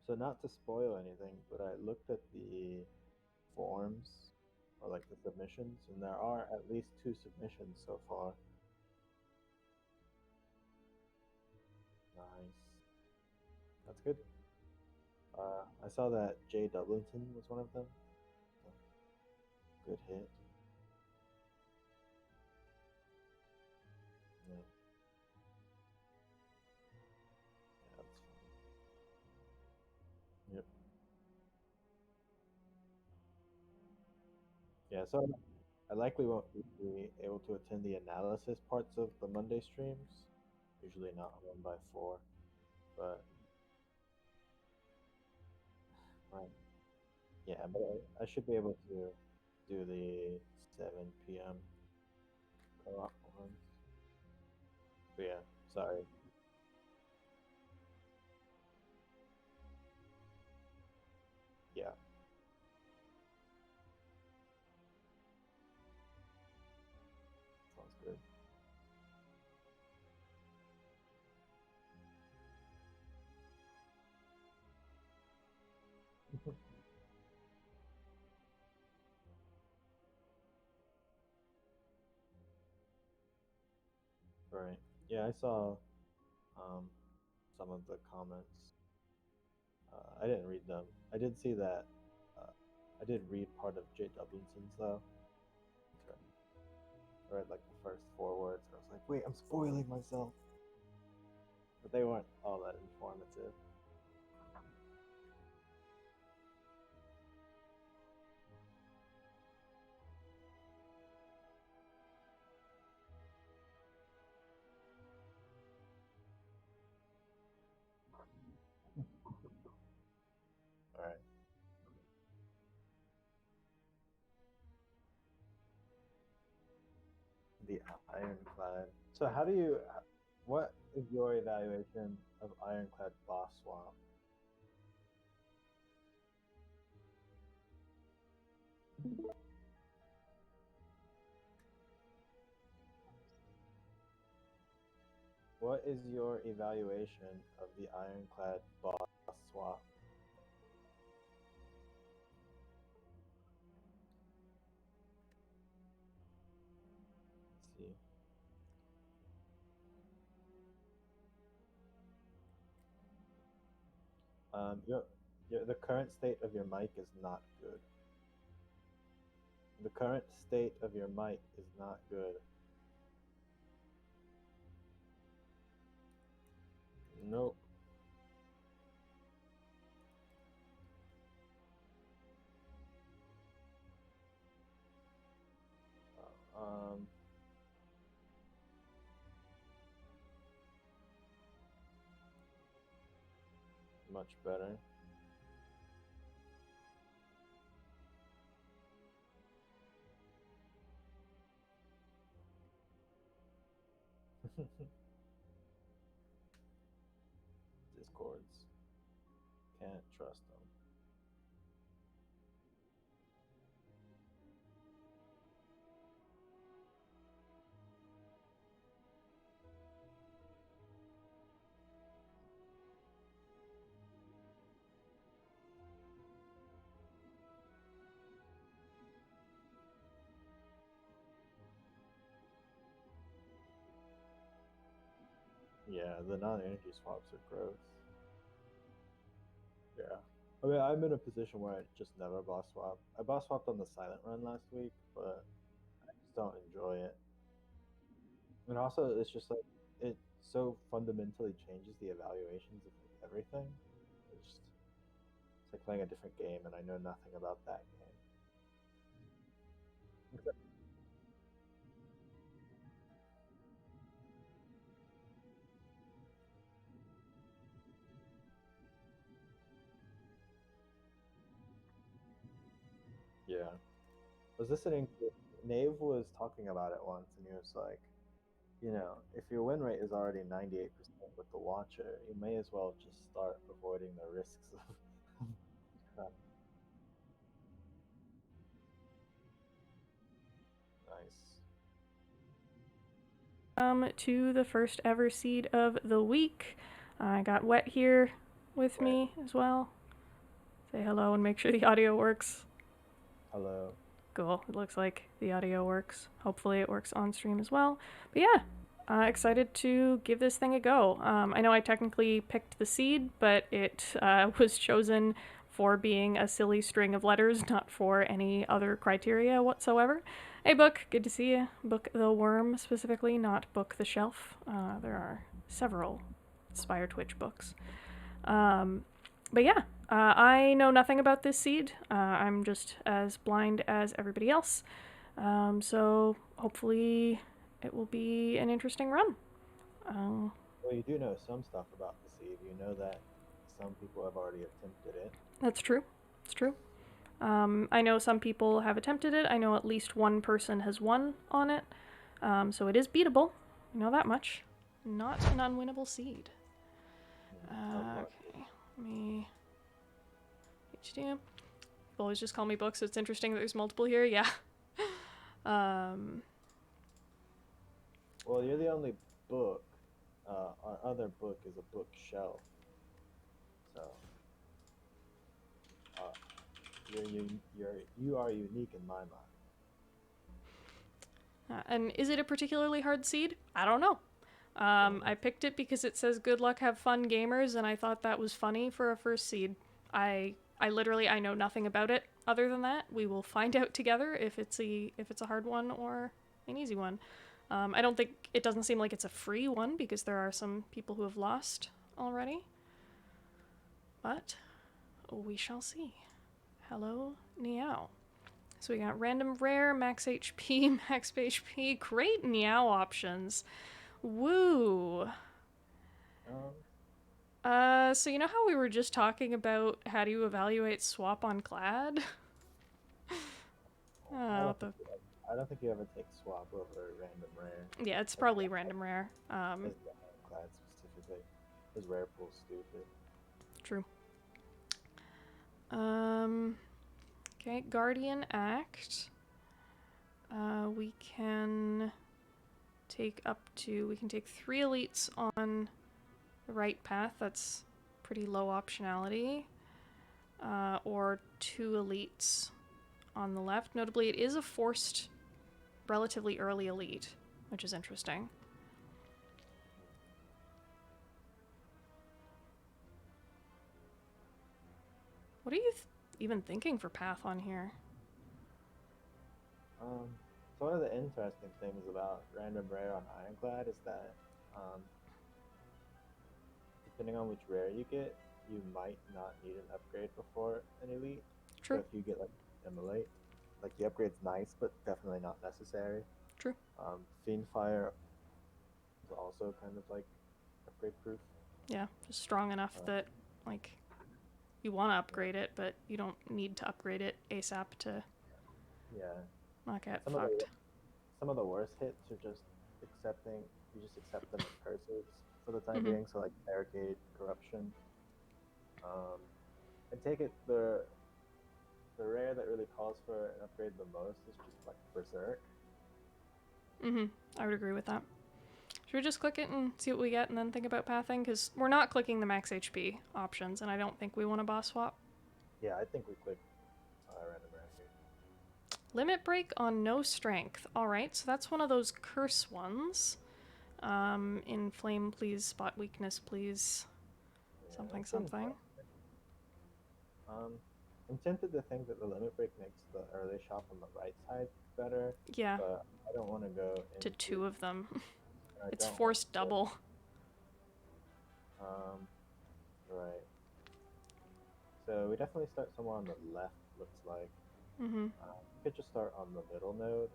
So not to spoil anything, but I looked at the forms or like the submissions, and there are at least 2 submissions so far. Nice. That's good. I saw that Jay Dublinson was one of them. So, good hit. Yeah. Yeah, that's fine. Yep. Yeah, so I likely won't be able to attend the analysis parts of the Monday streams. Usually not 1 by 4, but right. Yeah, but I should be able to do the 7 p.m. co-op ones. But yeah, sorry. Yeah, sounds good. Right. Yeah, I saw um, some of the comments. I didn't read them. I did see that. Uh, I did read part of Jay Dublinson's though. Okay. I read like the first 4 words. I was like, wait, I'm spoiling myself. But they weren't all that informative. All right. The Ironclad. So how do you? What is your evaluation of Ironclad boss swap? What is your evaluation of the Ironclad boss swap? Let's see. The current state of your mic is not good. The current state of your mic is not good. Nope. Um, much better. Discords. Can't trust them. Yeah, the non-energy swaps are gross. Yeah. I mean, I'm in a position where I just never boss swap. I boss swapped on the silent run last week, but I just don't enjoy it. And also, it's just like it so fundamentally changes the evaluations of like, everything. It's like playing a different game, and I know nothing about that game. Yeah. I was listening to Nave was talking about it once, and he was like, if your win rate is already 98% with the Watcher, you may as well just start avoiding the risks of crap. Nice. To the first ever seed of the week. I got Wet here with Right. me as well. Say hello and make sure the audio works. Hello. Cool. It looks like the audio works. Hopefully it works on stream as well. But yeah, excited to give this thing a go. I know I technically picked the seed, but it was chosen for being a silly string of letters, not for any other criteria whatsoever. Hey, Book, good to see you. Book the Worm specifically, not Book the Shelf. There are several Spire Twitch books. But yeah, I know nothing about this seed. I'm just as blind as everybody else. So hopefully it will be an interesting run. Well, you do know some stuff about the seed. You know that some people have already attempted it. That's true. It's true. I know some people have attempted it. I know at least one person has won on it. So it is beatable. I know that much. Not an unwinnable seed. Okay, let me... HD. People always just call me Book, so it's interesting that there's multiple here. Yeah. Well, you're the only book. Our other book is a bookshelf. So you are unique in my mind. And is it a particularly hard seed? I don't know. I picked it because it says "Good luck, have fun, gamers," and I thought that was funny for a first seed. I literally know nothing about it other than that. We will find out together if it's a hard one or an easy one. I don't think it doesn't seem like it's a free one because there are some people who have lost already. But we shall see. Hello, Niao. So we got random rare, max HP, max HP, great Niao options. Woo. So you know how we were just talking about how do you evaluate swap on Clad? I don't think you ever take swap over random rare. Yeah, it's probably random rare. Clad specifically. His rare pool's stupid. True. Okay, Guardian Act. We can take 3 elites on the right path. That's pretty low optionality. Or 2 elites on the left. Notably, it is a forced, relatively early elite, which is interesting. What are you even thinking for path on here? So one of the interesting things about random rare on Ironclad is that depending on which rare you get, you might not need an upgrade before an elite. True. So if you get like Immolate, like the upgrade's nice, but definitely not necessary. True. Fiendfire is also kind of like upgrade proof. Yeah, just strong enough that like you want to upgrade it, but you don't need to upgrade it ASAP to not get fucked. Some of the worst hits are just you just accept them as curses for the time being, so like Barricade, Corruption. And take it, the rare that really calls for an upgrade the most is just like Berserk. I would agree with that. Should we just click it and see what we get and then think about pathing? Because we're not clicking the max HP options, and I don't think we want a boss swap. Yeah, I think we click random rare here. Limit break on no strength. Alright, so that's one of those curse ones. Inflame, please. Spot weakness, please. Yeah, something. I'm tempted to think that the limit break makes the early shop on the right side better. Yeah. But I don't want to go to 2 of them. It's forced double. Right. So we definitely start somewhere on the left, looks like. We could just start on the middle node.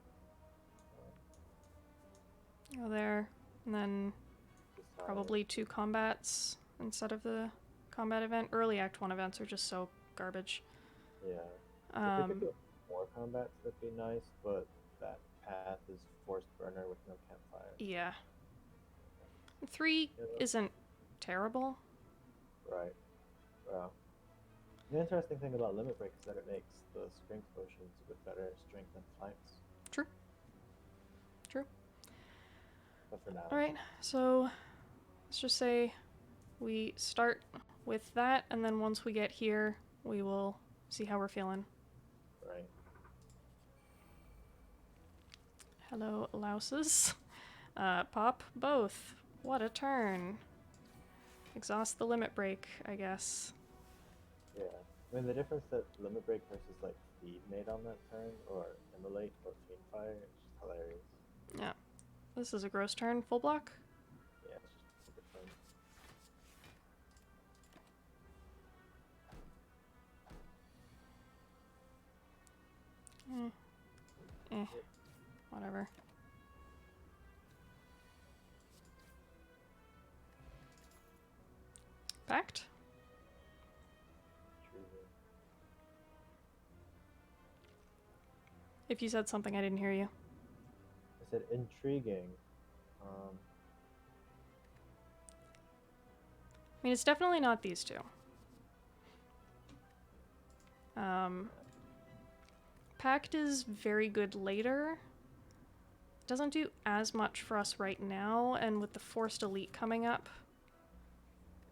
Go there, and then probably 2 combats instead of the combat event. Early Act 1 events are just so garbage. Yeah. If we could get more combats, that'd be nice, but that path is forced burner with no campfire. Yeah. 3 isn't terrible. Right. Well, the interesting thing about Limit Break is that it makes the strength potions with better strength and flanks. True. But for now. Alright, so let's just say we start with that, and then once we get here, we will see how we're feeling. Right. Hello, louses. Pop both. What a turn. Exhaust the limit break, I guess. Yeah. I mean, the difference that limit break versus like feed made on that turn, or immolate, or fiend fire, is just hilarious. Yeah. This is a gross turn, full block. Yeah, it's just a good turn. Whatever. Pact? Intriguing. If you said something, I didn't hear you. I said intriguing. I mean, it's definitely not these two. Pact is very good later. Doesn't do as much for us right now, and with the Forced Elite coming up,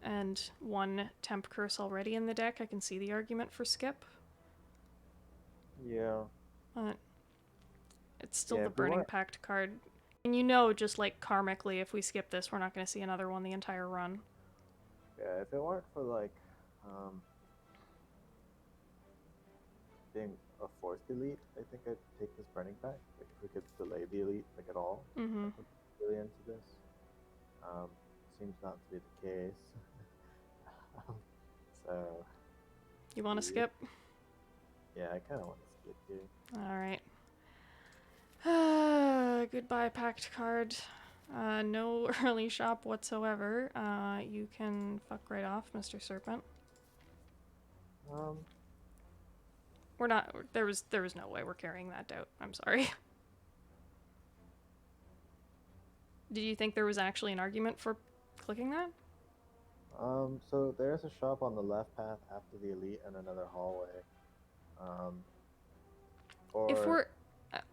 and one Temp Curse already in the deck, I can see the argument for skip. Yeah. But it's still Yeah, the Burning Pact card. And you know, just like karmically, if we skip this, we're not going to see another one the entire run. Yeah, if it weren't for like being a forced elite, I think I'd take this Burning Pact. Like if we could delay the elite like at all, I would be really into this. Seems not to be the case. So you want to skip? Yeah, I kind of want to skip here. All right. Goodbye, Pact card. No early shop whatsoever. You can fuck right off, Mr. Serpent. We're not. There was no way we're carrying that doubt. I'm sorry. Did you think there was actually an argument for clicking that? So there's a shop on the left path after the elite and another hallway. If we're,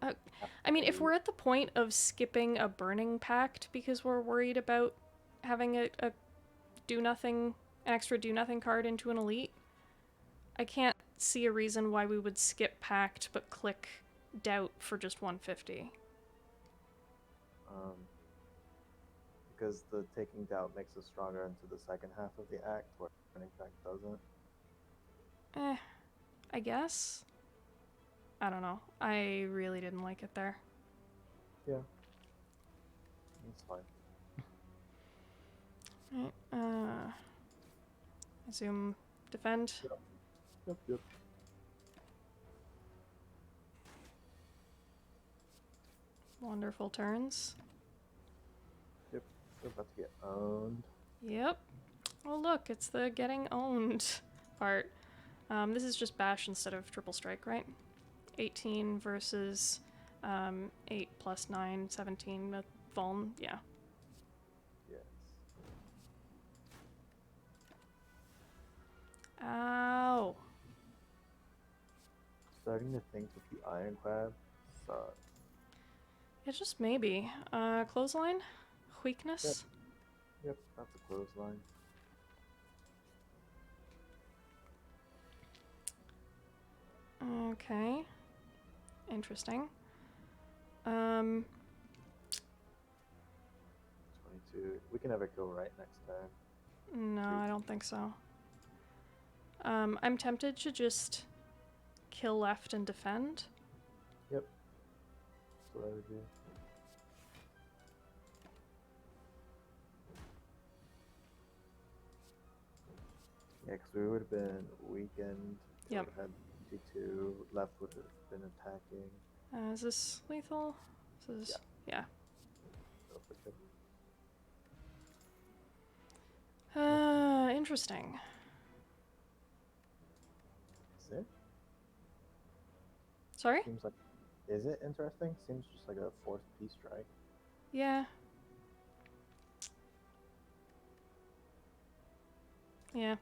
I mean, if we're at the point of skipping a Burning Pact because we're worried about having a an extra do nothing card into an elite, I can't see a reason why we would skip Pact but click Doubt for just 150. Because the taking Doubt makes us stronger into the second half of the act, where Burning Pact doesn't. I guess. I don't know. I really didn't like it there. Yeah. It's fine. Right. Assume defend. Yep. Wonderful turns. Yep. We're about to get owned. Yep. Oh look, it's the getting owned part. This is just bash instead of triple strike, right? 18 versus 8 plus 9, 17 with Vuln, yeah. Yes. Ow. Starting to think that the Ironclad sucks. Yeah, just maybe. Clothesline? Weakness? Yep, that's a clothesline. Okay. Interesting. 22. We can have it go right next turn. No, I don't think so. I'm tempted to just kill left and defend. Yep. That's what I would do. Yeah, because we would have been weakened. Yep. Would have had 52. Left would have been attacking. Is this lethal? This is, yeah. Interesting. Is it? Sorry? Seems like, is it interesting? Seems just like a forced peace strike. Yeah. Yeah.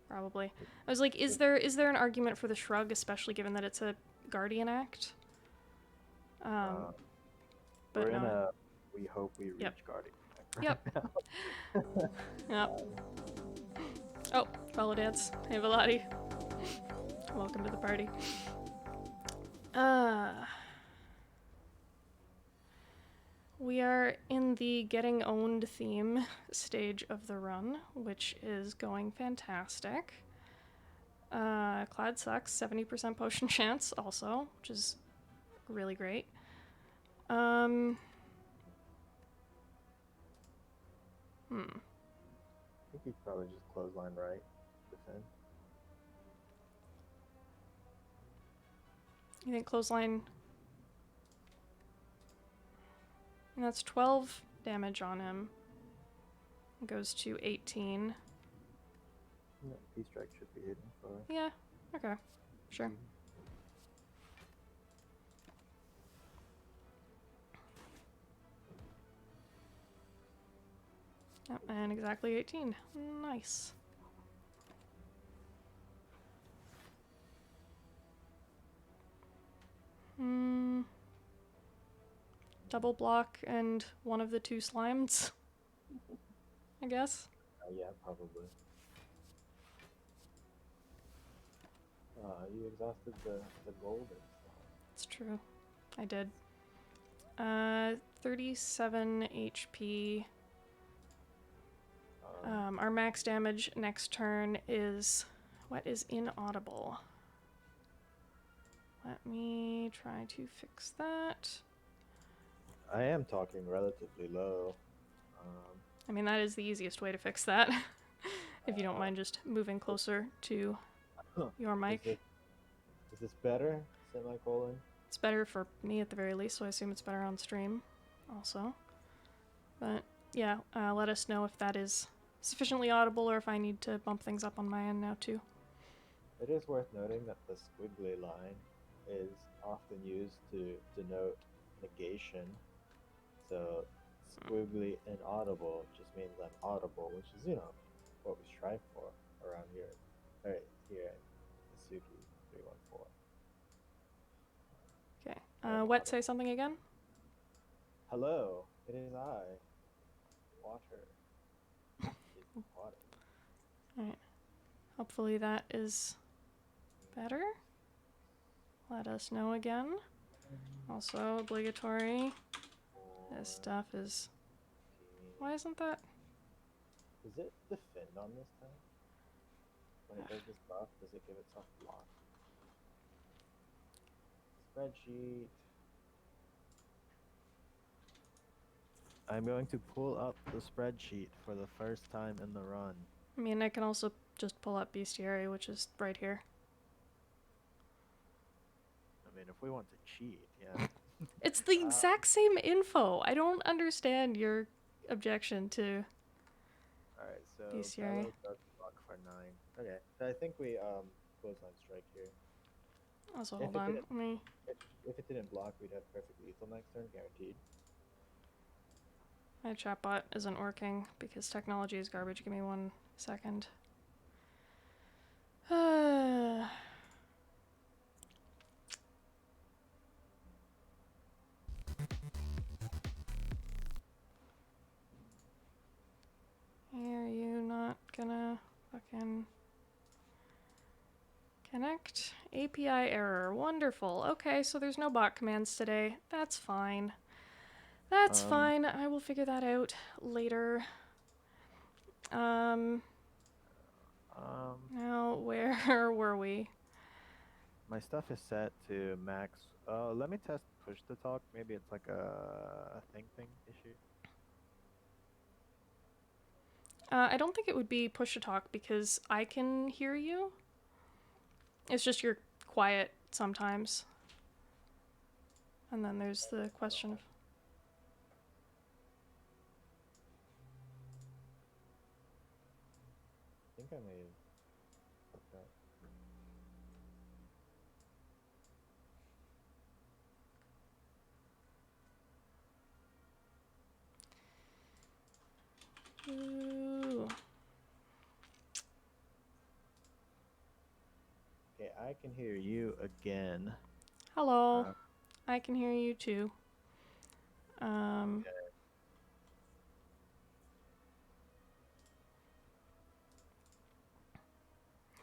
Probably. I was like, is there an argument for the shrug, especially given that it's a Guardian Act? But we're no. in a we hope we reach Guardian Act right Yep. now. Yep. Oh, Follow dance. Hey, Velati. Welcome to the party. We are in the getting owned theme stage of the run, which is going fantastic. Clad sucks, 70% potion chance also, which is really great. I think you probably just clothesline right, defend. You think clothesline? And that's 12 damage on him. It goes to 18. Yeah, P-strike should be hitting for. Yeah, okay, sure. Yep, and exactly 18. Nice. Double block and one of the two slimes, I guess. Yeah, probably. You exhausted the golden slime. It's true. I did. 37 HP. Our max damage next turn is... What is inaudible? Let me try to fix that. I am talking relatively low. I mean, that is the easiest way to fix that. If you don't mind just moving closer to your mic. Is this better? Semicolon? It's better for me at the very least, so I assume it's better on stream also. But yeah, let us know if that is sufficiently audible or if I need to bump things up on my end now too. It is worth noting that the squiggly line is often used to denote negation. So squiggly inaudible just means I'm audible, which is, you know, what we strive for around here. Alright, here at Isuki 314. Okay. Wet, say something again? Hello, it is I. Water. Water. Alright. Hopefully that is better. Let us know again. Also, obligatory. This stuff is... Why isn't that? Does it defend on this time? When it does this buff, does it give itself block? Spreadsheet. I'm going to pull up the spreadsheet for the first time in the run. I mean, I can also just pull up Bestiary, which is right here. I mean, if we want to cheat, yeah. It's the exact same info. I don't understand your objection to Alright, so Bestiary. does block for 9. Okay, so I think we clothesline strike here. Also, hold on. Let me... If it didn't block, we'd have perfect lethal next turn, guaranteed. My chatbot isn't working because technology is garbage. Give me 1 second. Are you not gonna fucking connect? API error. Wonderful. Okay, so there's no bot commands today. That's fine. That's fine. I will figure that out later. Now, where were we? My stuff is set to max. Let me test push to talk. Maybe it's like a thing issue. I don't think it would be push to talk because I can hear you. It's just you're quiet sometimes. And then there's the question of... I think I may have fucked up. Ooh. Okay, I can hear you again. Hello. I can hear you too. Okay.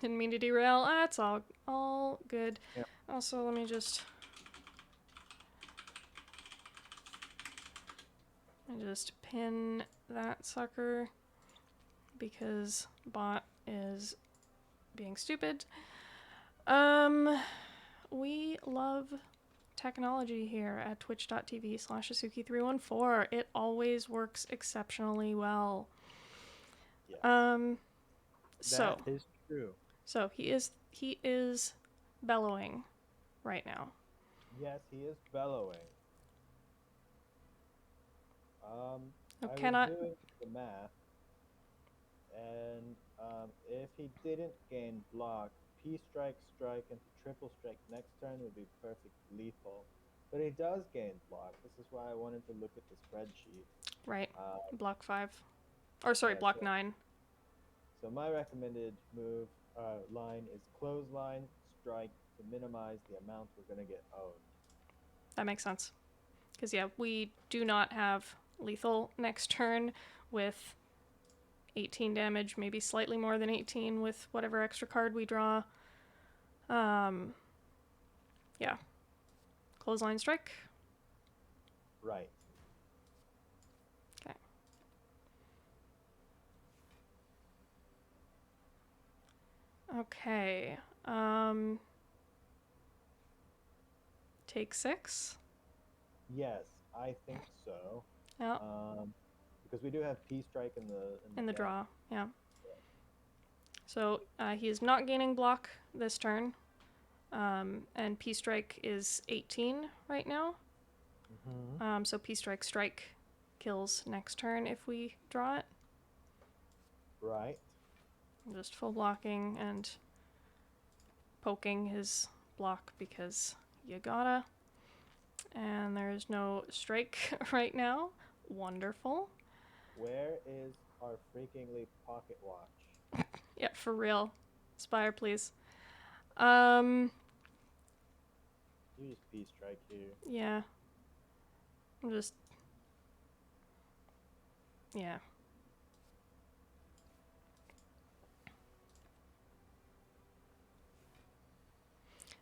Didn't mean to derail. That's all good. Yeah. Also, let me just pin that sucker because bot is being stupid. We love technology here at twitch.tv/Asuki314. It always works exceptionally well. Yes. So that is true. So he is bellowing right now. Yes, he is bellowing. Oh, I was cannot. doing the math, and if he didn't gain block, P strike strike into triple strike next turn would be perfect lethal. But he does gain block. This is why I wanted to look at the spreadsheet. Right. Uh, Block 5. Or sorry, yeah, block 9. so my recommended move line is clothesline strike to minimize the amount we're gonna get owned. That makes sense. Because, yeah, we do not have lethal next turn with 18 damage, maybe slightly more than 18 with whatever extra card we draw. Yeah. Clothesline strike. Right. Okay. Okay. Take 6. Yes, I think so. Yeah. Because we do have P strike in In the deck. draw. Yeah. So he is not gaining block this turn. And P strike is 18 right now. Mm-hmm. So P strike strike kills next turn if we draw it. Right. I'm just full blocking and poking his block because you gotta. And there's no strike right now. Wonderful. Where is our freakingly pocket watch? Yeah, for real. Spire, please. You just P strike here. Yeah. I'm just. Yeah.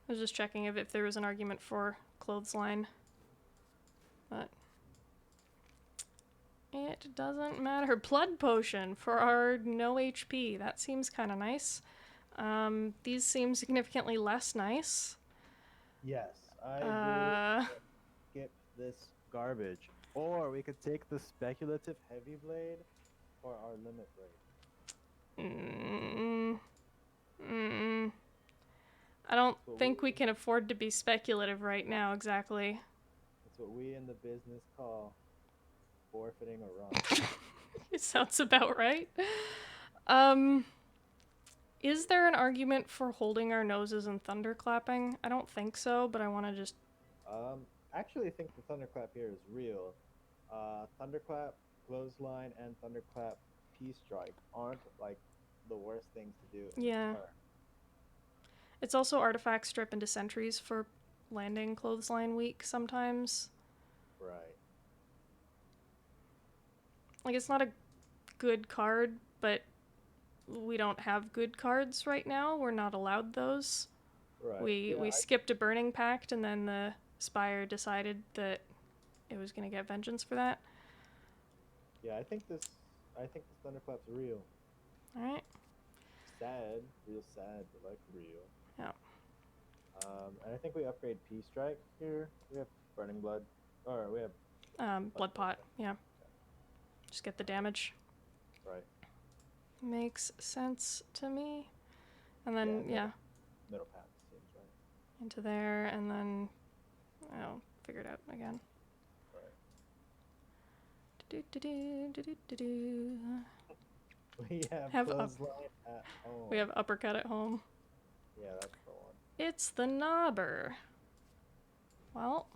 I was just checking if there was an argument for clothesline. But it doesn't matter. Blood potion for our no HP. That seems kind of nice. These seem significantly less nice. Yes, I agree. Skip this garbage. Or we could take the speculative heavy blade or our limit blade. I don't think we can afford to be speculative right now, exactly. That's what we in the business call forfeiting a run. It sounds about right. Is there an argument for holding our noses and thunderclapping? I don't think so, but I want to just... Actually, I think the thunderclap here is real. Thunderclap, clothesline, and thunderclap P strike aren't like the worst things to do in this turn. It's also artifact strip into sentries for landing clothesline weak sometimes. Right. Like, it's not a good card, but we don't have good cards right now. We're not allowed those. Right. We skipped a Burning Pact, and then the Spire decided that it was going to get vengeance for that. Yeah, I think this thunderclap's real. Alright. Sad, real sad, but like real. Yeah. And I think we upgrade P strike here. We have Burning Blood. Or we have Blood Pot, yeah. Just get the damage. Right. Makes sense to me. And then, Middle path seems right. Into there, and then I'll figure it out again. Right. We have clothesline at home. We have uppercut at home. Yeah, that's the one. It's the knobber. Well.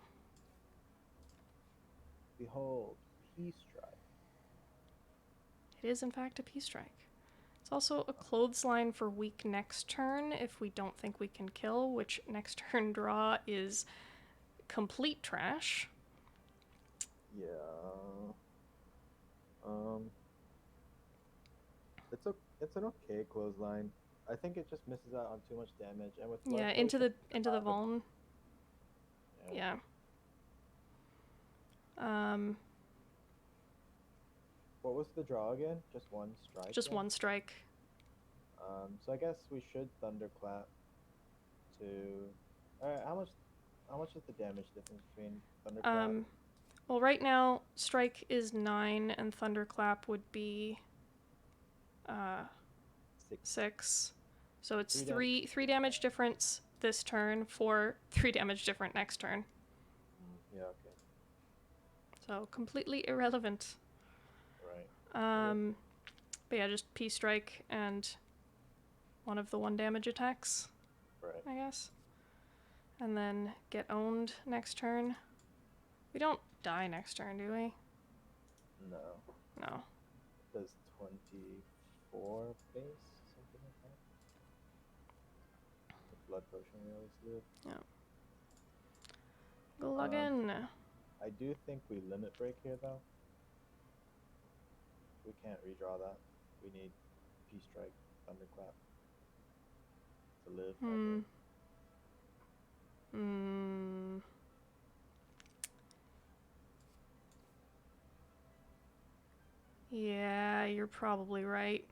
Behold, P strike. It is, in fact, a P strike. It's also a clothesline for weak next turn if we don't think we can kill, which next turn draw is complete trash. Yeah. It's an okay clothesline. I think it just misses out on too much damage, and with Yeah, Blood into Potion, the Vuln. yeah. Yeah. Um, What was the draw again? Just one strike. just then? one strike. So I guess we should Thunderclap to. All right, how much is the damage difference between Thunderclap? Well, right now strike is 9, and thunderclap would be uh, 6. 6. So it's 3 damage. 3 damage difference this turn, 4 3 damage different next turn. Yeah. Okay. So completely irrelevant. Right. Okay. But yeah, just P strike and one of the 1 damage attacks, Right. I guess. And then get owned next turn. We don't die next turn, do we? No. No. It does 24 base, something like that. The Blood Potion really good. Yeah. Gluggen. I do think we limit break here though. We can't redraw that. We need P strike, Thunderclap to live. Yeah, you're probably right.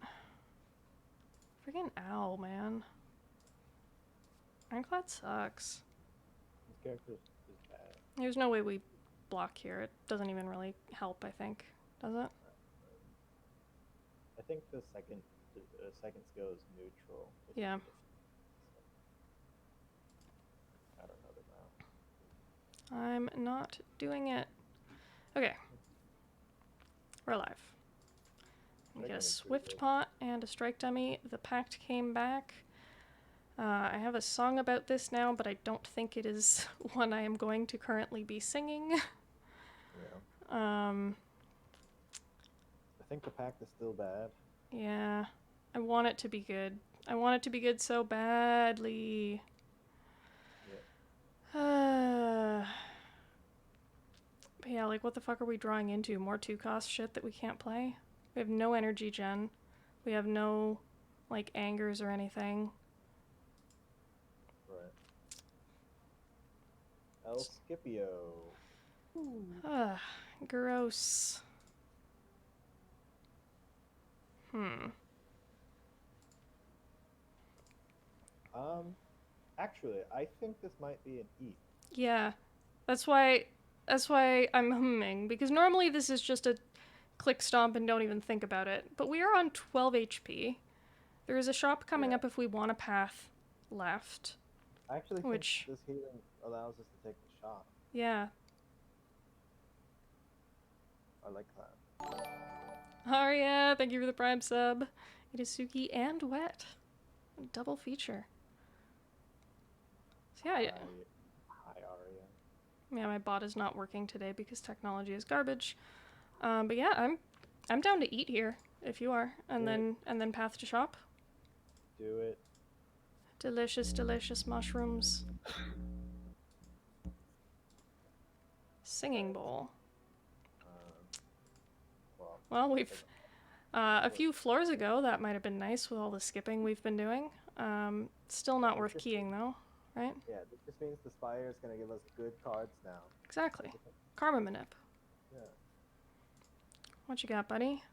Freaking owl, man. Ironclad sucks. This character is bad. There's no way we block here. It doesn't even really help, I think. Does it? I think the second skill is neutral. Yeah. I don't know the map. I'm not doing it. Okay. We're alive. We get a Swift Pot and a Strike Dummy. The Pact came back. I have a song about this now, but I don't think it is one I am going to currently be singing. Yeah. I think the Pact is still bad. Yeah. I want it to be good. I want it to be good so badly. Yeah. But yeah, like what the fuck are we drawing into? More 2-cost shit that we can't play? We have no energy gen. We have no, like, angers or anything. Right. El Scipio. Gross. Actually, I think this might be an eat. Yeah. That's why I'm humming, because normally this is just a click stomp and don't even think about it. But we are on 12 HP. There is a shop coming up if we want a path left. I actually think this healing allows us to take the shot. Yeah. I like that. Arya, thank you for the Prime sub. It is Suki and Wet. Double feature. So yeah. Hi, Arya. Yeah, my bot is not working today because technology is garbage. But yeah, I'm down to eat here if you are, and then path to shop. Do it. Delicious, delicious mushrooms. Singing bowl. Well, we've a few floors ago that might have been nice with all the skipping we've been doing. Still not worth keying though, right? Yeah, this just means the Spire is gonna give us good cards now. Exactly. Karma Manip. Yeah. What you got, buddy?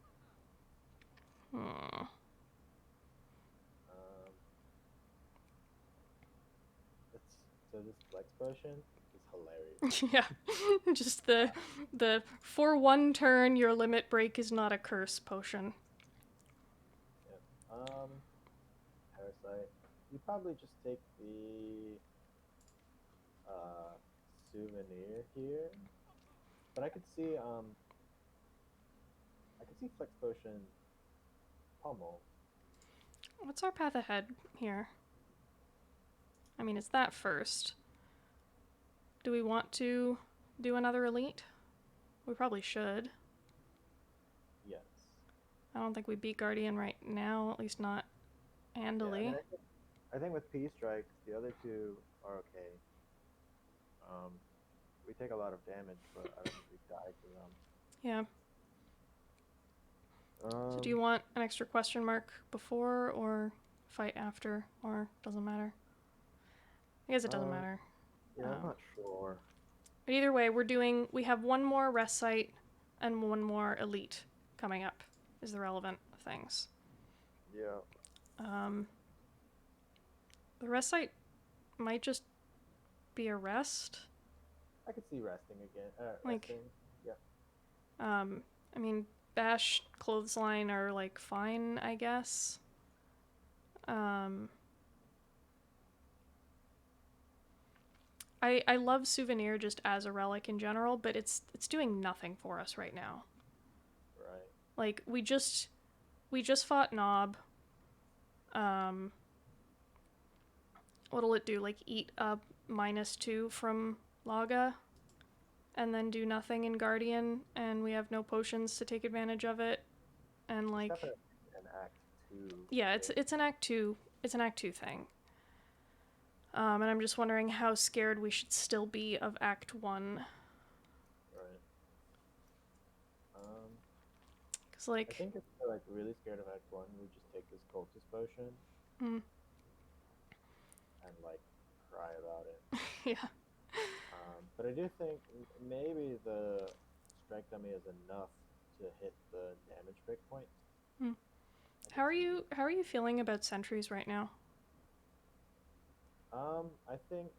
So this Flex Potion is hilarious. Yeah, just the for 1 turn your limit break is not a curse potion. Yeah. Parasite. You probably just take the souvenir here, but I could see Flex Potion pummel. What's our path ahead here? I mean, it's that first. Do we want to do another elite? We probably should. Yes. I don't think we beat Guardian right now, at least not handily. Yeah, I think with P strikes, the other two are okay. We take a lot of damage, but I don't think we die to them. Yeah. So do you want an extra question mark before or fight after, or doesn't matter? I guess it doesn't matter. Yeah, I'm not sure. But either way, we have one more rest site and one more elite coming up is the relevant things. Yeah. The rest site might just be a rest. I could see resting again. Like, resting. Yeah. I mean, Bash, Clothesline are like fine, I guess. I love Souvenir just as a relic in general, but it's doing nothing for us right now. Right. Like we just fought Knob. What'll it do? Like eat up -2 from Laga, and then do nothing in Guardian, and we have no potions to take advantage of it, and like. It's definitely an Act 2. Yeah, it's an Act 2. It's an Act 2 thing. And I'm just wondering how scared we should still be of Act 1. Right. Cause like. I think if we're like really scared of Act 1, we just take this cultist potion. And like cry about it. Yeah. But I do think maybe the strike dummy is enough to hit the damage breakpoint. How are you feeling about sentries right now? I think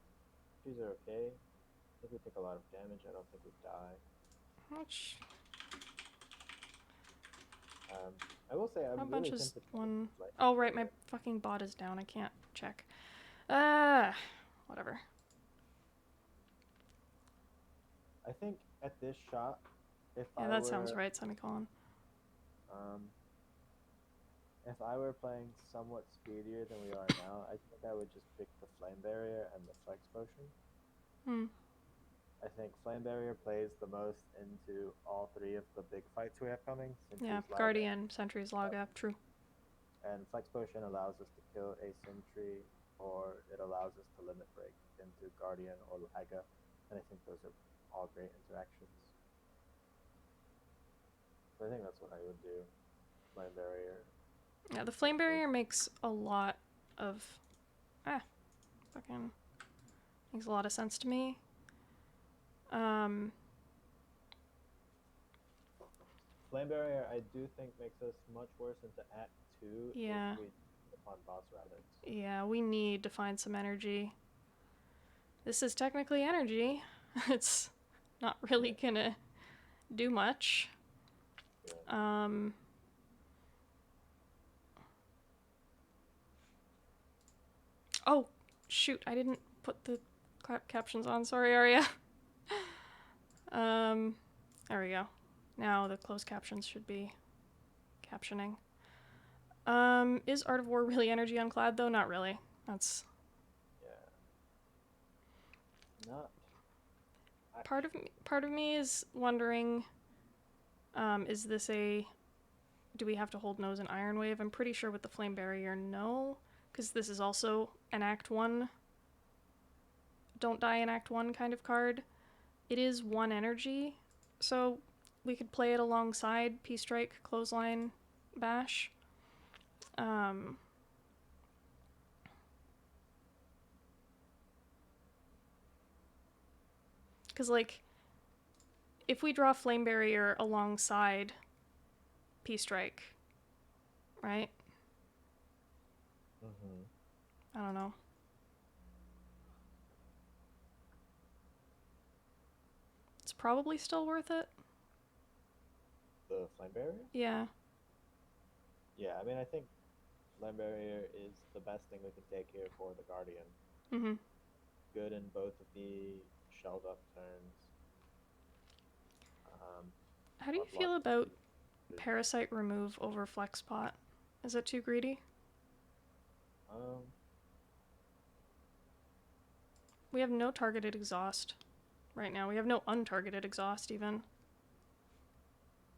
these are okay. I think we take a lot of damage. I don't think we die. Which. I will say I'm How really much is tempted one? like, Oh right, my fucking bot is down. I can't check. Whatever. I think at this shot, if yeah, that sounds right. Semicolon. If I were playing somewhat speedier than we are now, I think I would just pick the flame barrier and the flex potion. I think flame barrier plays the most into all three of the big fights we have coming. Yeah, Guardian, Sentries, Laga, true. And flex potion allows us to kill a sentry, or it allows us to limit break into Guardian or Laga, and I think those are all great interactions. So I think that's what I would do. Flame barrier. Yeah, the flame barrier makes a lot of makes a lot of sense to me. Flame barrier, I do think makes us much worse into Act 2 yeah. if we upon boss radix. Yeah, we need to find some energy. This is technically energy. It's not really gonna do much. Yeah. Oh, shoot, I didn't put the captions on. Sorry, Arya. There we go. Now the closed captions should be captioning. Is Art of War really energy unclad though? Not really. That's not. Part of me is wondering, is this do we have to hold nose in Iron Wave? I'm pretty sure with the Flame Barrier, no, because this is also an Act 1 don't die in Act 1 kind of card. It is 1 energy, so we could play it alongside P-Strike, Clothesline, Bash. Because, like, if we draw Flame Barrier alongside P-Strike, right? I don't know. It's probably still worth it. The Flame Barrier? Yeah. Yeah, I mean, I think Flame Barrier is the best thing we can take here for the Guardian. Good in both of the shelled up turns. How do you feel about Parasite remove over Flex Pot? Is it too greedy? We have no targeted exhaust right now. We have no untargeted exhaust even.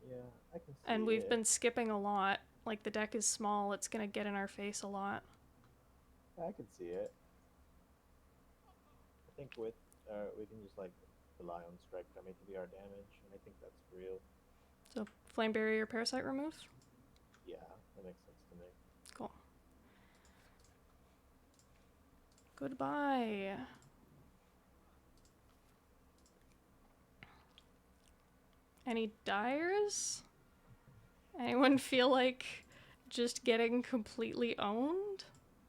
Yeah, I can see and we've been skipping a lot. Like, the deck is small, it's gonna get in our face a lot. I can see it. I think with we can just like rely on strike dummy to be our damage, and I think that's real. So Flame Barrier, Parasite remove? Yeah, that makes sense to me. Cool. Goodbye. Any dyers? Anyone feel like just getting completely owned?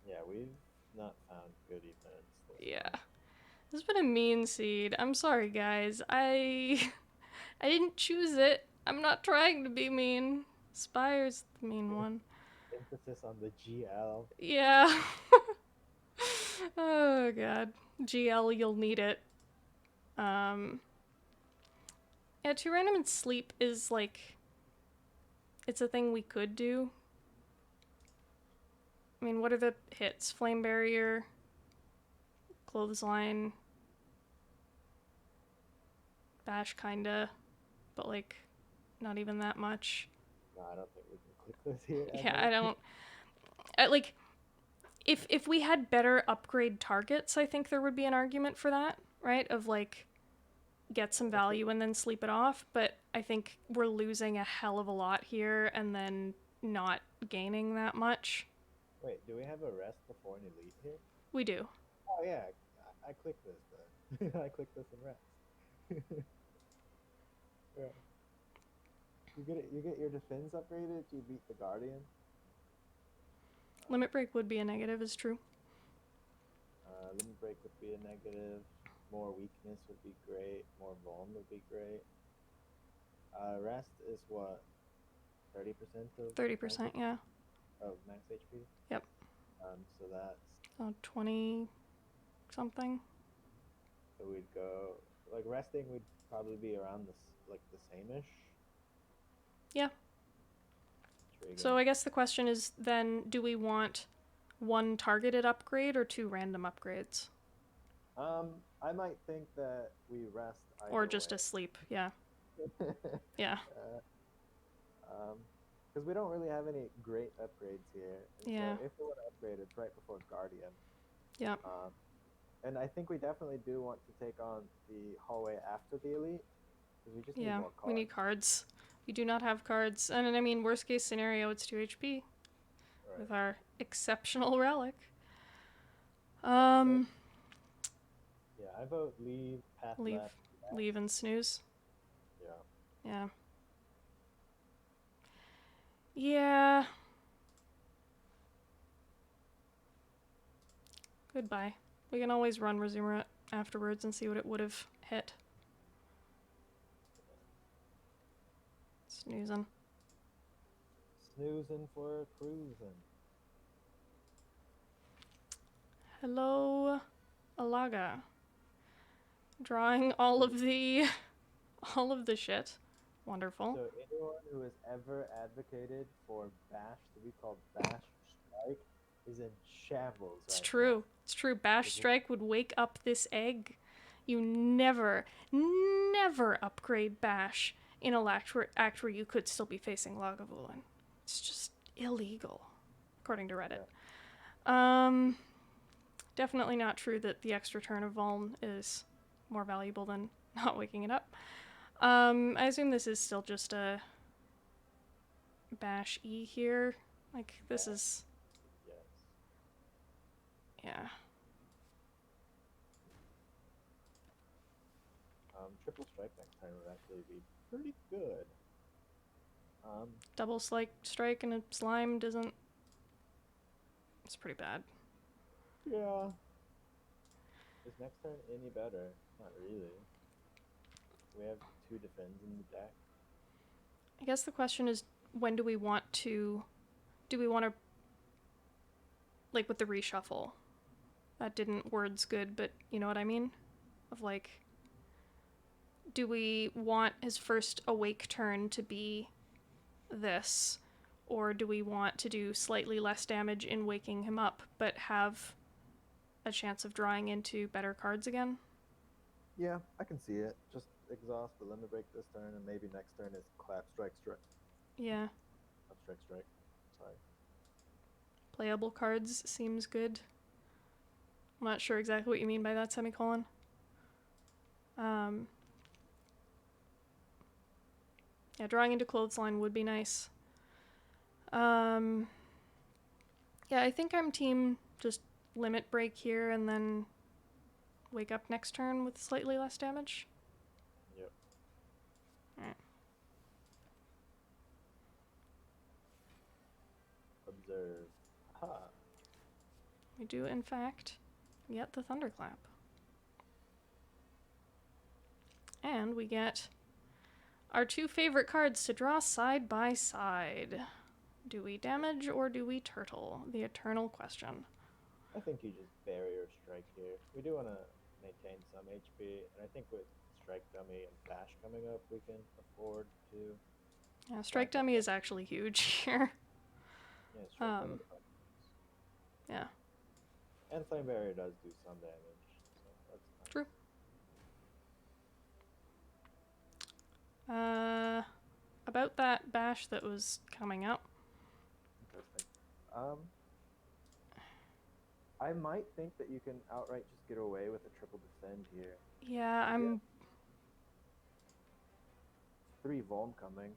Yeah, we've not found good events this Yeah. time. This has been a mean seed. I'm sorry, guys. I didn't choose it. I'm not trying to be mean. Spire's the mean one. Emphasis on the GL. Yeah. Oh god. GL, you'll need it. Yeah, 2 random and sleep is like, it's a thing we could do. I mean, what are the hits? Flame barrier, clothesline, bash kinda, but like, not even that much. No, I don't think we can click this here Yeah, ever. I don't. Like, if we had better upgrade targets, I think there would be an argument for that, right? Of like, get some value and then sleep it off. But I think we're losing a hell of a lot here and then not gaining that much. Wait, do we have a rest before an elite here? We do. Oh yeah, I clicked this then. I clicked this and rest. Yeah. You get your defense upgraded. You beat the guardian. Limit break would be a negative, is true. Limit break would be a negative. More weakness would be great. More vuln would be great. Rest is what? 30% of 30%, yeah. of max HP. Yep. So that's So 20 something. so we'd go like resting would probably be around this like the same-ish. Yeah. Intriguing. So I guess the question is then, do we want 1 targeted upgrade or 2 random upgrades? I might think that we rest either Or just way. a sleep, yeah. Yeah. Because we don't really have any great upgrades here. And Yeah. so if we want to upgrade, it's right before Guardian. Yeah. And I think we definitely do want to take on the hallway after the elite. Because we just need Yeah, more cards. we need cards. We do not have cards. And I mean, worst case scenario, it's 2 HP. Right. With our exceptional relic. Yeah, I vote leave, path Leave. left. Leave and snooze. Yeah. Yeah. Yeah. Goodbye. We can always run resume afterwards and see what it would have hit. Snoozing. Snoozing for cruising. Hello, Alaga. Drawing all of the shit. Wonderful. So anyone who has ever advocated for Bash to be called Bash Strike is in shambles. It's true. It's true. Bash Strike would wake up this egg. You never upgrade Bash in a act where you could still be facing Lagavulin. It's just illegal, according to Reddit. Yeah. Definitely not true that the extra turn of Vuln is more valuable than not waking it up. I assume this is still just a Bash E here. Like, this is... Yes. Yeah. Triple strike next time would actually be pretty good. Double strike and a slime doesn't... It's pretty bad. Yeah. Is next turn any better? Not really. We have 2 defends in the deck. I guess the question is, when do we want to... Do we want to... Like, with the reshuffle. That didn't words good, but you know what I mean? Of, like... Do we want his first awake turn to be this? Or do we want to do slightly less damage in waking him up, but have a chance of drawing into better cards again? Yeah, I can see it. Just exhaust the limit break this turn, and maybe next turn is clap, strike, strike. Yeah. Clap, strike, strike. Sorry. Playable cards seems good. I'm not sure exactly what you mean by that semicolon. Yeah, drawing into clothesline would be nice. Yeah, I think I'm team just limit break here and then wake up next turn with slightly less damage? Yep. Alright. Observe. Aha. We do, in fact, get the Thunderclap. And we get our two favorite cards to draw side by side. Do we damage or do we turtle? The eternal question. I think you just bury or strike here. We do want to maintain some HP, and I think with Strike Dummy and Bash coming up, we can afford to. Yeah, Strike Dummy is actually huge here. Yeah, Strike Dummy. Yeah. And Flame Barrier does do some damage, so that's nice. True. About that bash that was coming up. Interesting. I might think that you can outright just get away with a triple defend here. Yeah, I'm... 3 Volm coming.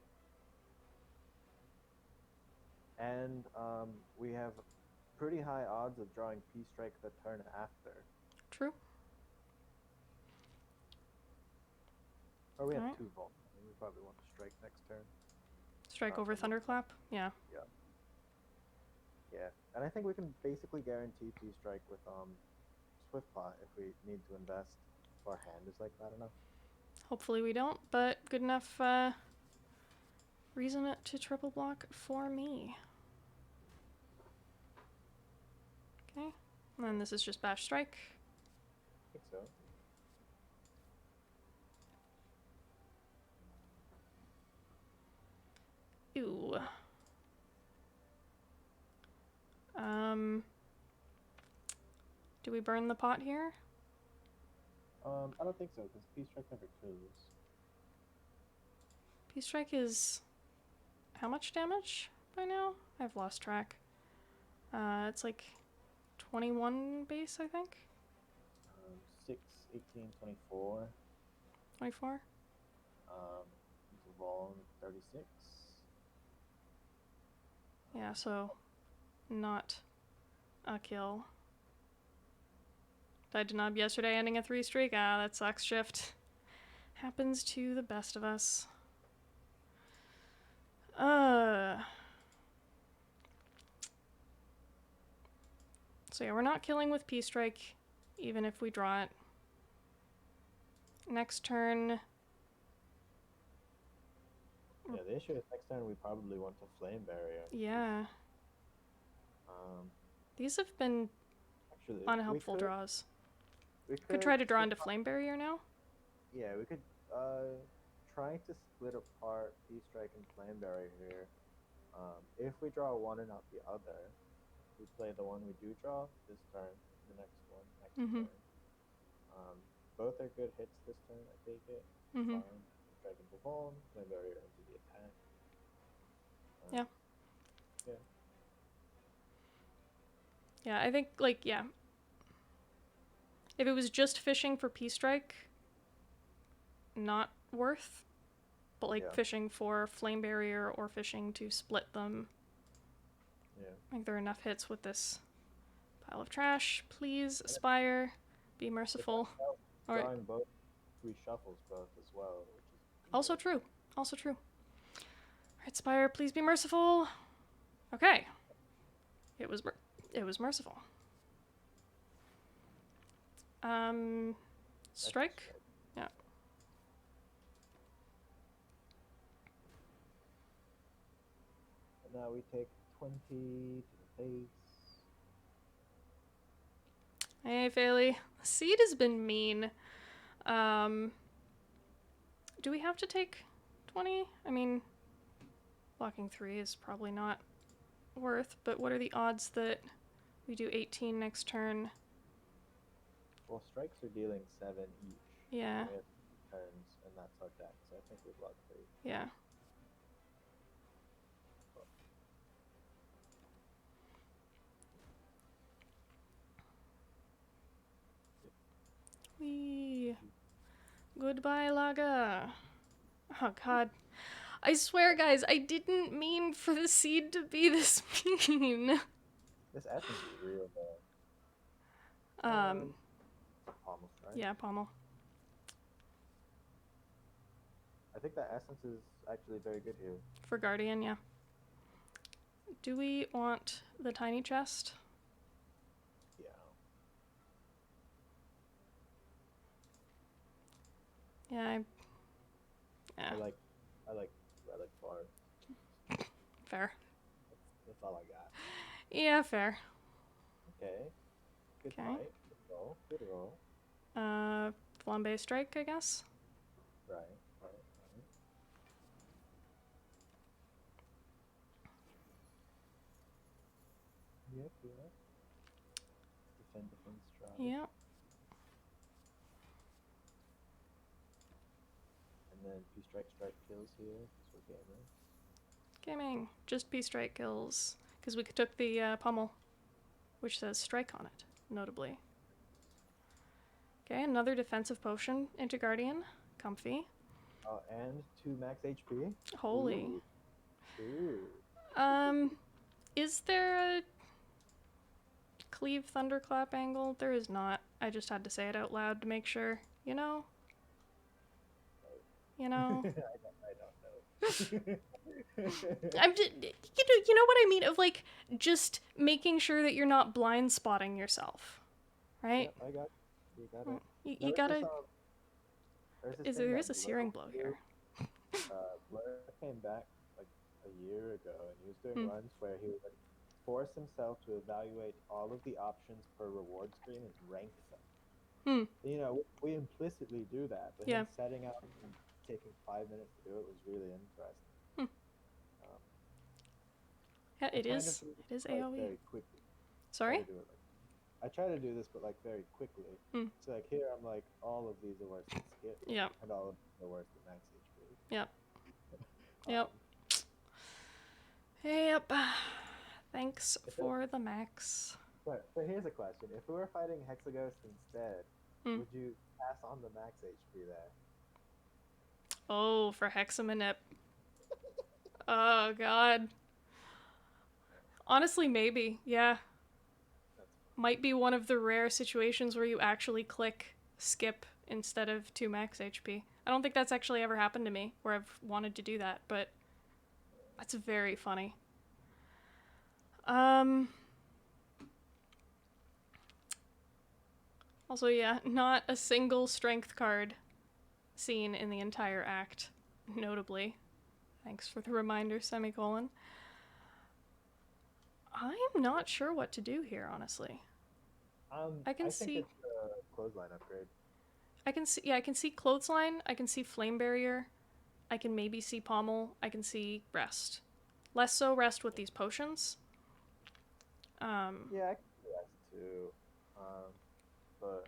And we have pretty high odds of drawing P-Strike the turn after. True. Or we have 2 Volm. I mean, we probably want to strike next turn. Strike over Thunderclap? Yeah. Yeah. Yeah, and I think we can basically guarantee P-Strike with Swiftplot if we need to invest. If our hand is like that enough. Hopefully we don't, but good enough reason to triple block for me. Okay, and then this is just Bash Strike. I think so. Ew. Do we burn the pot here? I don't think so, because P-Strike never kills. P-Strike is how much damage by now? I've lost track. It's like 21 base, I think? 6, 18, 24. 24? Volm 36. Yeah, so not a kill. Died to Nob yesterday, ending a 3 streak. Ah, that sucks, Shift. Happens to the best of us. So yeah, we're not killing with P-Strike, even if we draw it. Next turn... Yeah, the issue is next turn we probably want to Flame Barrier. Yeah. These have been actually, unhelpful draws. We could try to draw into Flame Barrier now. Yeah, we could try to split apart P-Strike and Flame Barrier here. If we draw one and not the other, we play the one we do draw this turn, the next one next turn. Both are good hits this turn, I take it. Fine. Dragon to Volm, Flame Barrier into the attack. Yeah. Yeah. Yeah, I think, like, yeah. If it was just fishing for P-Strike, not worth. But, like, fishing for Flame Barrier or fishing to split them. Yeah. I think there are enough hits with this pile of trash. Please, Aspire, be merciful. Drawing right. Both, 3 shuffles both as well. Which is also true. Also true. Alright, Spire, please be merciful. Okay. It was merciful. Strike? Yeah. And now we take 20 to the face. Hey, Failey. The seed has been mean. Do we have to take 20? I mean, blocking 3 is probably not worth, but what are the odds that we do 18 next turn? Well, strikes are dealing 7 each. Yeah. We have turns, and that's our deck, so I think we block 3. Yeah. Wee. Goodbye, Laga. Oh, God. I swear, guys, I didn't mean for the seed to be this mean. This essence is real, though. Pommel strike. Yeah, pommel. I think that essence is actually very good here. For Guardian, yeah. Do we want the tiny chest? Yeah. Yeah, I like relic farm. fair. That's all I got. Yeah, fair. Okay. Good Okay. fight. Good roll. Good roll. Flambe strike, I guess. Right. Right. Right. Yep. Yep. Defend. Strike. Yeah. And then strike kills here because we're gamers. Gaming. Just P strike kills. Because we took the pommel, which says strike on it, notably. Okay, another defensive potion into Guardian. Comfy. Oh, and 2 max HP. Holy. Ooh. Is there a cleave thunderclap angle? There is not. I just had to say it out loud to make sure. You know? I don't know. I'm just, you know what I mean? Of like just making sure that you're not blind spotting yourself, right? Yep, I got you. Got it. You gotta. There is a Blur searing blow here. Blur came back like a year ago, and he was doing runs where he would like force himself to evaluate all of the options per reward screen and rank them. You know, we implicitly do that, but him setting out and taking 5 minutes to do it was really interesting. Yeah, it is AoE. Very quickly. Sorry? I try to do this, but like very quickly. So like here, I'm like, all of these are worse than skip. Yeah. And all of them are worse than max HP. Yep. Yep. Thanks for the max. But here's a question: if we were fighting Hexaghost instead, would you pass on the max HP there? Oh, for Hexamanip. Oh god. Honestly, maybe. Yeah. Might be one of the rare situations where you actually click skip instead of 2 max HP. I don't think that's actually ever happened to me where I've wanted to do that, but that's very funny. Also, yeah, not a single strength card seen in the entire act, notably. Thanks for the reminder, semicolon. I'm not sure what to do here, honestly. I think it's a clothesline upgrade. I can see clothesline, I can see flame barrier, I can maybe see pommel, I can see rest. Less so rest with these potions. Yeah, I can see rest too. But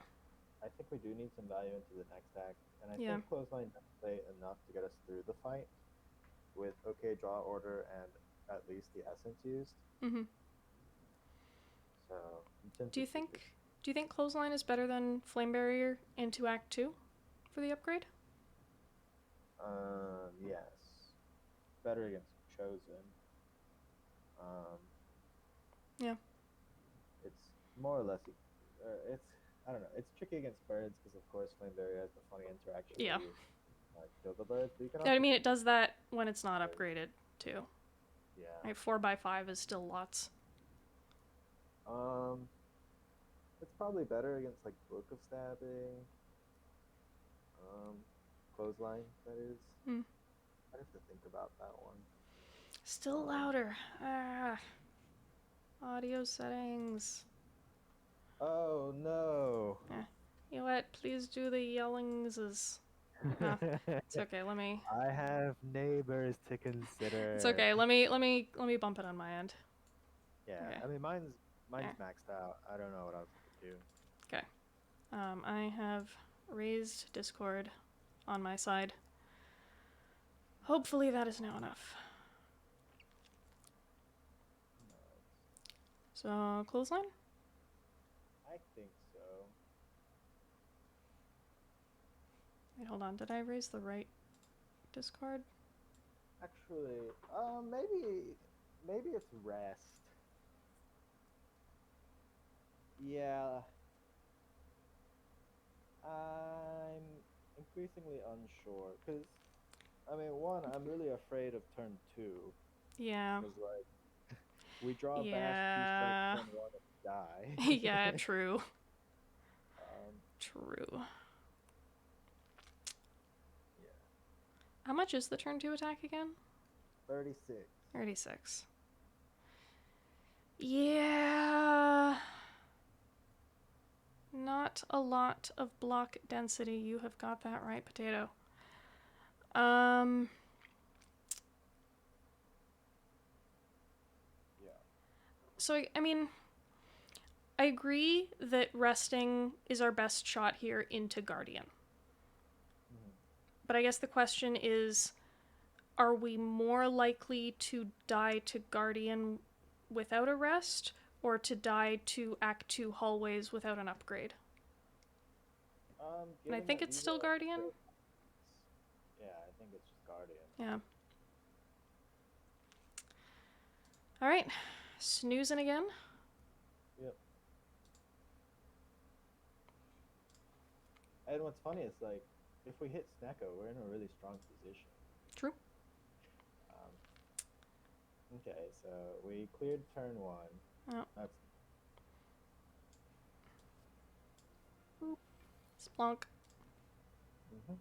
I think we do need some value into the next act, and I think clothesline does play enough to get us through the fight with okay draw order and at least the essence used. So do you think clothesline is better than flame barrier into Act 2 for the upgrade? Yes. Better against Chosen. Yeah. It's more or less. I don't know. It's tricky against birds because of course flame barrier has the funny interaction. Yeah. Where you, kill the birds, but you can I mean, it does that when it's not upgraded too. Yeah. Right, 4x5 is still lots. It's probably better against like Book of Stabbing. Clothesline, that is. I'd have to think about that one. Still louder. Audio settings. Oh no. You know what? Please do the yellings. It's okay. Let me. I have neighbors to consider. It's okay. Let me bump it on my end. Yeah. Okay. I mean, mine's maxed out. I don't know what else to do. Okay. I have raised Discord on my side. Hopefully that is now enough. So, clothesline? I think so. Wait, hold on. Did I raise the right Discord? Actually, maybe it's rest. Yeah. I'm increasingly unsure because I mean, one, I'm really afraid of turn two Yeah. because like we draw a bash, two strike, Yeah. turn one, and Yeah, die. true. um, True. yeah, How much is the turn 2 attack again? 36. 36. Yeah. Not a lot of block density. You have got that right, potato. Um. Yeah. So, I mean, I agree that resting is our best shot here into Guardian. Mhm. But I guess the question is, are we more likely to die to Guardian without a rest, or to die to Act 2 hallways without an upgrade? And I Given think that it's these still are Guardian. upgrades, yeah, I think it's just Guardian. Yeah. Alright. Snoozing again. Yep. And what's funny is like, if we hit Snecko, we're in a really strong position. True. Um, okay, so we cleared turn one. Oh. That's Splunk. mhm.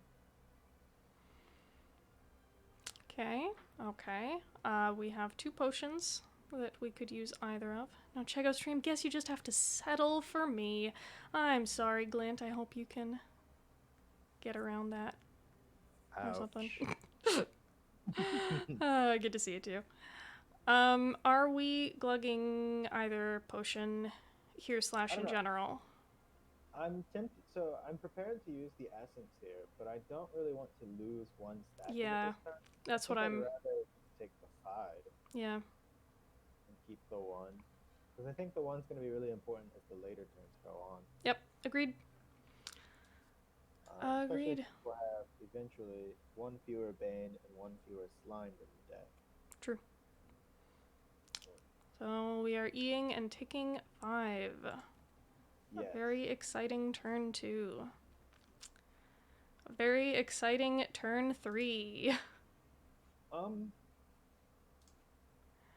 Okay. Okay. We have 2 potions that we could use either of. No, Chego stream, guess you just have to settle for me. I'm sorry, Glint. I hope you can get around that or something. Ouch. Good to see you too. Are we glugging either potion here I slash don't in know. general? I'm tempted, so I'm prepared to use the essence here, but I don't really want to lose one stat in it Yeah, this turn. I that's what think I'd I'm. rather take the 5 Yeah. and keep the 1. Because I think the 1's going to be really important as the later turns go on. Yep. Agreed. Especially Agreed. since we'll have eventually 1 fewer Bane and 1 fewer Slime in the deck. True. So we are eating and taking 5. Yes. A very exciting turn 2. A very exciting turn 3.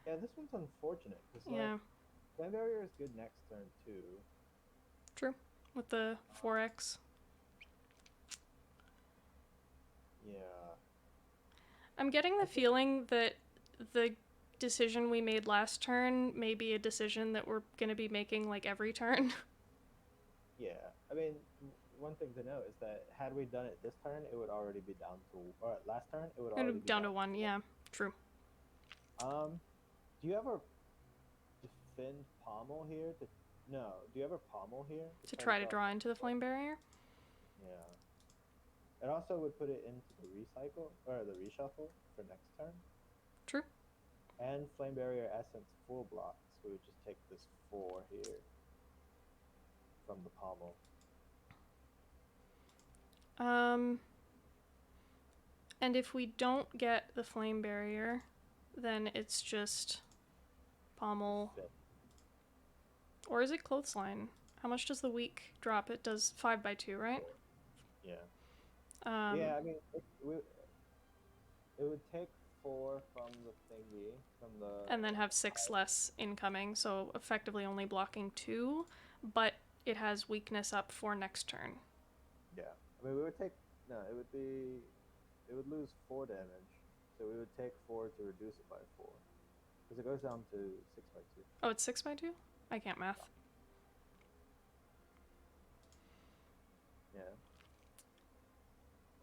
Yeah, this one's unfortunate because like Yeah. Flame Barrier is good next turn too. True. With the 4x. Yeah. I'm getting the feeling that the decision we made last turn may be a decision that we're going to be making like every turn. Yeah. I mean, one thing to note is that had we done it this turn, it would already be down to, or last turn, it would already be Down down to 1, to yeah. True. 1. Do you ever defend Pommel here? No. Do you ever Pommel here To try to try to draw? draw into the flame barrier? Yeah. It also would put it into the recycle or the reshuffle for next turn. True. And Flame Barrier Essence full blocks. We would just take this 4 here from the pommel. And if we don't get the flame barrier, then it's just pommel. Or is it clothesline? How much does the weak drop? It does 5x2, right? Yeah. Yeah, I mean, it would take 4 from the thingy, from the... And then have 6 less incoming, so effectively only blocking 2, but it has weakness up for next turn. Yeah. I mean, we would take... No, it would be... It would lose 4 damage, so we would take 4 to reduce it by 4. Because it goes down to 6x2. Oh, it's 6x2? I can't math. Yeah.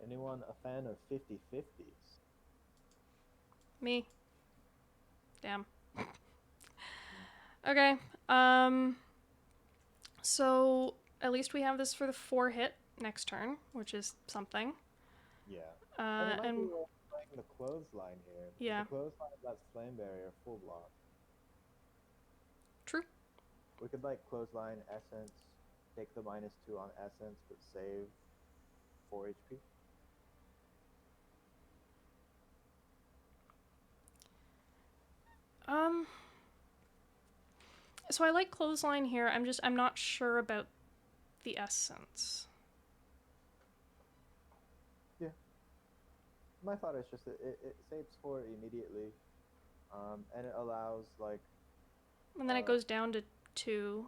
Anyone a fan of 50/50s? Me. Damn. Okay. So at least we have this for the 4 hit next turn, which is something. Yeah. And it might And be worth playing the clothesline here. yeah. The clothesline lets Flame Barrier full block. True. We could like clothesline Essence, take the -2 on Essence, but save 4 HP. So I like clothesline here. I'm not sure about the essence. my thought is just that it saves 4 immediately, and it allows like And then it goes down to 2.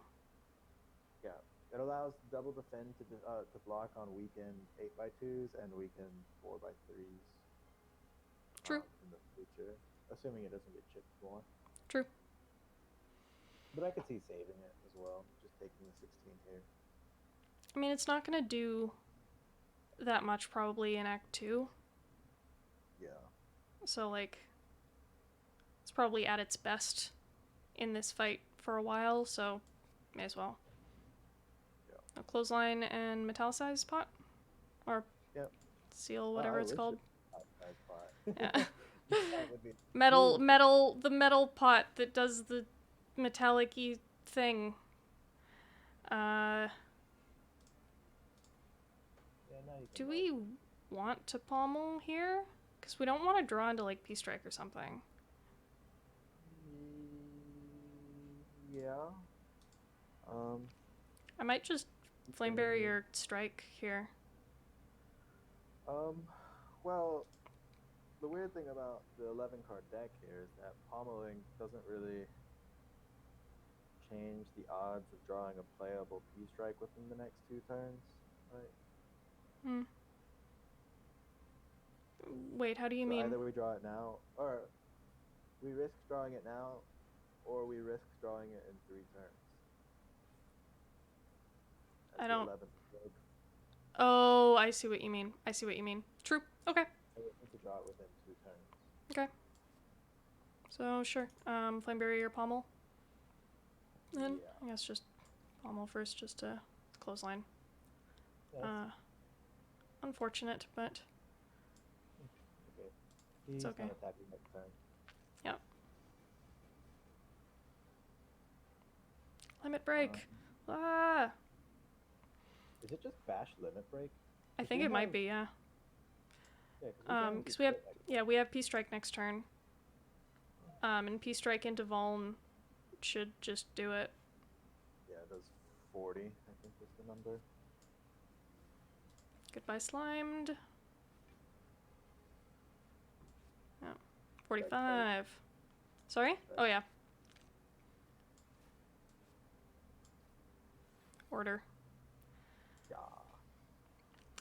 yeah, it allows double defend to block on weakened 8x2s and weakened 4x3s True. in the future, assuming it doesn't get chipped more. True. But I could see saving it as well, just taking the 16 here. I mean, it's not going to do that much probably in Act 2. Yeah. So, like, it's probably at its best in this fight for a while, so may as well. Yeah. A clothesline and metallicize pot? Or yep. seal, whatever it's called. Pot. Yeah. That would be the metal pot that does the metallic-y thing. Yeah, Do we want to pommel here? Because we don't want to draw into, like, P-Strike or something. Yeah. I might just Flame Barrier Strike here. Well, the weird thing about the 11 card deck here is that pommeling doesn't really change the odds of drawing a playable P-Strike within the next 2 turns, right? Wait, how do you mean? Either we draw it now, or we risk drawing it now, or we risk drawing it in 3 turns. I don't... Oh, I see what you mean. True. Okay. I need to draw it within 2 turns. Okay. So, sure. Flame Barrier, pommel. Then, yeah. I guess just pommel first, just to clothesline. Yes. Unfortunate, but... Okay. It's okay. Attack you next turn. Yep. Limit break. Is it just bash limit break? I think it might be, yeah. Because we have P-Strike next turn. And P-Strike into Vuln should just do it. Yeah, it does 40, I think is the number. Goodbye Slimed. Yeah. 45. Sorry? Oh, yeah. Order.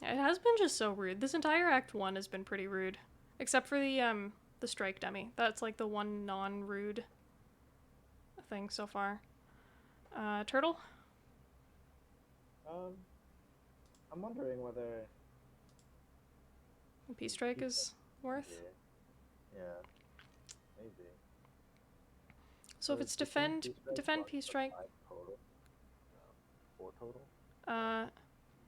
Yeah, it has been just so rude. This entire Act 1 has been pretty rude. Except for the strike dummy. That's like the one non-rude thing so far. Turtle? I'm wondering whether... P-Strike is worth? Yeah, maybe. So if it's defend P-Strike... 4 total?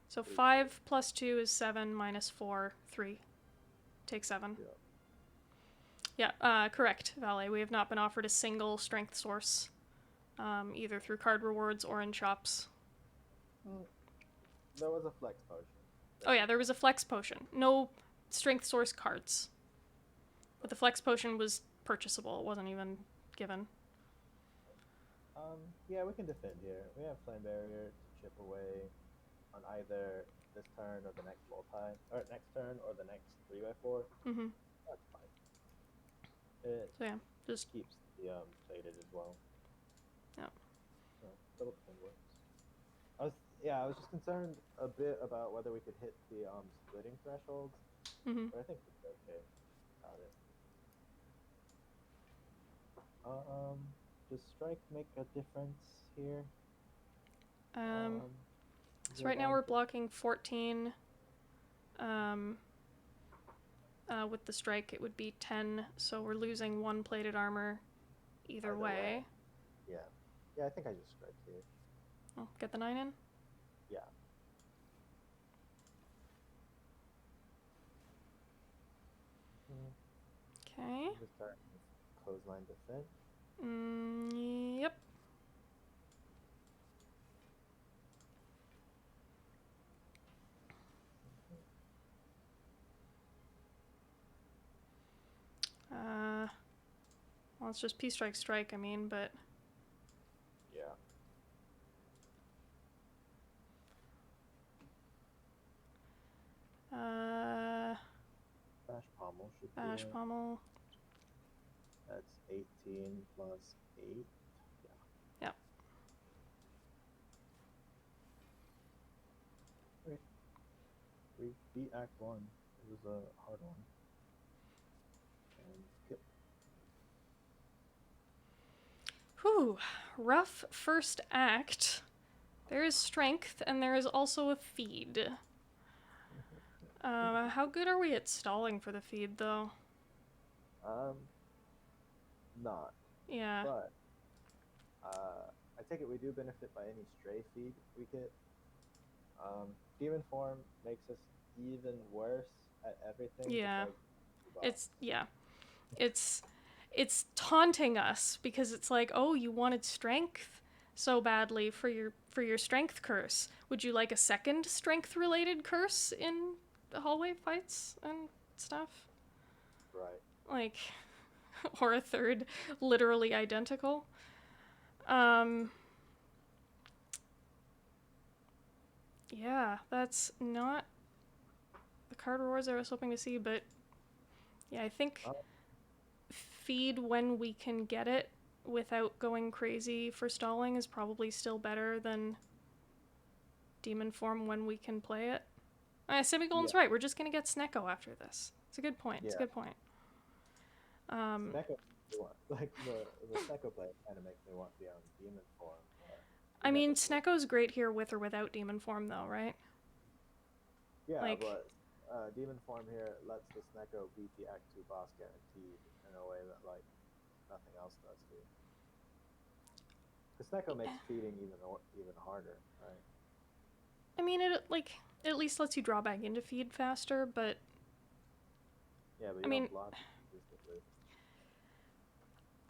So 5 plus 2 is 7 minus 4, 3. Take 7. Yeah, correct, Valet. We have not been offered a single strength source, either through card rewards or in shops. There was a flex potion. Oh yeah, there was a flex potion. No strength source cards. But the flex potion was purchasable. It wasn't even given. Yeah, we can defend here. We have Flame Barrier to chip away on either this turn or the next next turn or the next 3x4. Mm-hmm. That's fine. It so yeah, just keeps the plated as well. Yeah. So double defend works. I was just concerned a bit about whether we could hit the splitting thresholds. Mm-hmm. But I think it's okay. Got it. Does strike make a difference here? So right now we're blocking 14. With the strike, it would be 10. So we're losing 1 plated armor either way. Yeah. Yeah, I think I just strike here. Oh, get the 9 in? Yeah. Okay. Just start clothesline defense. Yep. Well, it's just P-Strike strike, I mean, but... Yeah. Bash Pommel should do Bash it. Pommel. That's 18 plus 8. Yeah. Yep. Okay. We beat Act 1. It was a hard one. And skip. Whew. Rough first act. There is strength, and there is also a feed. How good are we at stalling for the feed, though? Not. Yeah. But I take it we do benefit by any stray feed we get. Demon form makes us even worse at everything. Yeah. Besides It's taunting us because it's like, oh, you wanted strength so badly for your strength curse. Would you like a second strength related curse in the hallway fights and stuff? right. Like, or a third literally identical. Yeah, that's not the card rewards I was hoping to see, but yeah, I think feed when we can get it without going crazy for stalling is probably still better than demon form when we can play it. Semigolden's right. We're just gonna get Snecko after this. It's a good point. It's a good point. Snecko, like the Snecko play kind of makes me want the demon form. I mean, Snecko's great here with or without demon form, though, right? Yeah, but demon form here lets the Snecko beat the Act 2 boss guaranteed in a way that like nothing else does here. The Snecko makes feeding even harder, right? I mean, it at least lets you draw back into feed faster, but yeah, but you don't block consistently.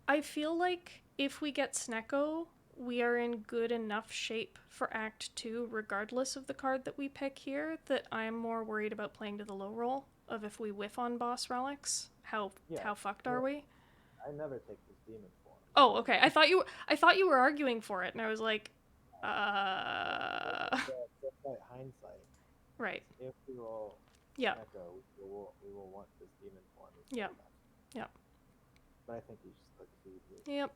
I feel like if we get Snecko, we are in good enough shape for Act 2, regardless of the card that we pick here, that I'm more worried about playing to the low roll of if we whiff on boss relics. How fucked are we? I never take this demon form. Oh, okay. I thought you were arguing for it, and I was like, Just by hindsight. Right. If we roll Snecko, we will want this demon form. Yep. Yep. But I think you just click feed here. Yep.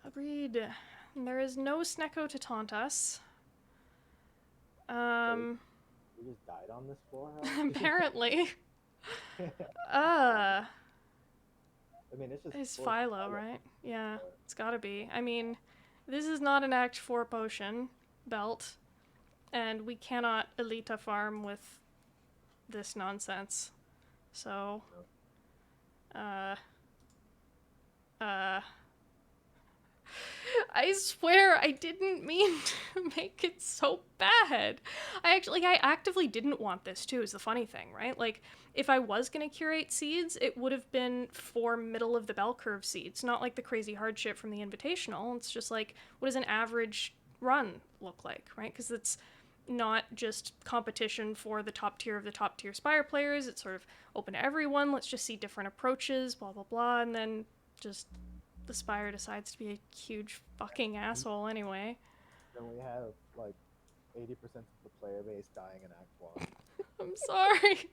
Agreed. There is no Snecko to taunt us. You just died on this floor? Apparently. I mean, it's just... It's Philo, right? Yeah, it's gotta be. I mean, this is not an Act 4 potion belt, and we cannot Elita farm with this nonsense. So, I swear I didn't mean to make it so bad. I actively didn't want this too, is the funny thing, right? Like, if I was gonna curate seeds, it would have been for middle of the bell curve seeds, not like the crazy hard shit from the Invitational. It's just like, what does an average run look like, right? Because it's not just competition for the top tier of the top tier Spire players, it's sort of open to everyone, let's just see different approaches, blah blah blah, and then just the Spire decides to be a huge fucking asshole anyway. Then we have like 80% of the player base dying in Act 1. I'm sorry.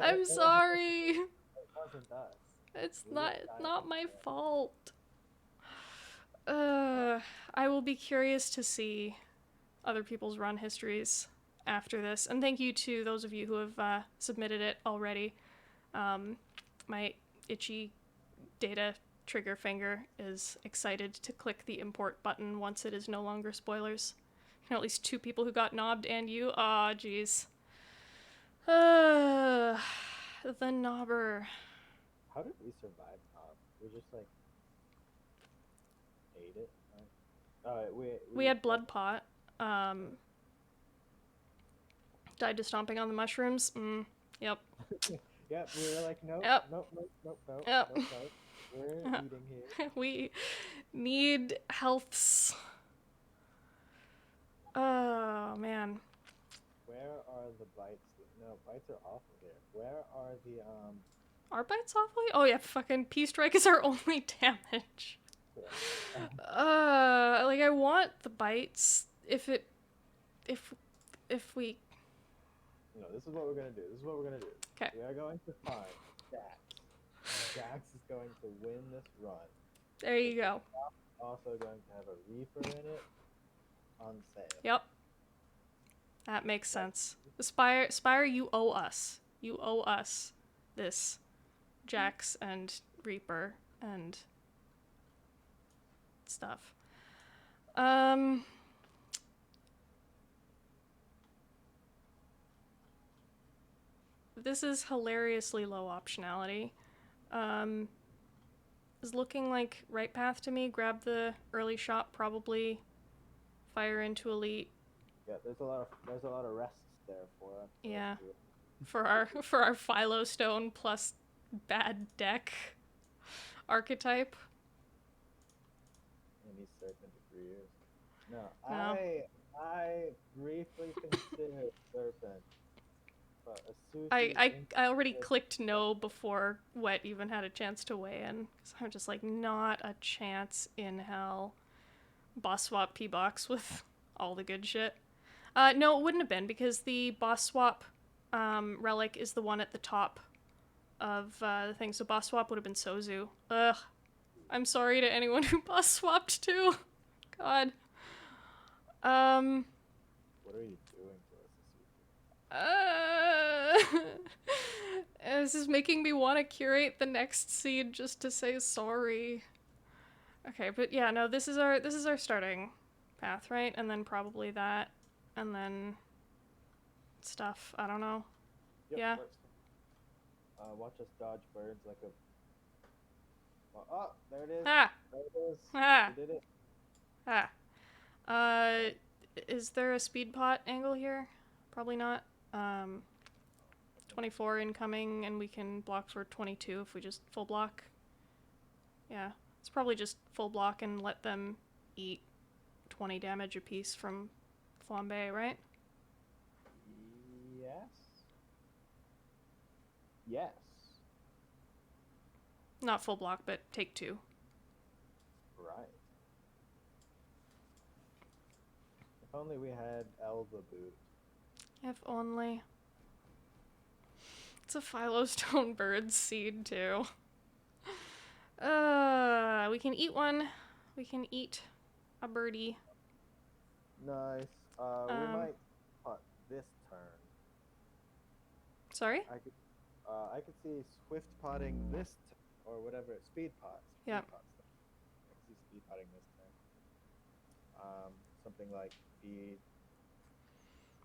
I'm sorry. It wasn't us. It's not my fault. I will be curious to see other people's run histories after this. And thank you to those of you who have submitted it already. My itchy data trigger finger is excited to click the import button once it is no longer spoilers. You know, at least 2 people who got knobbed and you. Aw, jeez. The knobber. How did we survive knob? We just like ate it, right? We had blood pot. Died to stomping on the mushrooms. Yep. Yep, we were like, nope, yep. nope. Yep. We're eating here. We need healths. Oh, man. Where are the bites? No, bites are awful here. Where are the, Are bites awful? Oh, yeah, fucking P-Strike is our only damage. Like, I want the bites if we... this is what we're gonna do. This is what we're gonna do. Okay. We are going to find Jax. Jax is going to win this run. There you go. Also going to have a Reaper in it on sale. Yep. That makes sense. Spire, you owe us. You owe us this Jax and Reaper and stuff. This is hilariously low optionality. Is looking like right path to me. Grab the early shot, probably fire into elite. Yeah, there's a lot of rests there for us. Yeah. For our Philostone plus bad deck archetype. Any serpent agrees. No. I briefly considered serpent. But I already clicked no before Wet even had a chance to weigh in. So I'm just like, not a chance in hell. Boss swap P-Box with all the good shit. No, it wouldn't have been, because the boss swap relic is the one at the top of the thing. So boss swap would have been Sozu. Ugh. I'm sorry to anyone who boss swapped too. God. What are you doing to us this week? This is making me want to curate the next seed just to say sorry. Okay, but yeah, no, this is our starting path, right? And then probably that, and then stuff. I don't know. Yep, yeah. Watch us dodge birds like a. Oh, there it is. Ah. There it is. Ah. We did it. Ah. Is there a speed pot angle here? Probably not. 24 incoming, and we can block for 22 if we just full block. Yeah, it's probably just full block and let them eat 20 damage apiece from Flambe, right? Yes. Yes. Not full block, but take 2. Right. If only we had Elva boot. If only. It's a Philostone bird seed, too. We can eat one. We can eat a birdie. Nice. We might pot this turn. Sorry? I could see swift potting this or whatever, speed pot. Yeah. I could see speed potting this turn. Something like feed.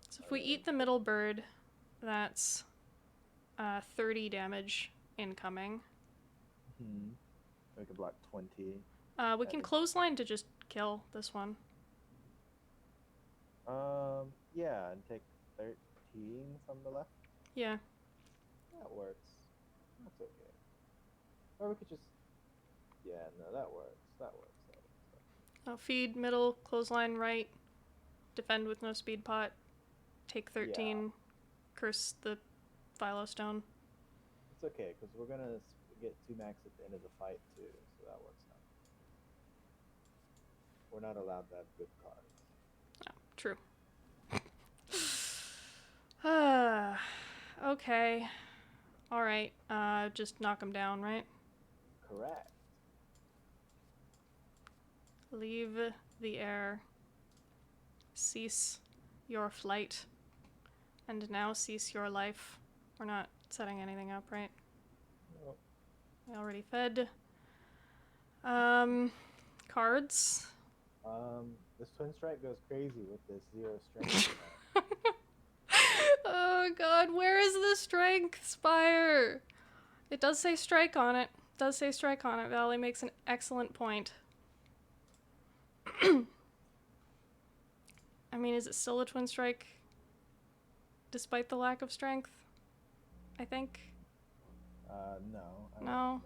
So if we eat the middle bird, that's 30 damage incoming. We could block 20. We can clothesline to just kill this one. Yeah, and take 13 from the left. Yeah. That works. That's okay. Or we could just. Yeah, no, that works. That works. Feed middle, clothesline right, defend with no speed pot, take 13, yeah. Curse the Philostone. It's okay, because we're gonna get 2 max at the end of the fight too, so that works out. We're not allowed to have good cards. Oh, true. Okay. Alright, just knock him down, right? Correct. Leave the air. Cease your flight. And now cease your life. We're not setting anything up, right? Nope. We already fed. Cards. This Twin Strike goes crazy with this 0 strength. Oh god, where is the strength spire? It does say strike on it. Valley makes an excellent point. I mean, is it still a Twin Strike? Despite the lack of strength? I think. No. No.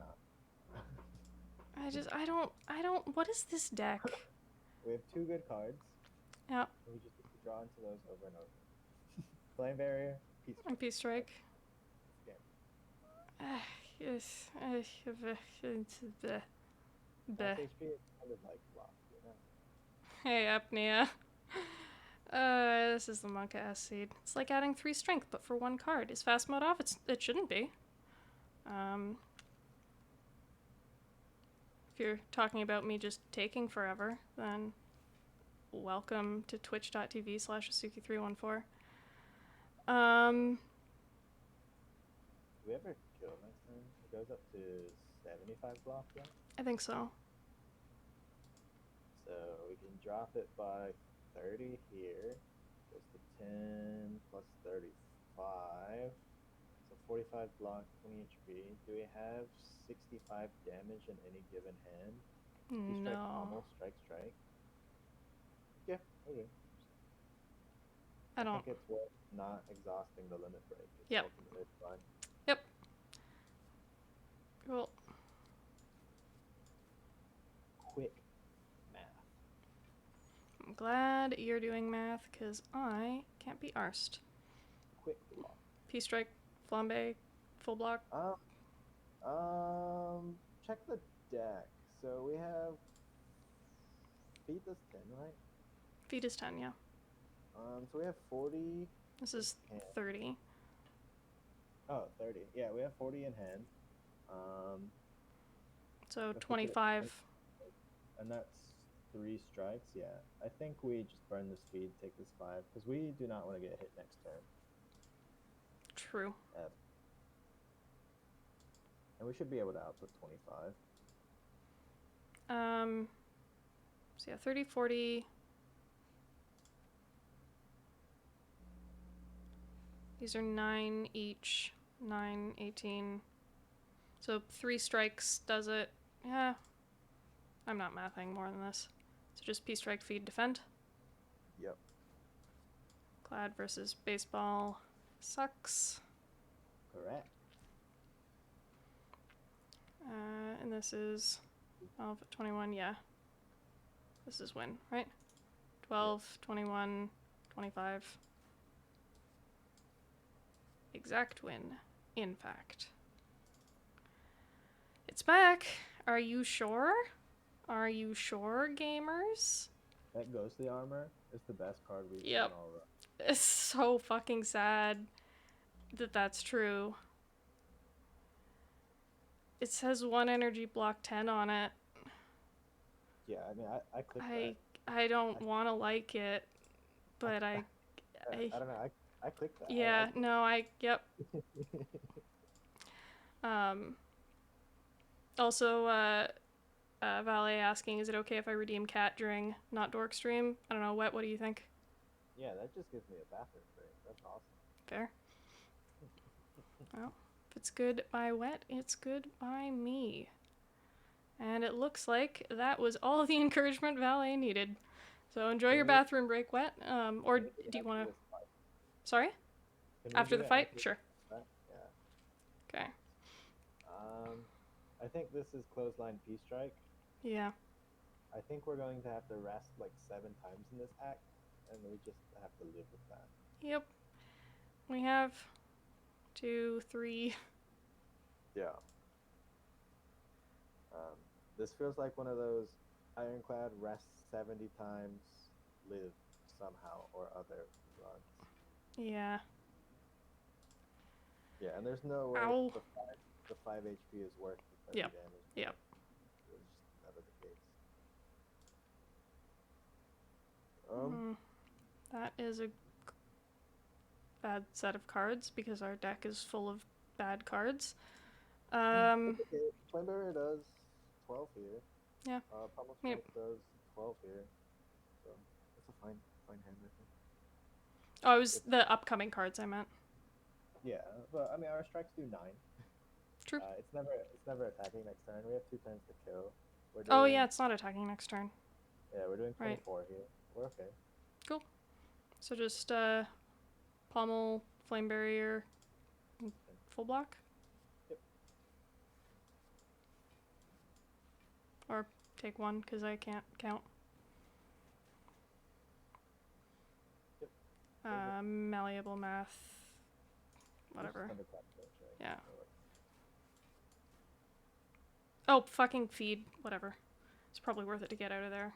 I don't, what is this deck? We have 2 good cards. Yeah. We just have to draw into those over and over. Flame Barrier, Peace Strike. Peace Strike. Yes. HP is HP is kind of like block, you know? Hey, Apnea. This is the Monka S seed. It's like adding 3 strength, but for 1 card. Is fast mode off? It shouldn't be. If you're talking about me just taking forever, then welcome to twitch.tv/Asuki314. Do we ever kill next turn? It goes up to 75 block, yeah? I think so. So we can drop it by 30 here. Goes to 10 plus 35. So 45 block, 20 HP. Do we have 65 damage in any given hand? You strike No. strike. Yeah, okay. I don't. think it's worth not exhausting the limit break. It's Yep. ultimately fine. Yep. Cool. Quick math. I'm glad you're doing math, because I can't be arsed. Quick block. P-strike, flambe, full block. Check the deck. So we have feet is 10, right? Feet is 10, yeah. So we have 40. This is 30. Oh, 30. Yeah, we have 40 in hand. So 25. And that's 3 strikes, yeah. I think we just burn the speed, take this 5, because we do not want to get hit next turn. True. And we should be able to output 25. So yeah, 30, 40. These are 9 each. 9, 18. So 3 strikes does it. Yeah. I'm not mathing more than this. So just P-strike, feed, defend. Yep. Clad versus baseball sucks. Correct. And this is 12, 21, yeah. This is win, right? 12, yep. 21, 25. Exact win, in fact. It's back. Are you sure? Are you sure, gamers? That ghostly armor is the best card we've seen all around. It's so fucking sad that that's true. It says 1 energy block 10 on it. Yeah, I mean, I clicked that. I don't want to like it, but I don't know. I clicked that. Yeah, yep. Also, Valet asking, is it okay if I redeem cat during not dork stream? I don't know, Wet, what do you think? Yeah, that just gives me a bathroom break. That's awesome. Fair. Well, if it's good by Wet, it's good by me. And it looks like that was all of the encouragement Valet needed. So enjoy your bathroom break, Wet. Or do you want to... Sorry? After the fight? Sure. Yeah. Okay. I think this is clothesline P-strike. Yeah. I think we're going to have to rest like 7 times in this act, and we just have to live with that. Yep. We have 2, 3. Yeah. This feels like one of those ironclad rest 70 times, live somehow or other runs. Yeah. Yeah, and there's no way the 5 HP is worth the 30 damage. Yep. It was just never the case. That is a bad set of cards because our deck is full of bad cards. Okay. Flamberry does 12 here. Yeah. Pummel Strike does 12 here. So it's a fine hand, I think. Oh, it was the upcoming cards I meant. Yeah, but I mean our strikes do 9. True. It's never attacking next turn. We have 2 turns to kill. Oh yeah, it's not attacking next turn. Yeah, we're doing 24 here. We're okay. Cool. So just pommel, flame barrier, full block. Yep. Or take 1 because I can't count. Yep. Malleable math. Whatever. Yeah. Oh, fucking feed. Whatever. It's probably worth it to get out of there.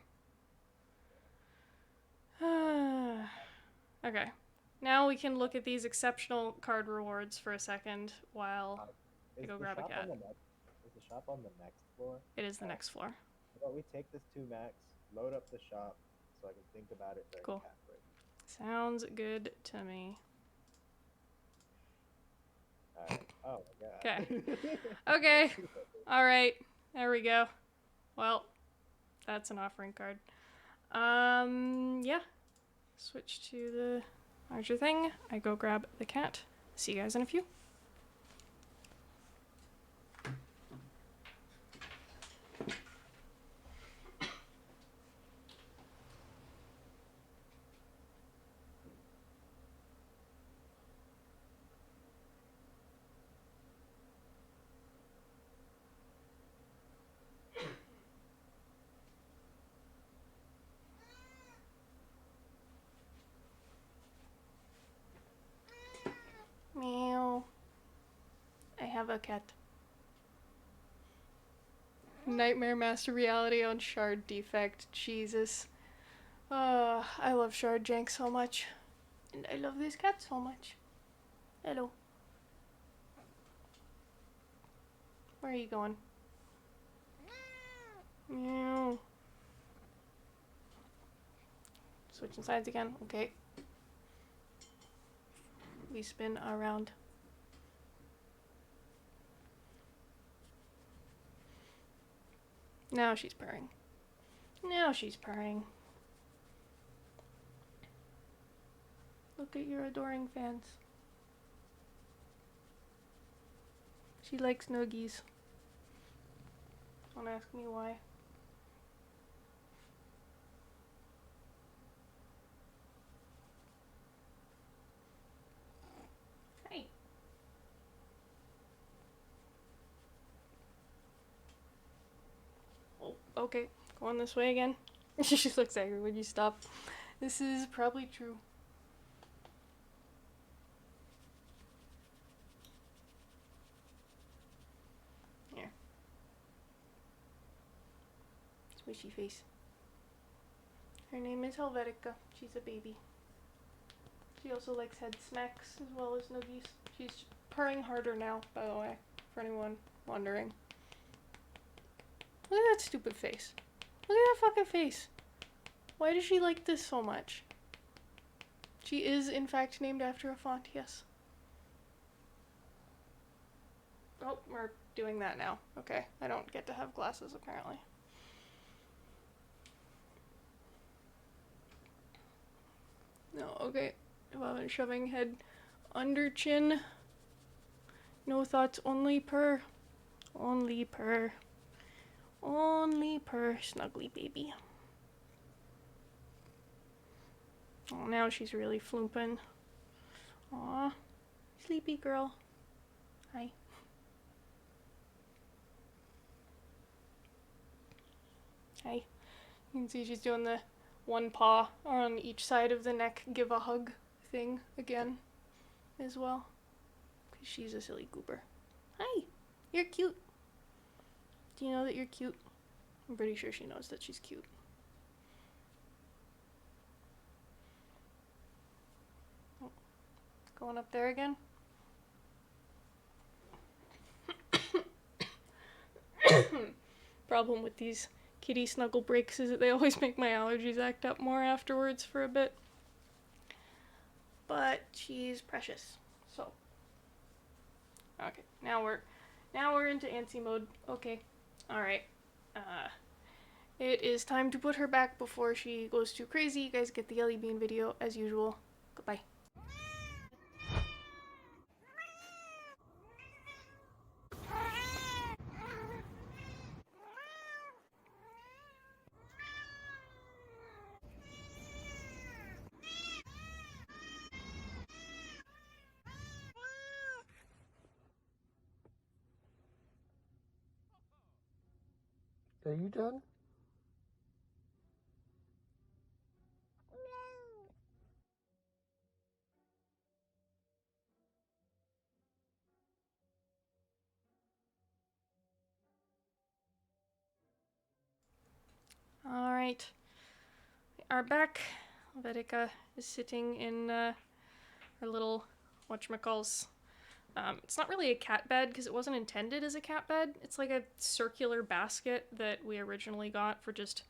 Okay. Now we can look at these exceptional card rewards for a second while I Is go the grab a shop cat. on the next? Is the shop on the next floor? It is the next floor. How about we take this 2 max, load up the shop, so I can think about it during Cool. cat break. Sounds good to me. Alright. Oh my god. Okay. Okay. Alright. There we go. Well, that's an offering card. Yeah. Switch to the larger thing. I go grab the cat. See you guys in a few. Meow. I have a cat. Nightmare Master Reality on Shard Defect. Jesus. I love Shard Jank so much. And I love this cat so much. Hello. Where are you going? Meow. Switching sides again. Okay. We spin around. Now she's purring. Now she's purring. Look at your adoring fans. She likes nuggies. Don't ask me why. Hey. Oh, okay. Going this way again. She looks angry when you stop. This is probably true. Here. Swishy face. Her name is Helvetica. She's a baby. She also likes head smacks as well as nuggies. She's purring harder now, by the way, for anyone wondering. Look at that stupid face. Look at that fucking face. Why does she like this so much? She is, in fact, named after a font, yes. Oh, we're doing that now. Okay, I don't get to have glasses, apparently. No, okay. Shoving head under chin. No thoughts, only purr. Only purr. Only purr, snuggly baby. Oh, now she's really flooping. Aw, sleepy girl. Hi. Hi. You can see she's doing the one paw on each side of the neck, give a hug thing again as well. Because she's a silly goober. Hi, you're cute. Do you know that you're cute? I'm pretty sure she knows that she's cute. Oh, going up there again. Problem with these kitty snuggle breaks is that they always make my allergies act up more afterwards for a bit. But she's precious. So. Okay, now we're into antsy mode. Okay. Alright. It is time to put her back before she goes too crazy. You guys get the Jelly Bean video as usual. Goodbye. Are you done? Alright. We are back. Vedika is sitting in her little whatchamacalls. It's not really a cat bed because it wasn't intended as a cat bed. It's like a circular basket that we originally got for just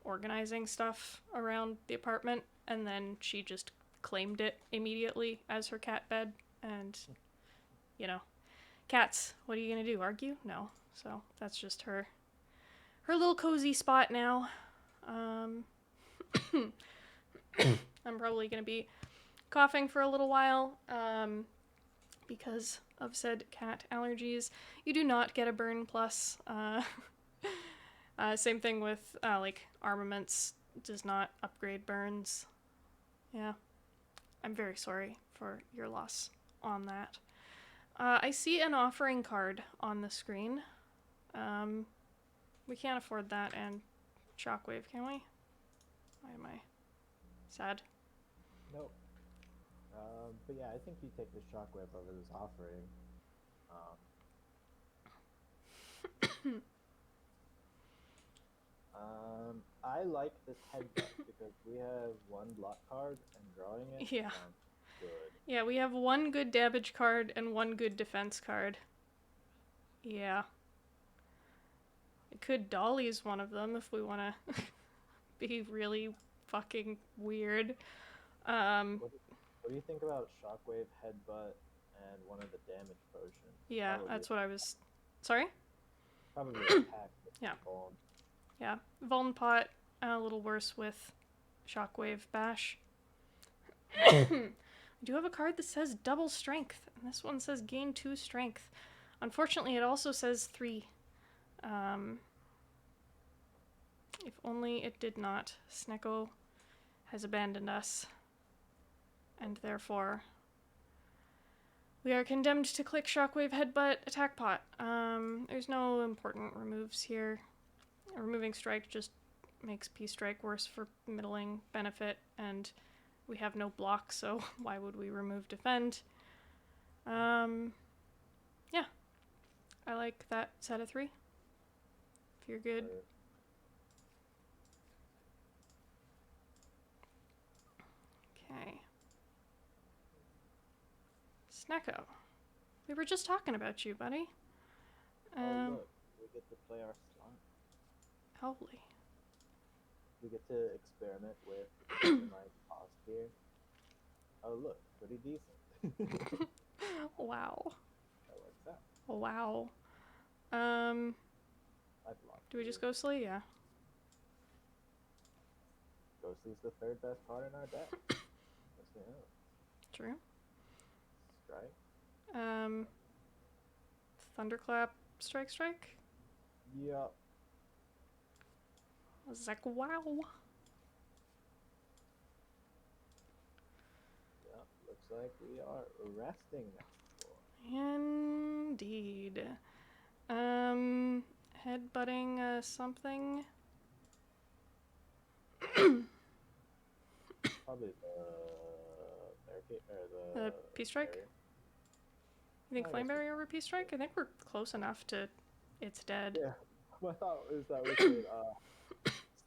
organizing stuff around the apartment, and then she just claimed it immediately as her cat bed. And, you know, cats, what are you gonna do? Argue? No. So that's just her little cozy spot now. I'm probably gonna be coughing for a little while. Because of said cat allergies. You do not get a burn plus. Same thing with like armaments, does not upgrade burns. Yeah, I'm very sorry for your loss on that. I see an offering card on the screen. We can't afford that and shockwave, can we? Why am I sad? Nope. But yeah, I think you take the shockwave over this offering. I like this headbutt because we have one block card and drawing it Yeah. sounds good. Yeah, we have one good damage card and one good defense card. Yeah. We could dollies one of them if we want to be really fucking weird. What do you think about shockwave, headbutt, and one of the damage potions? Yeah, Probably that's what I was... Sorry? Probably attack. Yeah. Vuln. Yeah. Vuln pot, a little worse with shockwave bash. We do have a card that says double strength, and this one says gain 2 strength. Unfortunately, it also says 3. If only it did not. Snecko has abandoned us, and therefore we are condemned to click shockwave, headbutt, attack pot. There's no important removes here. Removing strike just makes P-strike worse for middling benefit, and we have no block, so why would we remove defend? Yeah. I like that set of 3. If you're good. Okay. Snecko. We were just talking about you, buddy. Oh look, we get to play our slot. Holy. We get to experiment with my cost here. Oh look, pretty decent. Wow. That works out. Wow. Do we just go Ghostly? Yeah. Ghostly's the 3rd best card in our deck. Let's be honest. True. Strike. Thunderclap, strike. Yup. Zack, wow. Yep, looks like we are resting next floor. Indeed. Headbutting something. Probably the barricade or The P-strike? barrier. You think I Flame guess Barrier over P-strike? I think we're close enough to it's dead. Yeah, my thought was that we could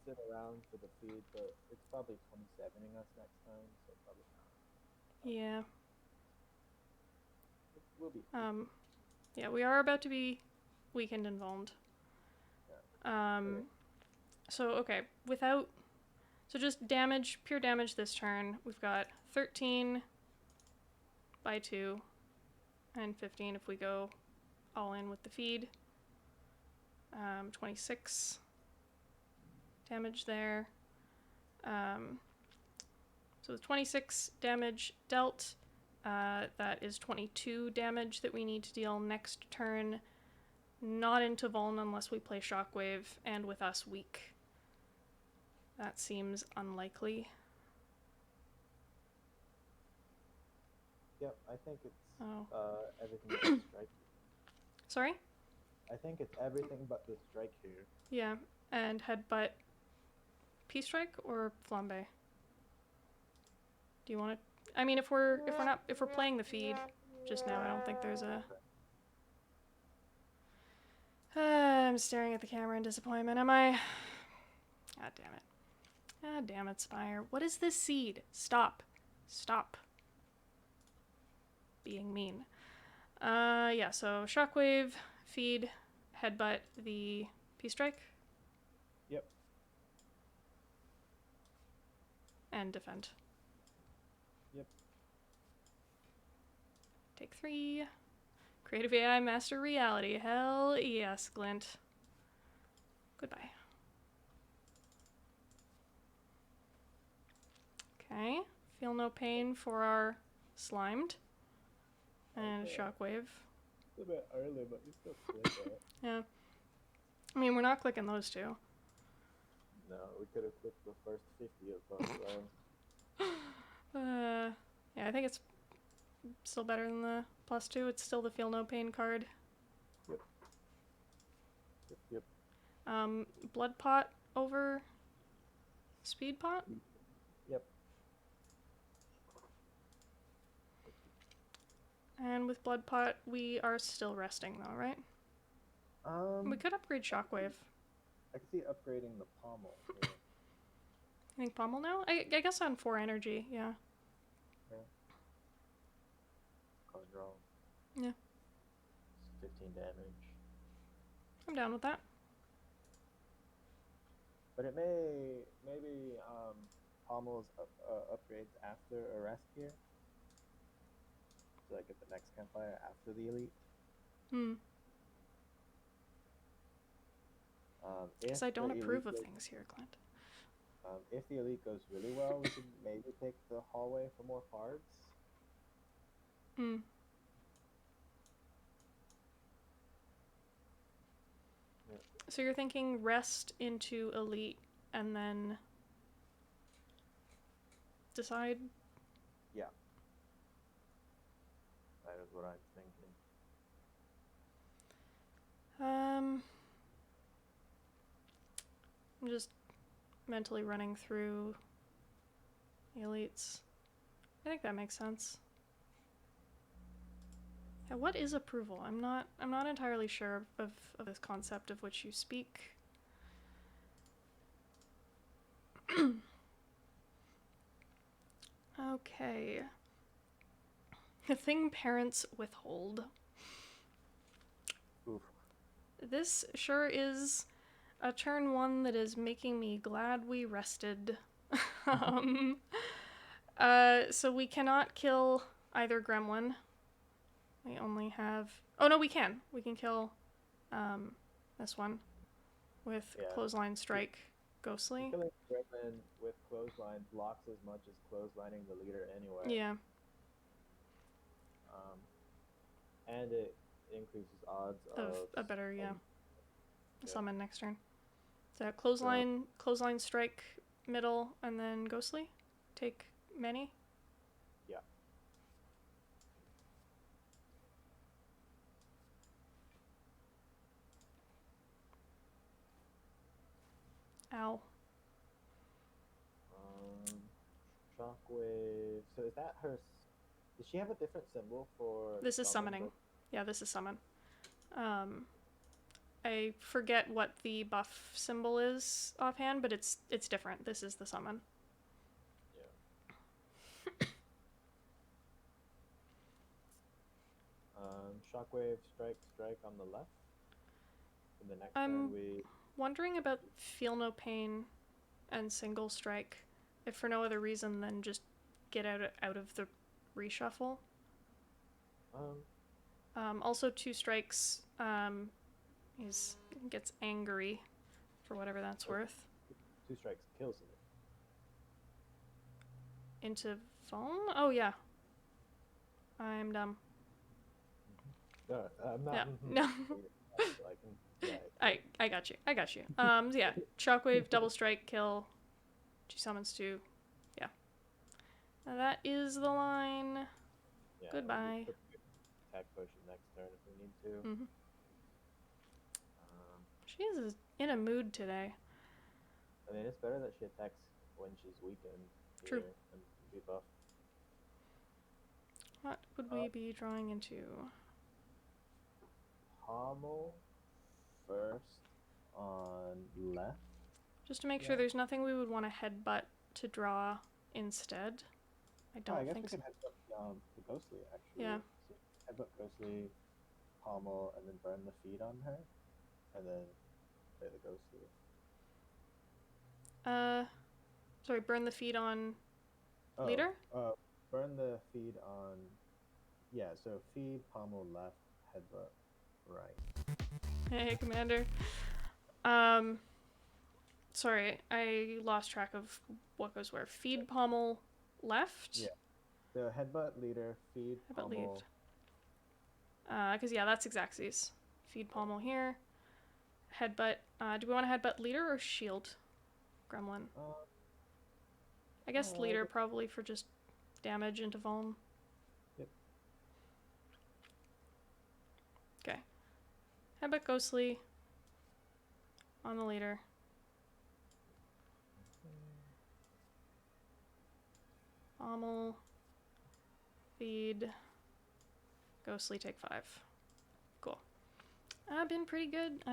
sit around for the feed, but it's probably 27ing us next time, so probably not. Yeah. We'll be. Yeah, we are about to be weakened and vulned. Yeah. So, okay, so just damage, pure damage this turn. We've got 13 by 2 and 15 if we go all in with the feed. 26 damage there. So with 26 damage dealt, that is 22 damage that we need to deal next turn. Not into Vuln unless we play Shockwave, and with us weak. That seems unlikely. Yep, I think it's everything but the strike. Sorry? I think it's everything but the strike here. Yeah, and headbutt P-strike or flambe? Do you want to? I mean, if we're playing the feed just now, I don't think there's a. I'm staring at the camera in disappointment. Am I? God damn it. Ah, damn it, Spire. What is this seed? Stop. Stop. Being mean. Yeah, so Shockwave, feed, headbutt the P-Strike. Yep. And defend. Yep. Take 3. Creative AI Master Reality. Hell yes, Glint. Goodbye. Okay. Feel no pain for our slimed. And Okay. Shockwave. It's a bit early, but you still click it. Yeah. I mean, we're not clicking those two. No, we could have clicked the first 50 of both, though. Yeah, I think it's still better than the +2. It's still the Feel No Pain card. Yep. Yep. Blood Pot over Speed Pot? Yep. And with Blood Pot, we are still resting, though, right? We could upgrade Shockwave. I can see upgrading the pommel. Here. I think Pommel now? I guess on 4 energy, yeah. Yeah. Card draw. Yeah. It's 15 damage. I'm down with that. But it maybe pommel's upgrades after a rest here. So I get the next campfire after the elite. Because I don't approve of things here, Clint. If the elite goes really well, we could maybe take the hallway for more cards. Yeah. So you're thinking rest into elite and then decide? Yeah. That is what I'm thinking. I'm just mentally running through the elites. I think that makes sense. Yeah, what is approval? I'm not entirely sure of this concept of which you speak. Okay. The thing parents withhold. Oof. This sure is a turn 1 that is making me glad we rested. So we cannot kill either gremlin. We only have... Oh, no, we can. We can kill this one with Clothesline Strike Ghostly. Killing gremlin with clothesline blocks as much as clotheslining the leader anyway. Yeah. And it increases odds of a better, summon next turn. So clothesline strike middle, and then ghostly. Take many. Yeah. Ow. Shockwave. So is that her? Does she have a different symbol for? This is summoning. Yeah, this is summon. I forget what the buff symbol is offhand, but it's different. This is the summon. Yeah. Shockwave, strike on the left. In the next turn, we. Wondering about Feel No Pain and Single Strike, if for no other reason than just get out of the reshuffle. Also 2 strikes. He gets angry, for whatever that's worth. 2 strikes kills it. Into foam? Oh yeah. I'm dumb. No, I'm not. Yeah. No. I got you. Yeah. Shockwave, double strike, kill. She summons 2. Yeah. Now that is the line. Yeah, goodbye. Attack potion next turn if we need to. Mm-hmm. She is in a mood today. I mean, it's better that she attacks when she's weakened. True. And be buffed. What would we be drawing into? Pommel first on left. Just to make sure there's nothing we would want to headbutt to draw instead. I don't I guess think we so. could headbutt the ghostly actually. Yeah. So headbutt ghostly, pommel, and then burn the feed on her, and then play the ghostly. Sorry, burn the feed on leader? Burn the feed on. Yeah, so feed, pommel left, headbutt right. Hey, Commander. Sorry, I lost track of what goes where. Feed, pommel, left? Yeah. So headbutt leader, feed, Headbutt lead. pommel. Because, yeah, that's Exacxes. Feed, pommel here. Headbutt. Do we want to headbutt leader or shield gremlin? I guess leader probably for just damage into Vuln. Yep. Okay. Headbutt ghostly on the leader. Pommel. Feed. Ghostly take 5. Cool. I've been pretty good.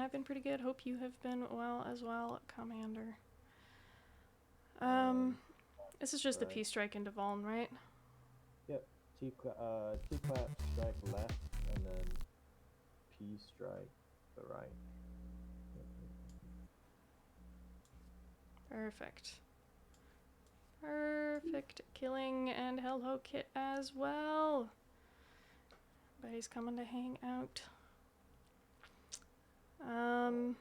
Hope you have been well as well, Commander. This is just the P strike into Vuln, right? Yep. T-clap strike left, and then P strike the right. Perfect. Perfect. Killing and hello Kit as well. Everybody's coming to hang out. Do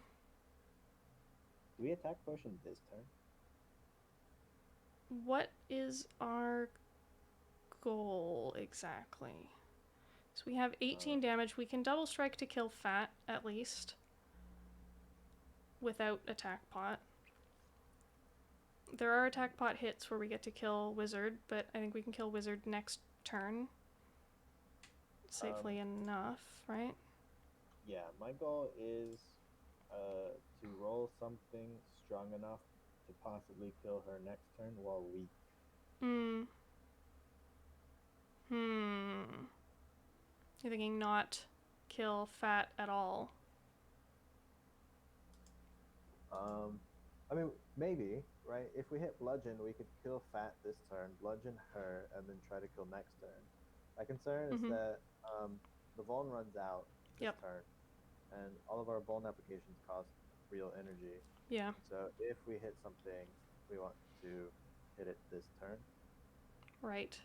we attack potion this turn? What is our goal exactly? So we have 18 damage. We can double strike to kill Fat, at least. Without attack pot. There are attack pot hits where we get to kill Wizard, but I think we can kill Wizard next turn. Safely enough, right? Yeah, my goal is to roll something strong enough to possibly kill her next turn while weak. You're thinking not kill Fat at all? I mean, maybe, right? If we hit Bludgeon, we could kill Fat this turn, Bludgeon her, and then try to kill next turn. My concern is that the Vuln runs out this turn, and all of our Vuln applications cost real energy. Yeah. So if we hit something, we want to hit it this turn. Right.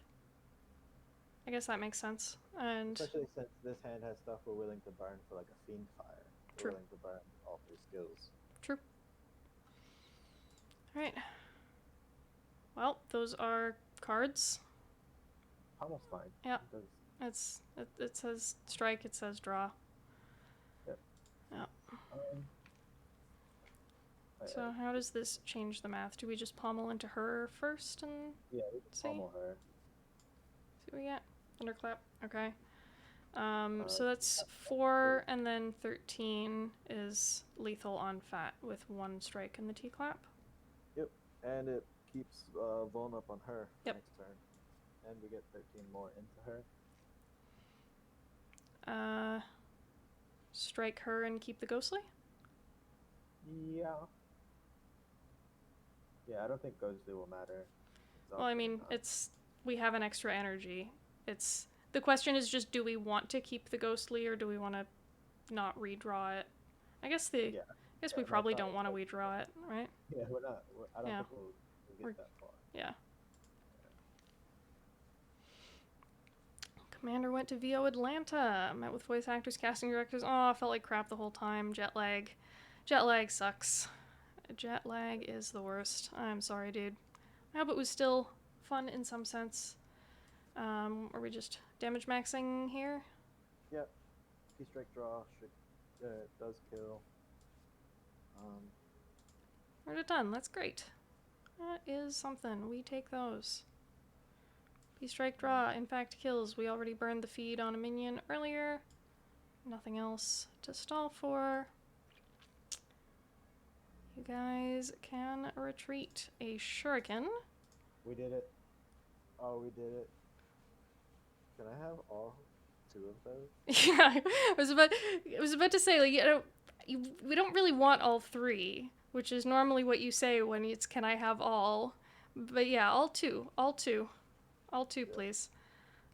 I guess that makes sense. And especially since this hand has stuff we're willing to burn for, like a Fiend Fire. We're willing to burn all 3 skills. True. Alright. Well, those are cards. Almost fine. Yeah. It says strike, it says draw. Yep. Yeah. So how does this change the math? Do we just pommel into her first and we can pommel her. See what we get? Thunderclap. Okay. So that's 4, and then 13 is lethal on Fat with 1 strike in the T-clap. Yep, and it keeps Vuln up on her next turn. And we get 13 more into her. Strike her and keep the ghostly? Yeah. Yeah, I don't think ghostly will matter. Well, I mean, we have an extra energy. The question is just, do we want to keep the ghostly or do we want to not redraw it? I guess we probably don't want to redraw it, right? Yeah, we're not. I don't think we'll get that far. Yeah. Commander went to VO Atlanta. Met with voice actors, casting directors. Oh, I felt like crap the whole time. Jet lag. Jet lag sucks. Jet lag is the worst. I'm sorry, dude. I hope it was still fun in some sense. Are we just damage maxing here? Yep. P-strike draw does kill. We're done. That's great. That is something. We take those. P-strike draw, in fact, kills. We already burned the feed on a minion earlier. Nothing else to stall for. You guys can retreat a shuriken. We did it. Oh, we did it. Can I have all 2 of those? Yeah, I was about to say, like, we don't really want all 3. which is normally what you say when it's can I have all. But yeah, all two, please.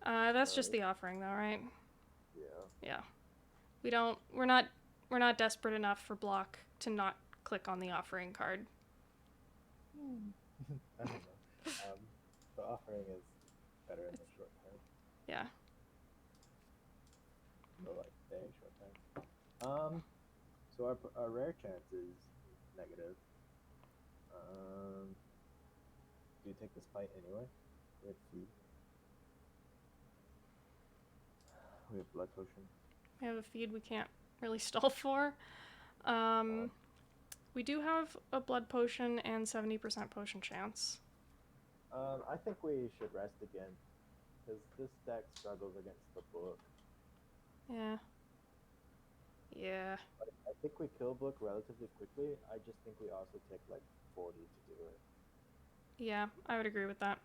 That's just the offering, though, right? Yeah. Yeah. We're not desperate enough for block to not click on the offering card. I don't know. The offering is better in the short term. Yeah. So like very short term. So our rare chance is negative. Do you take this fight anyway? We have feed. We have blood potion. We have a feed we can't really stall for. We do have a blood potion and 70% potion chance. I think we should rest again, because this deck struggles against the book. Yeah. Yeah. I think we kill book relatively quickly. I just think we also take like 40 to do it. Yeah, I would agree with that.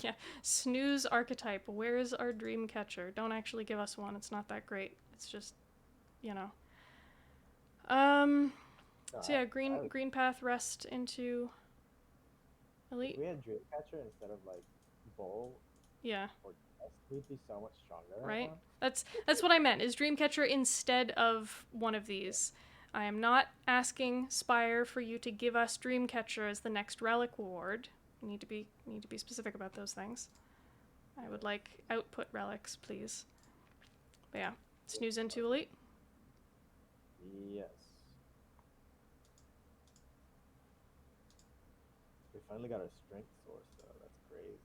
Yeah. Snooze archetype. Where's our dream catcher? Don't actually give us one. It's not that great. It's just, you know. So yeah, green path rest into elite. If we had Dreamcatcher instead of like Bowl Yeah. or Test, we'd be so much stronger. Right? That's what I meant, is Dreamcatcher instead of one of these. I am not asking Spire for you to give us Dreamcatcher as the next relic ward. You need to be specific about those things. I would like output relics, please. But yeah, snooze into elite. Yes. We finally got our strength source though. That's great.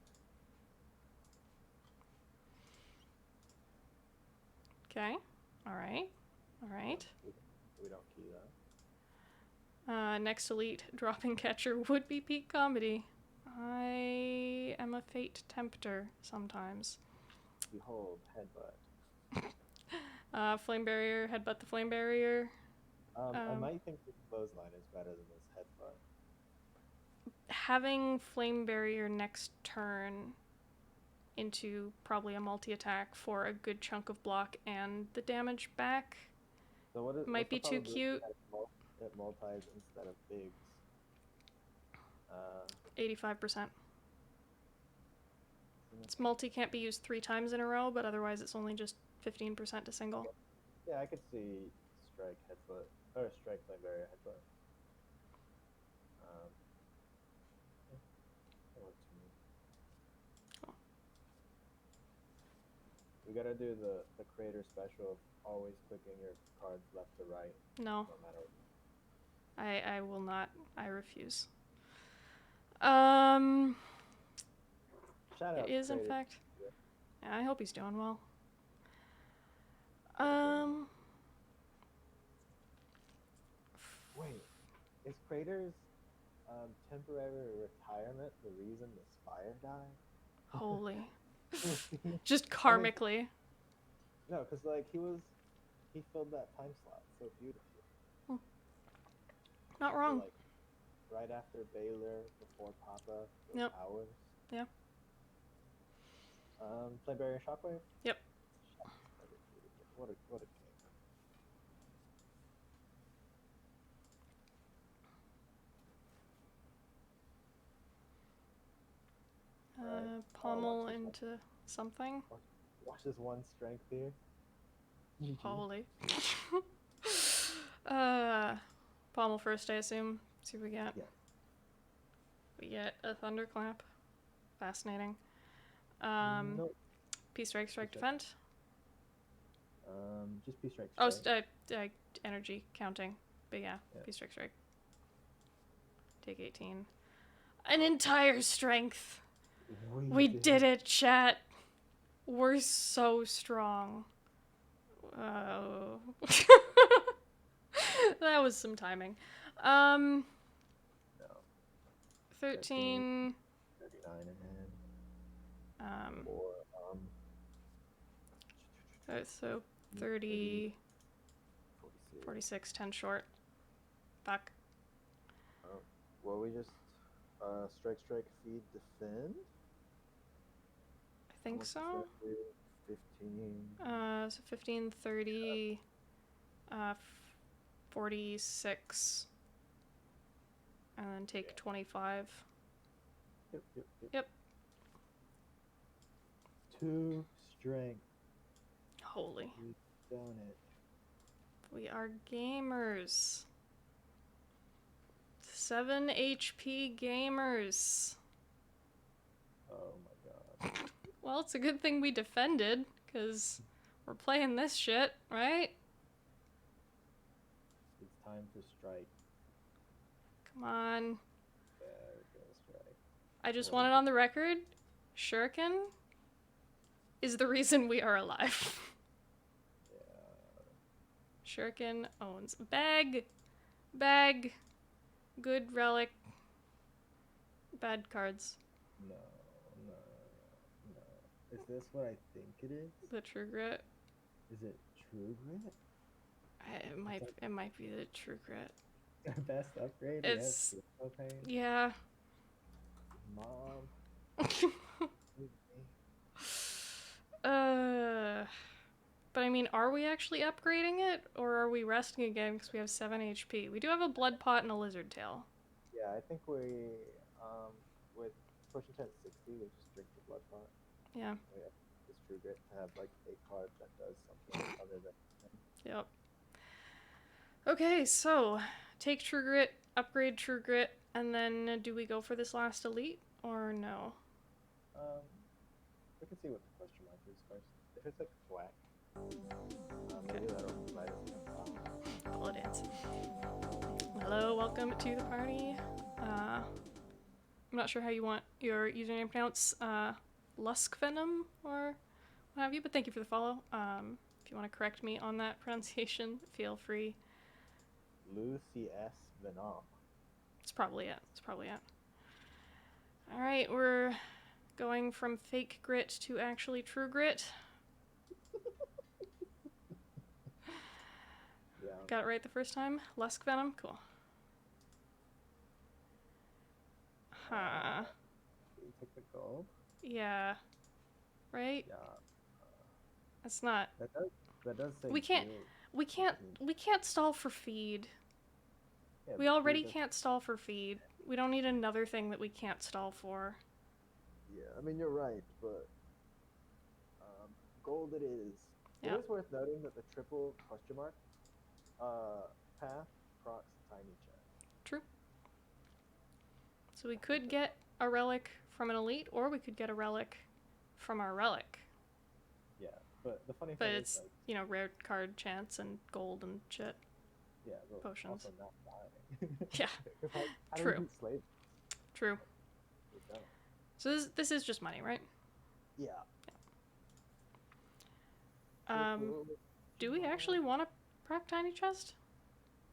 Okay. All right. We don't key that. Next elite dropping catcher would be peak comedy. I am a fate tempter sometimes. Behold, headbutt. Flame barrier, headbutt the flame barrier. I might think the clothesline is better than this headbutt. Having flame barrier next turn into probably a multi-attack for a good chunk of block and the damage back So might be too cute. It multis instead of bigs. 85%. Its multi can't be used 3 times in a row, but otherwise it's only just 15% to single. Yeah, I could see strike headbutt or strike flame barrier headbutt. That works for me. Cool. We gotta do the creator special of always clicking your cards left to right. No. No matter what. I will not. I refuse. Shout out It is in creator. fact. Yeah, I hope he's doing well. Wait, is Crater's temporary retirement the reason the Spire died? Holy. Just karmically. No, because like he filled that time slot so beautifully. Not wrong. So, like, right after Baylor, before Papa, those Yep. hours. Yeah. Flame barrier shockwave. Yep. What a king. Pommel into something. Watch this one strength here. Holy. Pommel first, I assume. See what we get. Yeah. We get a thunderclap. Fascinating. Nope. P-strike, strike, defend. Just P-strike. Oh, energy counting. But yeah, P-strike, strike. Take 18. An entire strength. We did it, chat. We're so strong. Oh. That was some timing. No. 13. 39 ahead. So 30. 46, 10 short. Fuck. Well, we just strike, feed, defend. I think so. 15. So 15, 30, 46. And then take 25. Yep. Yep. 2 strength. Holy. We've done it. We are gamers. 7 HP gamers. Oh my god. Well, it's a good thing we defended, because we're playing this shit, right? It's time to strike. Come on. Yeah, we're gonna strike. I just What want is it on the record. Shuriken is the reason we are alive. Yeah. Shuriken owns bag, good relic, bad cards. No. Is this what I think it is? The True Grit. Is it True Grit? It might be the True Grit. Our best upgrade? It's Okay. yeah. Mom. But I mean, are we actually upgrading it, or are we resting again because we have 7 HP? We do have a blood pot and a lizard tail. Yeah, I think we with pushing to 60, we just drink the blood pot. Yeah. We have this True Grit to have like a card that does something other than. Yep. Okay, so take True Grit, upgrade True Grit, and then do we go for this last elite or no? We can see what the question mark is first. If it's like thwack, maybe that'll provide us. Bullet dance. Hello, welcome to the party. I'm not sure how you want your username pronounced, Lusk Venom or what have you, but thank you for the follow. If you want to correct me on that pronunciation, feel free. Lucy S. Venom. It's probably it. Alright, we're going from fake grit to actually true grit. Yeah. Got it right the first time? Lusk Venom? Cool. Huh. You take the gold? Yeah. Right? Yeah. That's not... That does say We can't stall for feed. Yeah, We already can't stall for feed. We don't need another thing that we can't stall for. Yeah, I mean, you're right, but gold it is. Yep. It is worth noting that the triple question mark path procs tiny chest. True. So we could get a relic from an elite, or we could get a relic from our relic. Yeah, but the funny But thing it's, is, like, you know, rare card chance and gold and shit. yeah, but potions. also not dying. Yeah. How do True. we beat slave? True. We don't. So this is just money, right? Yeah. Do we actually want to proc tiny chest?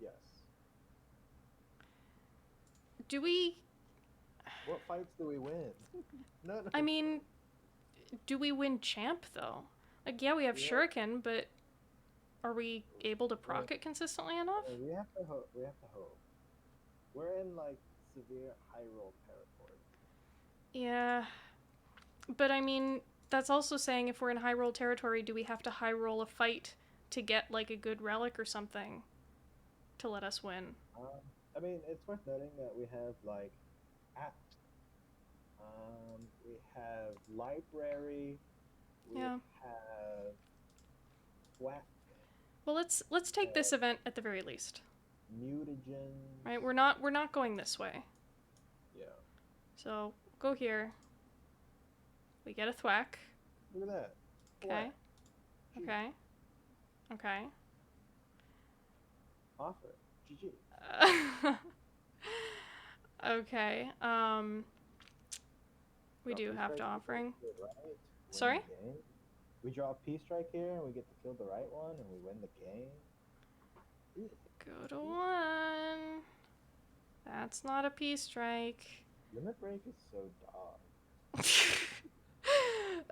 Yes. Do we? What fights do we win? No. I mean, do we win champ though? Like, yeah, we have Shuriken, but are we able to proc it consistently enough? We have to hope. We're in like severe high roll territory. Yeah, but I mean, that's also saying if we're in high roll territory, do we have to high roll a fight to get like a good relic or something to let us win? I mean, it's worth noting that we have like app. We have library. We have whack. Well, let's take this event at the very least. Mutagen. Right, we're not going this way. Yeah. So go here. We get a thwack. Look at that. Okay. Okay. Okay. Offer. GG. Okay. We do have to offering. Right. Sorry? We draw a P strike here and we get to kill the right one and we win the game. Go to 1. That's not a P strike. Limit break is so dog.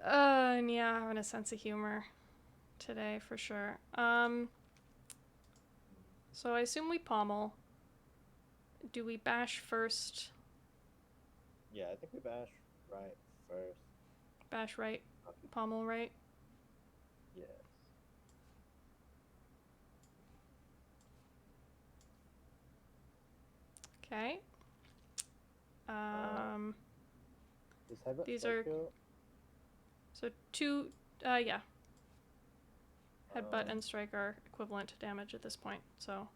And yeah, having a sense of humor today for sure. So I assume we pommel. Do we bash first? Yeah, I think we bash right first. Bash right, pommel right. Yes. Okay. Does headbutt These strike are- kill? So 2, yeah. Headbutt Um, and strike are equivalent damage at this point, so.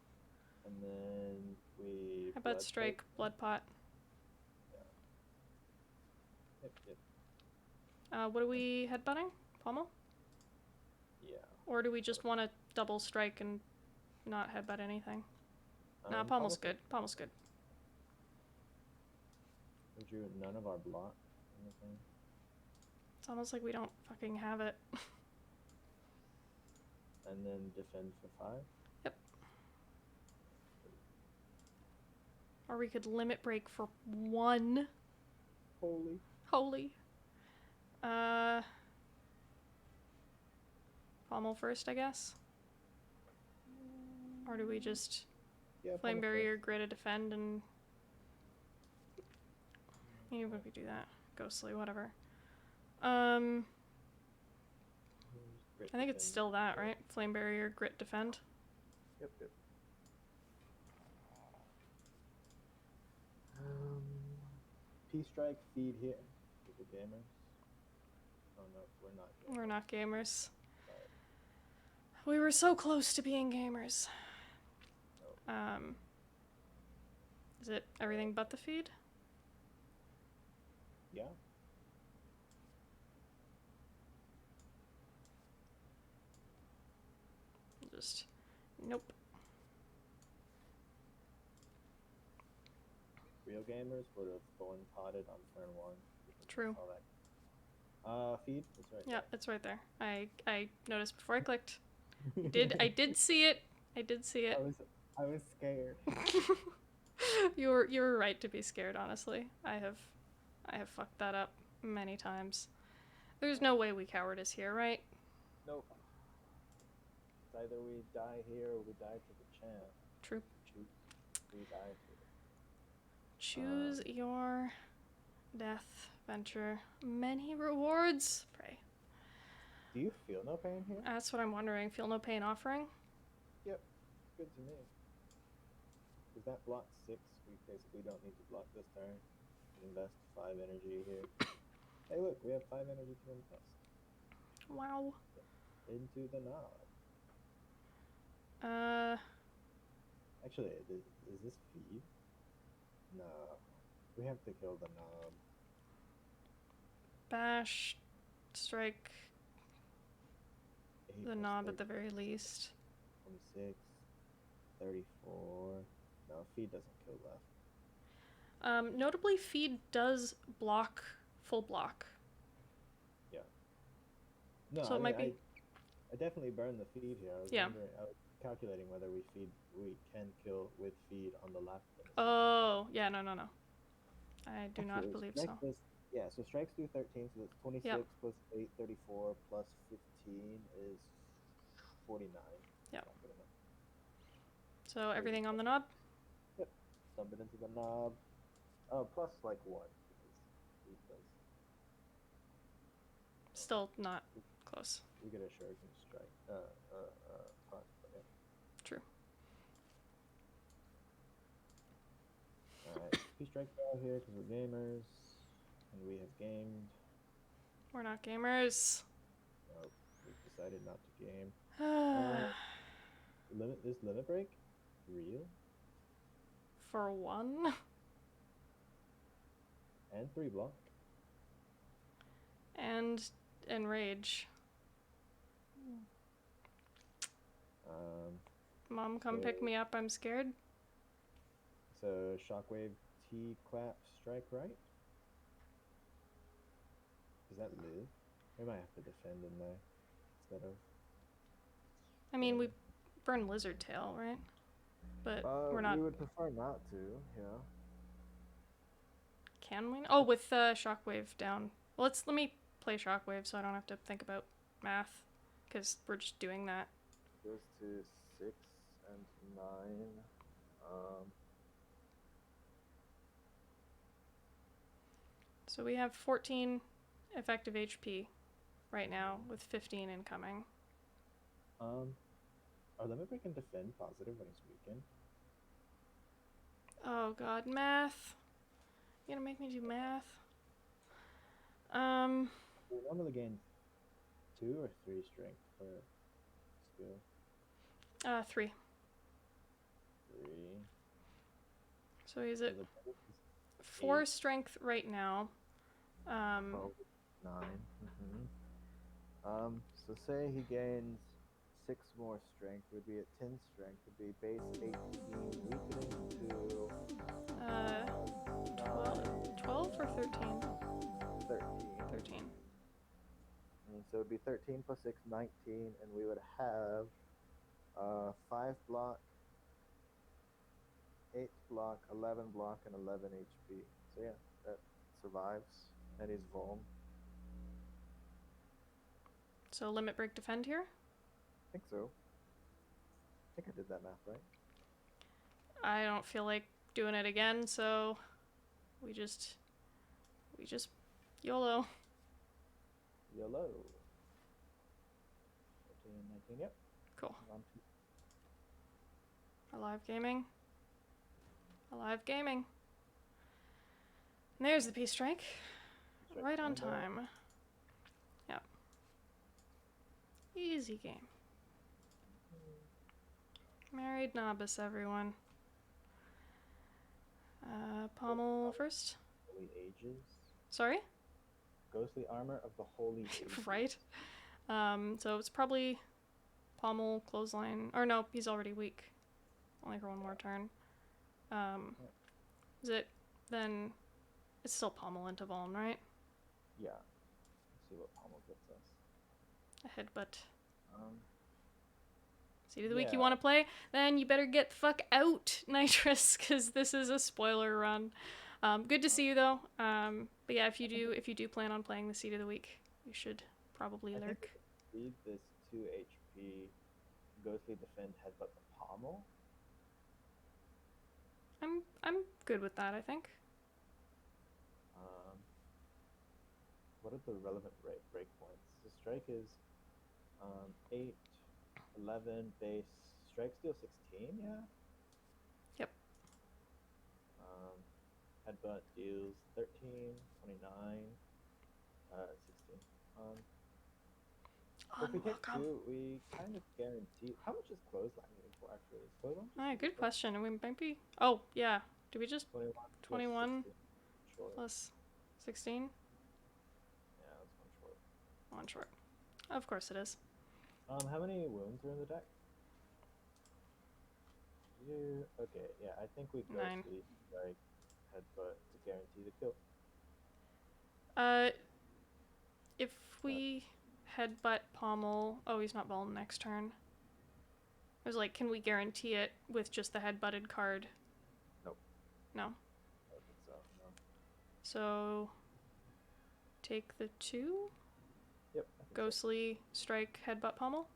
And then we... Headbutt, strike, blood pot. Yep, yep. What are we headbutting? Pommel? Yeah. Or do we just want to double strike and not headbutt anything? Nah, pommel's Pommel's good. Pommel's good. We drew none of our block. Anything. It's almost like we don't fucking have it. And then defend for 5. Yep. Or we could limit break for 1. Holy. Holy. Pommel first, I guess? Or do we just Yeah, flame pommel barrier, grid a defend, and... Even if we do that. Ghostly, whatever. I Grit think it's defend. still that, right? Flame barrier, grit, defend. Yep, yep. P-strike, feed here. With the gamers. Oh no, we're not gamers. We're not gamers. We were so close to being gamers. Is it everything but the feed? Yeah. Just, nope. Real gamers would have gone potted on turn 1. True. All that. Feed. It's right. Yeah, it's right there. I noticed before I clicked. I did see it. I did see it. I was scared. You were right to be scared, honestly. I have fucked that up many times. There's no way we cowardice here, right? Nope. It's either we die here or we die to the champ. True. We die to it. Choose your death venture. Many rewards. Pray. Do you feel no pain here? That's what I'm wondering. Feel no pain offering? Yep. Good to me. Because that blocks 6. We basically don't need to block this turn. Invest 5 energy here. Hey look, we have 5 energy to invest. Wow. Into the knob. Actually, is this feed? No. We have to kill the knob. Bash, strike 8 the plus knob at the very least. 26, 34. No, feed doesn't kill left. Notably, feed does block full block. Yeah. No, So it might be. I definitely burned the feed here. I was wondering, I was calculating whether we can kill with feed on the left. Oh, yeah, no. I do not believe so. Yeah, so strikes do 13, so that's 26 plus 8, 34 plus 15 is 49. Yep. Not good enough. So everything on the knob? Yep. Dump it into the knob. Oh, plus like 1. Because feed does. Still not close. We get a shuriken strike. Punch, but yeah. True. Alright, P-strike out here because we're gamers. And we have gamed. We're not gamers. Nope, we've decided not to game. Is limit break real? For 1? And 3 block. And enrage. Mom, come pick me up. I'm scared. So shockwave T clap strike right. Does that live? We might have to defend in there instead of. I mean, we burn lizard tail, right? But we're not. We would prefer not to. Yeah. Can we? Oh, with shockwave down. Well, let me play shockwave so I don't have to think about math, because we're just doing that. Goes to 6 and 9. So we have 14 effective HP right now with 15 incoming. Are limit break and defend positive when it's weakened? Oh god, math. You gonna make me do math? We normally gain 2 or 3 strength per skill. 3. 3. So he's So at the base is 4 8. strength right now. 12, 9. So say he gains 6 more strength, would be at 10 strength, would be base 18, weakening to 12 or 13? 13. 13. And so it would be 13 plus 6, 19, and we would have 5 block, 8 block, 11 block, and 11 HP. So yeah, that survives, and he's vuln. So limit break defend here? I think so. I think I did that math right. I don't feel like doing it again, so we just YOLO. YOLO. 14, 19, yep. Cool. On Alive gaming. Alive gaming. And there's the peace strike. Right on time. Yep. Easy game. Married Nobis, everyone. Pommel first. Holy Ages. Sorry? Ghostly Armor of the Holy Ages. Right. So it's probably Pommel, Clothesline. Or no, he's already weak. Only for one more turn. Is it then? It's still Pommel into Vuln, right? Yeah. Let's see what Pommel gets us. A headbutt. Seed of the Yeah. week you want to play? Then you better get the fuck out, Nitrous, because this is a spoiler run. Good to see you though. But yeah, if you do plan on playing the Seed of the Week, you should probably lurk. Read this 2 HP Ghostly Defend Headbutt the Pommel. I'm good with that, I think. What are the relevant breakpoints? The strike is 8, 11 base. Strike steal 16, yeah? Yep. Headbutt deals 13, 29, 16. So if we take 2, we kind of guarantee. How much is Clothesline moving for actually? Is Clothesline just Good question. And we might be. Oh yeah. Do we just 21 plus 16? Yeah, that's one short. One short. Of course it is. How many wounds are in the deck? Okay, yeah, I think we go 9. Strike, Headbutt to guarantee the kill. If we headbutt Pommel, oh, he's not Vuln next turn. I was like, can we guarantee it with just the headbutted card? Nope. No. I don't think so. No. So take the 2. Yep. Ghostly strike headbutt Pommel.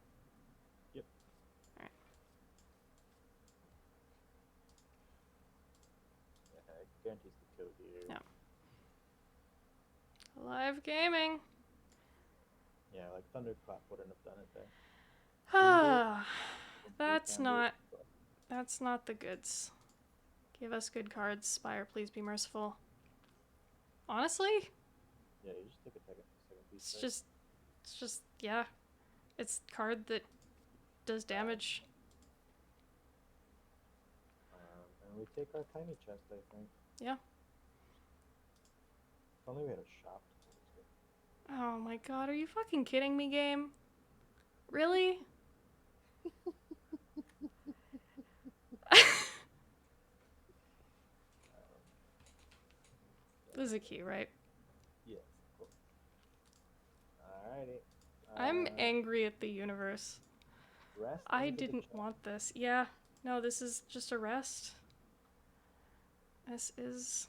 Yep. All right. Yeah, it guarantees the kill here. Yeah. Live gaming. Yeah, like Thunderclap wouldn't have done it there. Ah, that's not the goods. Give us good cards, Spire. Please be merciful. Honestly, Yeah, you just take a second piece. it's just yeah, it's card that does damage. And we take our tiny chest, I think. Yeah. If only we had a shop. Oh my god, are you fucking kidding me, game? Really? This is a key, right? Yes, of course. Alrighty. I'm angry at the universe. Rest I into the didn't chest. want this. Yeah. No, this is just a rest. This is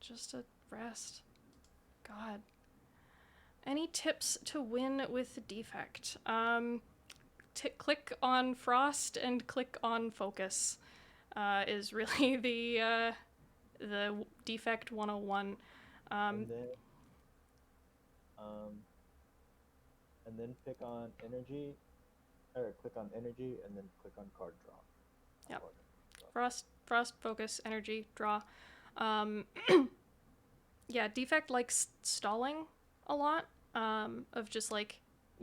just a rest. God. Any tips to win with defect? Click on Frost and click on Focus. Is really the defect 101. And then pick on energy, or click on energy, and then click on card draw. Yep. Frost, Focus, energy, draw. Yeah, defect likes stalling a lot, of just like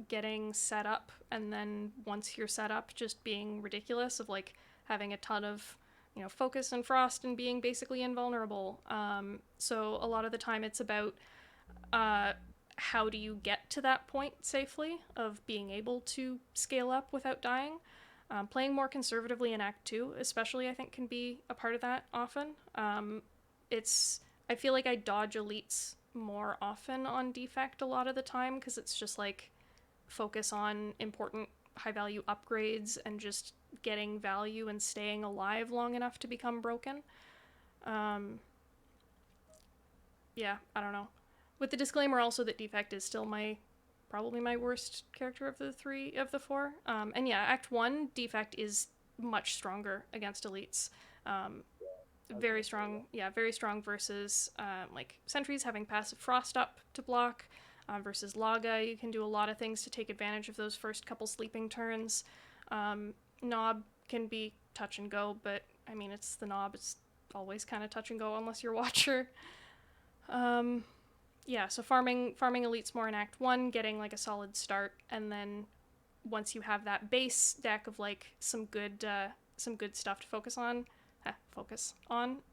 getting set up, and then once you're set up, just being ridiculous, of like having a ton of, focus and frost and being basically invulnerable. So a lot of the time it's about how do you get to that point safely of being able to scale up without dying. Playing more conservatively in Act 2, especially, I think, can be a part of that often. It's I feel like I dodge elites more often on defect a lot of the time because it's just like focus on important high value upgrades and just getting value and staying alive long enough to become broken. Um, yeah, I don't know. With the disclaimer also that defect is still probably my worst character of the four. And yeah, Act 1 defect is much stronger against elites. Um, very strong, yeah, very strong versus like sentries having passive frost up to block. Versus Laga, you can do a lot of things to take advantage of those first couple sleeping turns. Knob can be touch and go, but I mean, it's the Knob. It's always kind of touch and go unless you're Watcher. Yeah, so farming elites more in Act 1, getting like a solid start, and then once you have that base deck of like some good stuff to focus on,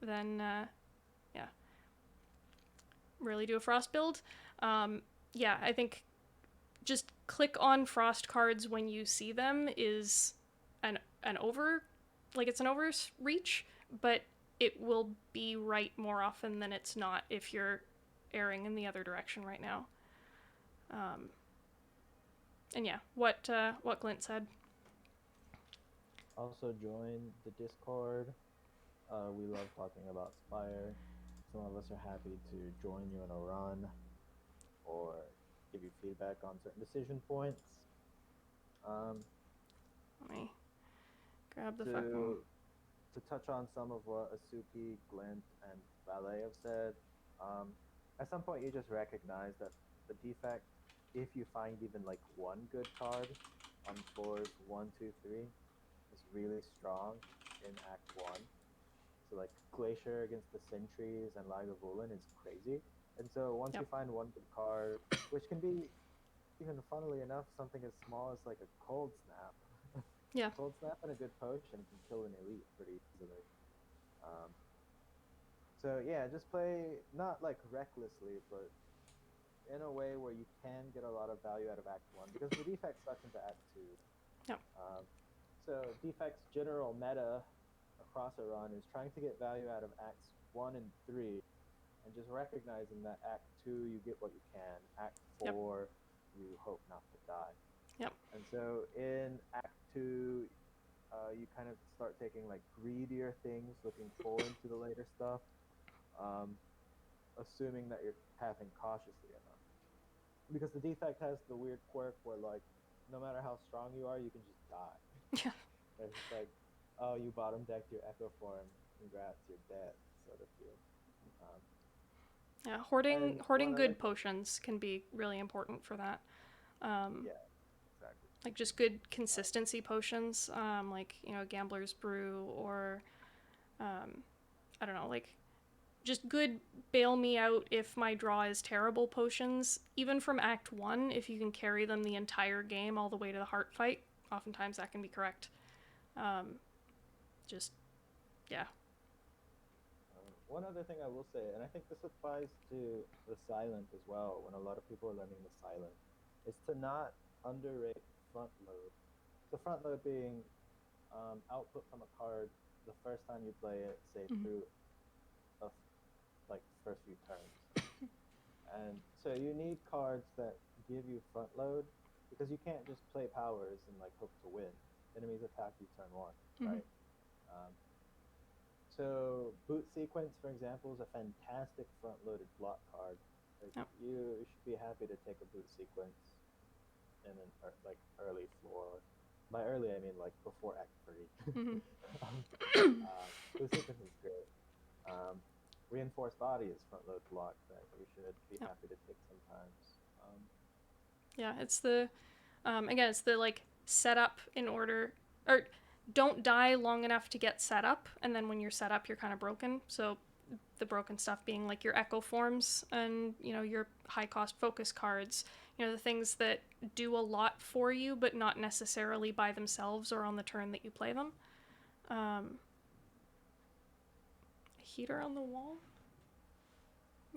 then yeah, really do a frost build. Yeah, I think just click on frost cards when you see them is an overreach, but it will be right more often than it's not if you're erring in the other direction right now. And yeah, what Glint said. Also join the Discord. We love talking about Spire. Some of us are happy to join you in a run or give you feedback on certain decision points. Let me grab the To touch on some of what Asuki, Glint, and Valet have said, at some point you just recognize that the defect, if you find even like one good card on floors 1, 2, 3, is really strong in Act 1. So like Glacier against the Sentries and Lagavulin is crazy. And so once you find one good card, which can be, even funnily enough, something as small as like a Cold Snap. Yeah. Cold Snap and a good potion can kill an elite pretty easily. So yeah, just play not like recklessly, but in a way where you can get a lot of value out of Act 1, because the defect sucks into Act 2. Yep. So defect's general meta across a run is trying to get value out of Acts 1 and 3, and just recognizing that Act 2 you get what you can, Act 4 you hope not to die. Yep. And so in Act 2, you kind of start taking like greedier things, looking forward to the later stuff, assuming that you're pathing cautiously enough. Because the defect has the weird quirk where like, no matter how strong you are, you can just die. Yeah. It's like, oh, you bottom decked your Echo Form, congrats, you're dead, sort of feel. Yeah, hoarding good potions can be really important for that. Yeah, exactly. Like just good consistency potions, like Gambler's Brew, or I don't know, like just good bail me out if my draw is terrible potions. Even from Act 1, if you can carry them the entire game all the way to the heart fight, oftentimes that can be correct. Just yeah. One other thing I will say, and I think this applies to the Silent as well, when a lot of people are learning the Silent, is to not underrate front load. The front load being output from a card the first time you play it, say through like first few turns. And so you need cards that give you front load, because you can't just play powers and like hope to win. Enemies attack you turn 1, right? So Boot Sequence, for example, is a fantastic front-loaded block card. Like, you should be happy to take a Boot Sequence in an like early floor. By early, I mean like before Act 3. Boot Sequence is great. Reinforced Body is front-load block that you should be happy to take sometimes. Yeah, it's the again, it's the like setup in order, or don't die long enough to get set up, and then when you're set up, you're kind of broken. So the broken stuff being like your echo forms and, you know, your high cost focus cards, you know, the things that do a lot for you but not necessarily by themselves or on the turn that you play them. A heater on the wall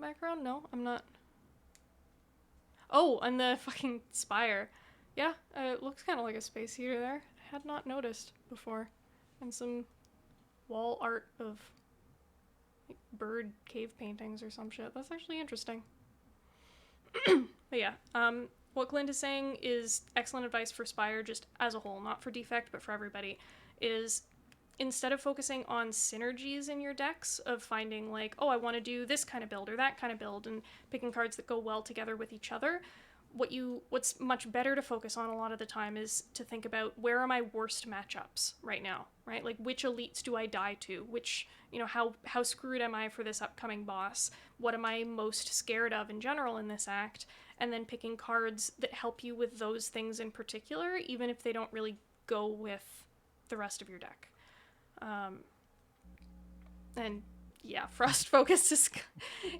background? No, I'm not. Oh, and the fucking spire. Yeah, it looks kind of like a space heater there. I had not noticed before. And some wall art of like bird cave paintings or some shit. That's actually interesting. But yeah, what Clint is saying is excellent advice for Spire just as a whole, not for Defect, but for everybody, is instead of focusing on synergies in your decks of finding like, oh, I want to do this kind of build or that kind of build and picking cards that go well together with each other, what's much better to focus on a lot of the time is to think about where are my worst matchups right now, right? Like which elites do I die to? Which, you know, how screwed am I for this upcoming boss? What am I most scared of in general in this act? And then picking cards that help you with those things in particular, even if they don't really go with the rest of your deck. And yeah, Frost Focus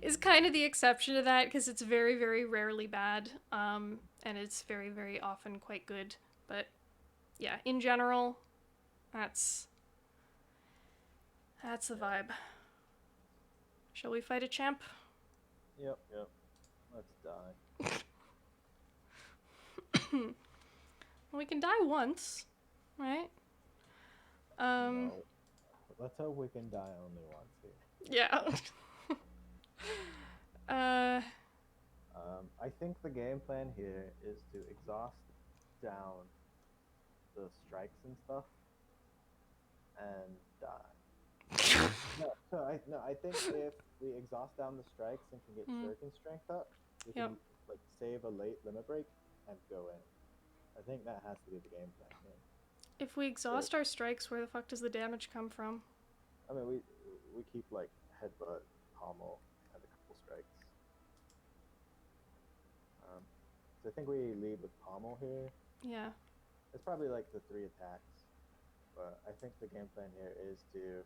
is kind of the exception to that because it's very, very rarely bad, and it's very, very often quite good. But yeah, in general, that's the vibe. Shall we fight a champ? Yep. Let's die. Well, we can die once, right? No. Let's hope we can die only once here. Yeah. I think the game plan here is to exhaust down the strikes and stuff and die. I think if we exhaust down the strikes and can get Shuriken strength up, we can like save a late limit break and go in. I think that has to be the game plan here. If we exhaust our strikes, where the fuck does the damage come from? I mean, we keep like headbutt, pommel, and a couple strikes. So I think we lead with pommel here. Yeah. It's probably like the 3 attacks, but I think the game plan here is to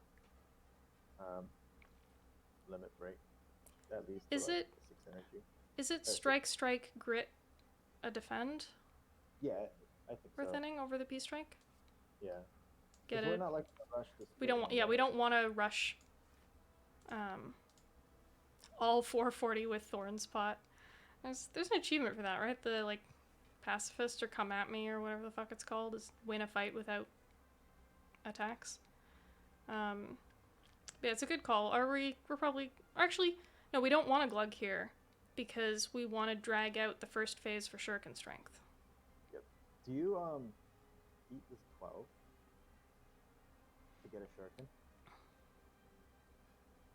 limit break at least. Is to, like, it 6 energy? Is it strike, grit, a defend? Yeah, I think for so. thinning over the P strike? Yeah. Get it? We're not like to rush this. We don't want. Yeah, we don't want to rush. All 440 with Thorn's Pot. There's an achievement for that, right? The like pacifist or come at me or whatever the fuck it's called is win a fight without attacks. Yeah, it's a good call. We're probably actually no, we don't want a glug here because we want to drag out the first phase for Shuriken strength. Yep. Do you eat this 12 to get a Shuriken?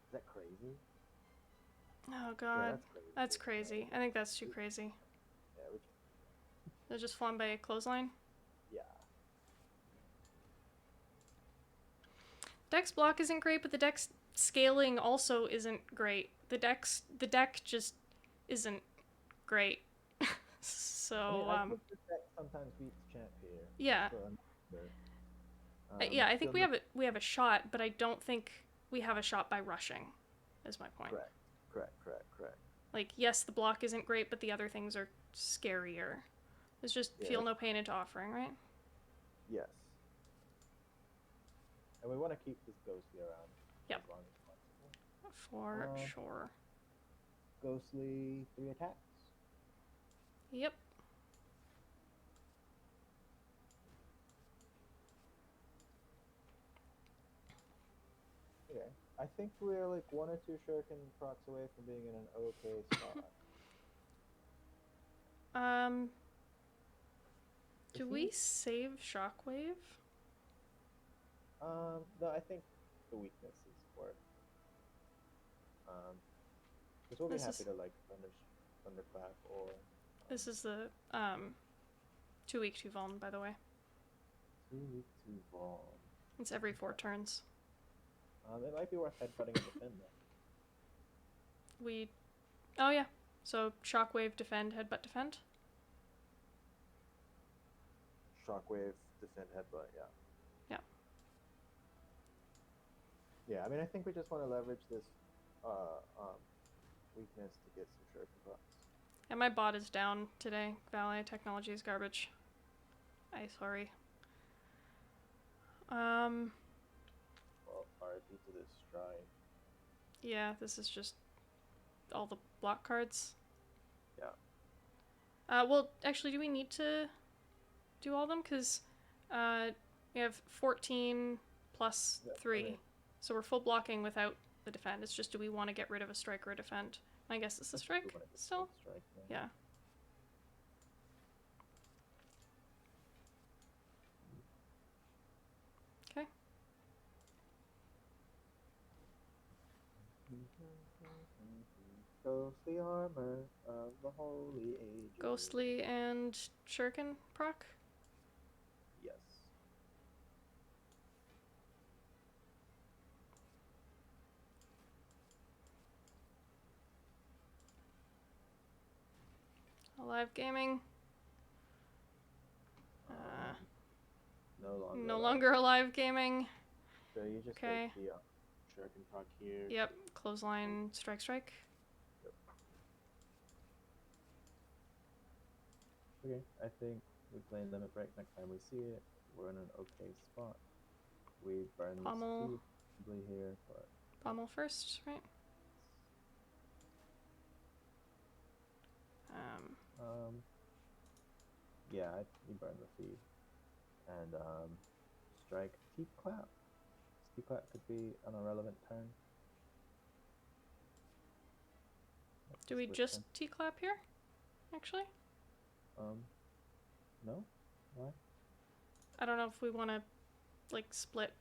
Is that crazy? Oh god, yeah, that's crazy. I think that's too crazy. Yeah, They're just flambe clothesline. Yeah. Dex block isn't great, but the dex scaling also isn't great. The deck just isn't great. So I think the deck sometimes beats champ here. Yeah. Yeah, I think we have a shot, but I don't think we have a shot by rushing. Is my point. Correct. Like, yes, the block isn't great, but the other things are scarier. It's just feel no pain into offering, right? Yes. And we want to keep this ghostly around. Yep. As long as possible. For sure. Ghostly 3 attacks. Yep. Okay. I think we're like 1 or 2 Shuriken procs away from being in an okay spot. Do we save Shockwave? No, I think the weakness is for it. Because we'll be happy to like Thunderclap or... This is the 2 week 2 vuln, by the way. 2 week 2 vuln. It's every 4 turns. It might be worth headbutting and defend then. Oh yeah. So Shockwave, defend, headbutt, defend. Shockwave, defend, headbutt, yeah. Yeah. Yeah, I mean, I think we just want to leverage this weakness to get some shuriken procs. And my bot is down today. Valet technology is garbage. Sorry. Well, RIP to this strike. Yeah, this is just all the block cards. Yeah. Well, actually, do we need to do all of them? Because we have 14 plus 3. Okay. So we're full blocking without the defend. It's just, do we want to get rid of a strike or a defend? I guess it's a strike still? Strike, Yeah. Okay. Ghostly armor of the holy age. Ghostly and Shuriken proc? Yes. Alive Gaming. No longer alive gaming. So you just Okay. take the shuriken proc here. Yep. Clothesline, strike. Yep. Okay, I think we play limit break next time we see it. We're in an okay spot. We burn this Pommel. speed probably here, but Pommel first, right? yeah, you burn the feed. And strike Teeth Clap. Teeth Clap could be an irrelevant turn. Do we just T-clap here, actually? No? Why? I don't know if we want to, like, split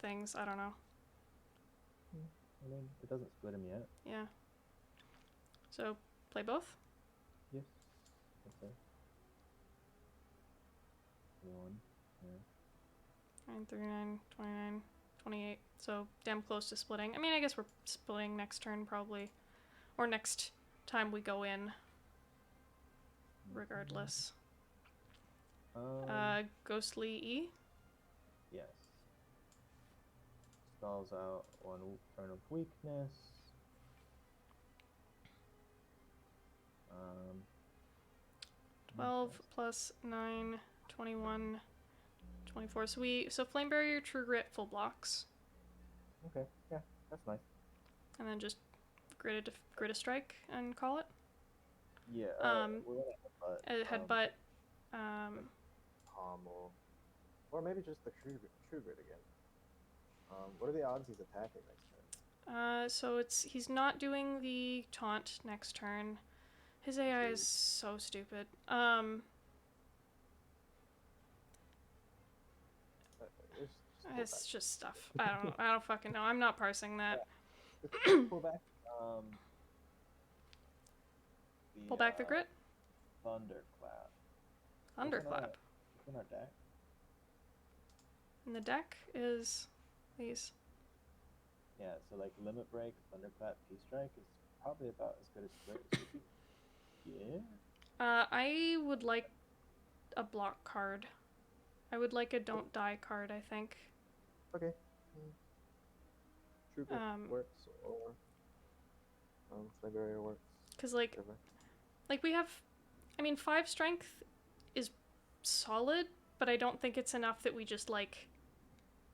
things. I don't know. I mean, it doesn't split him yet. Yeah. So, play both? Yes. Okay. 1, yeah. 9, 39, 29, 28. So, damn close to splitting. I mean, I guess we're splitting next turn, probably. Or next time we go in. Regardless. Ghostly E? Yes. Stalls out 1 turn of weakness. 12 plus 9, 21, 24. So Flame Barrier, True Grit, full blocks. Okay, yeah, that's nice. And then just grit a strike and call it. Yeah, we're gonna headbutt. Pommel. Or maybe just the true grit again. What are the odds he's attacking next turn? So he's not doing the taunt next turn. His AI is so stupid. It's just stuff. I don't fucking know. I'm not parsing that. Yeah. Pull back. Pull back the grit? Thunderclap. Thunderclap. What's in our deck? And the deck is these. Yeah, so like Limit Break, Thunderclap, P-Strike is probably about as good as Grit as could be. Yeah. I would like a block card. I would like a Don't Die card, I think. Okay. True Grit works, or Flame Barrier works. Because, like we have, I mean, 5 strength is solid, but I don't think it's enough that we just, like,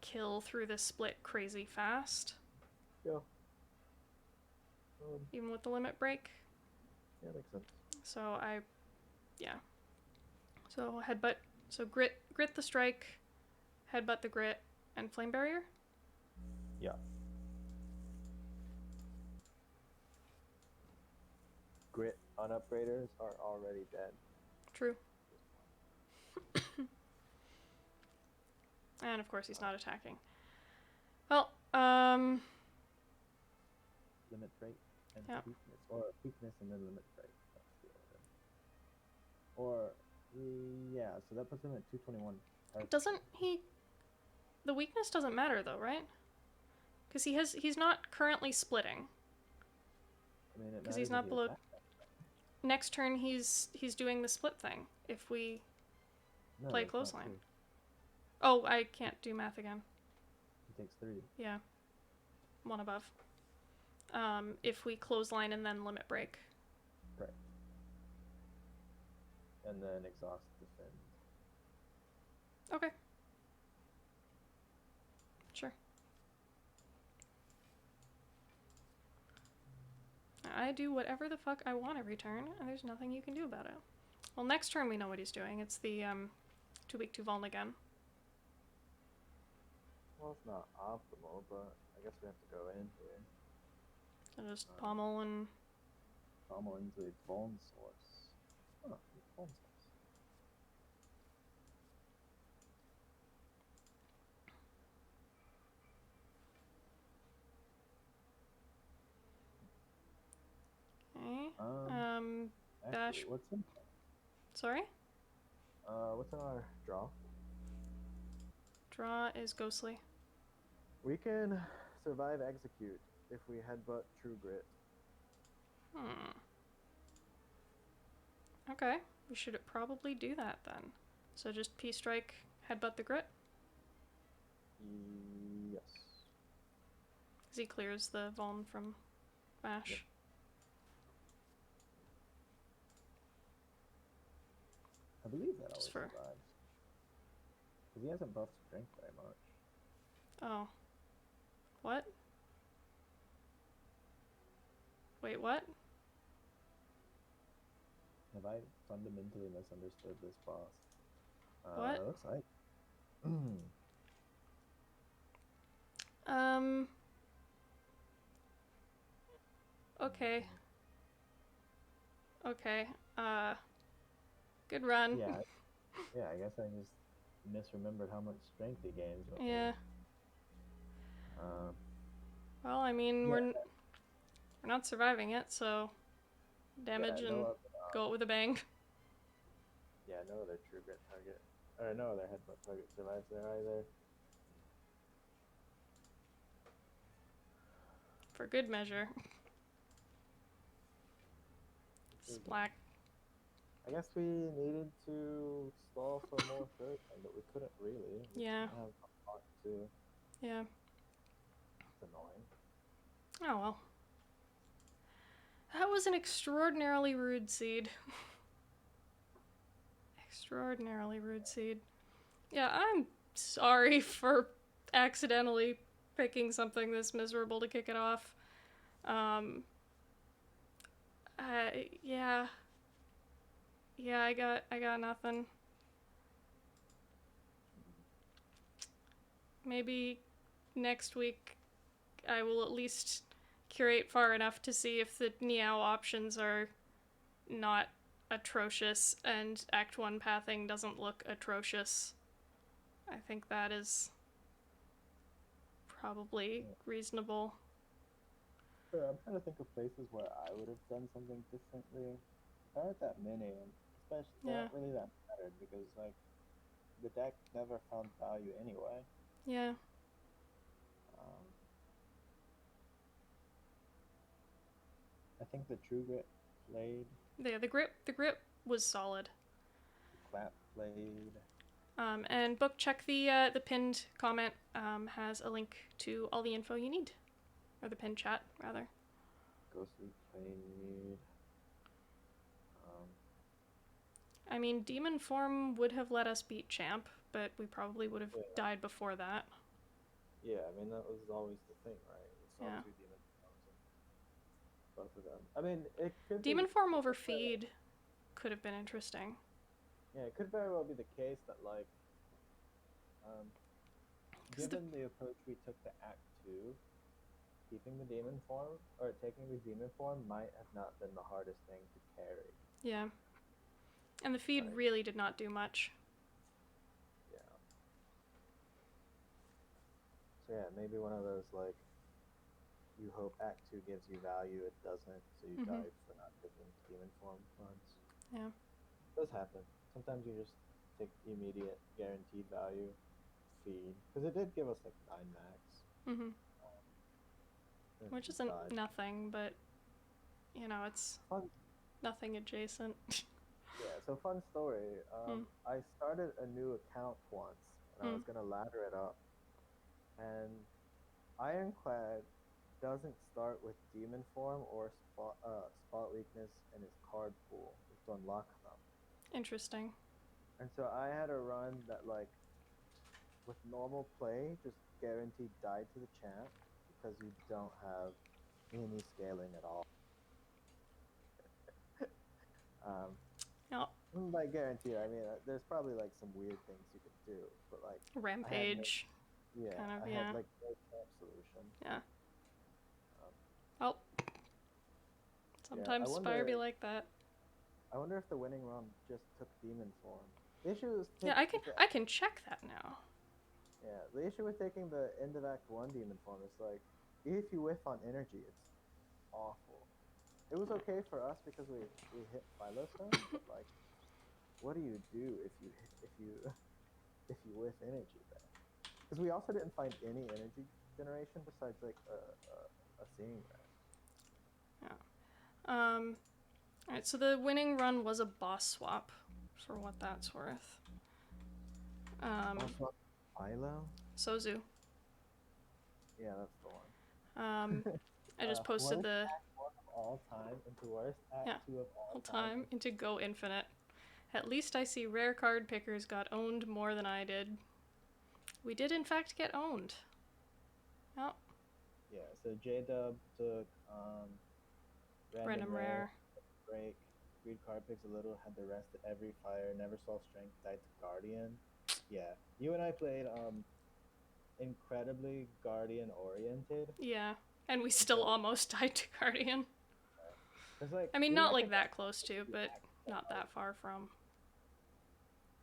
kill through the split crazy fast. Yeah. Even with the limit break. Yeah, makes sense. So yeah. So headbutt, so grit the strike, headbutt the grit, and flame barrier? Yeah. Grit unupgraders are already dead. True. And of course he's not attacking. Well, Limit break and weakness, or weakness and then limit break. That's the order. Or yeah, so that puts him at 221. Doesn't he? The weakness doesn't matter though, right? Because he's not currently splitting. I mean, because he's not below. Next turn he's doing the split thing. If we play clothesline. Oh, I can't do math again. He takes 3. Yeah. 1 above. if we clothesline and then limit break. Right. And then exhaust defend. Okay. Sure. I do whatever the fuck I want every turn, and there's nothing you can do about it. Well, next turn we know what he's doing. It's the 2-week 2 vuln again. Well, it's not optimal, but I guess we have to go in here. So just pommel and... Pommel into a vuln source. Oh, vuln source. Okay. Actually, dash... what's in... Sorry? What's in our draw? Draw is ghostly. We can survive execute if we headbutt True Grit. Okay, we should probably do that then. So just P-strike, headbutt the grit? Yes. Because he clears the vuln from Bash. Yep. I believe that always survives. Because he hasn't buffed strength very much. Oh. What? Wait, what? Have I fundamentally misunderstood this boss? What? Looks like. Okay. Okay. Good run. Yeah, I guess I just misremembered how much strength he gains. Yeah. Well, I mean, we're not surviving it, so damage and go it with a bang. Yeah, no other True Grit target, or no other headbutt target survives there either. For good measure. Splack. I guess we needed to stall for more third time, but we couldn't really. We Yeah. didn't have a lot to. Yeah. It's annoying. Oh well. That was an extraordinarily rude seed. Extraordinarily rude seed. Yeah, I'm sorry for accidentally picking something this miserable to kick it off. Yeah. Yeah, I got nothing. Maybe next week I will at least curate far enough to see if the Niao options are not atrocious and Act 1 pathing doesn't look atrocious. I think that is probably reasonable. Sure, I'm trying to think of places where I would have done something differently. There aren't that many, and especially they're not really that mattered because like the deck never found value anyway. Yeah. I think the True Grit played. Yeah, the grip was solid. The clap played. And book check the pinned comment has a link to all the info you need, or the pinned chat rather. Ghostly played. I mean, demon form would have let us beat Champ, but we probably would have died before that. Yeah, I mean that was always the thing, right? We saw 2 demon forms and both of them. I mean, it could demon form over feed could have been interesting. Yeah, it could very well be the case that like given the approach we took to Act 2, keeping the demon form, or taking the demon form might have not been the hardest thing to carry. Yeah. And the feed really did not do much. Yeah. So yeah, maybe one of those like, you hope Act 2 gives you value, it doesn't, so you die for not taking demon form runs. Yeah. It does happen. Sometimes you just take immediate guaranteed value feed, because it did give us like 9 max. Which isn't nothing, but you know, it's fun. Nothing adjacent. Yeah, so fun story. I started a new account once, and I was gonna ladder it up, and Ironclad doesn't start with demon form or spot weakness in his card pool. You have to unlock them. Interesting. And so I had a run that like with normal play just guaranteed die to the champ because you don't have any scaling at all. Yep. By guaranteed, I mean there's probably like some weird things you could do, but like Rampage. yeah, kind of, I yeah. had like no champ solution. Yeah. Um, Oh. Sometimes Spire be like that. I wonder if the winning run just took demon form. The issue is Yeah, I can check that now. Yeah, the issue with taking the end of Act 1 demon form is like, if you whiff on energy, it's awful. It was okay for us because we hit Philo Stone, but like, what do you do if you whiff energy there? Because we also didn't find any energy generation besides like a seeing red. Yeah. Alright, so the winning run was a boss swap, for what that's worth. Boss swap Philo? Sozu. Yeah, that's the one. I just posted the Act 1 of all time into worst Act 2 of all time into Go Infinite. At least I see rare card pickers got owned more than I did. We did in fact get owned. Oh. Yeah, so J-Dub took random rare, break, greed card picks a little, had the rest at every fire, never saw strength, died to Guardian. Yeah, you and I played incredibly Guardian oriented. Yeah, and we still almost died to Guardian. Like, I mean, not like that close to, but not that far from.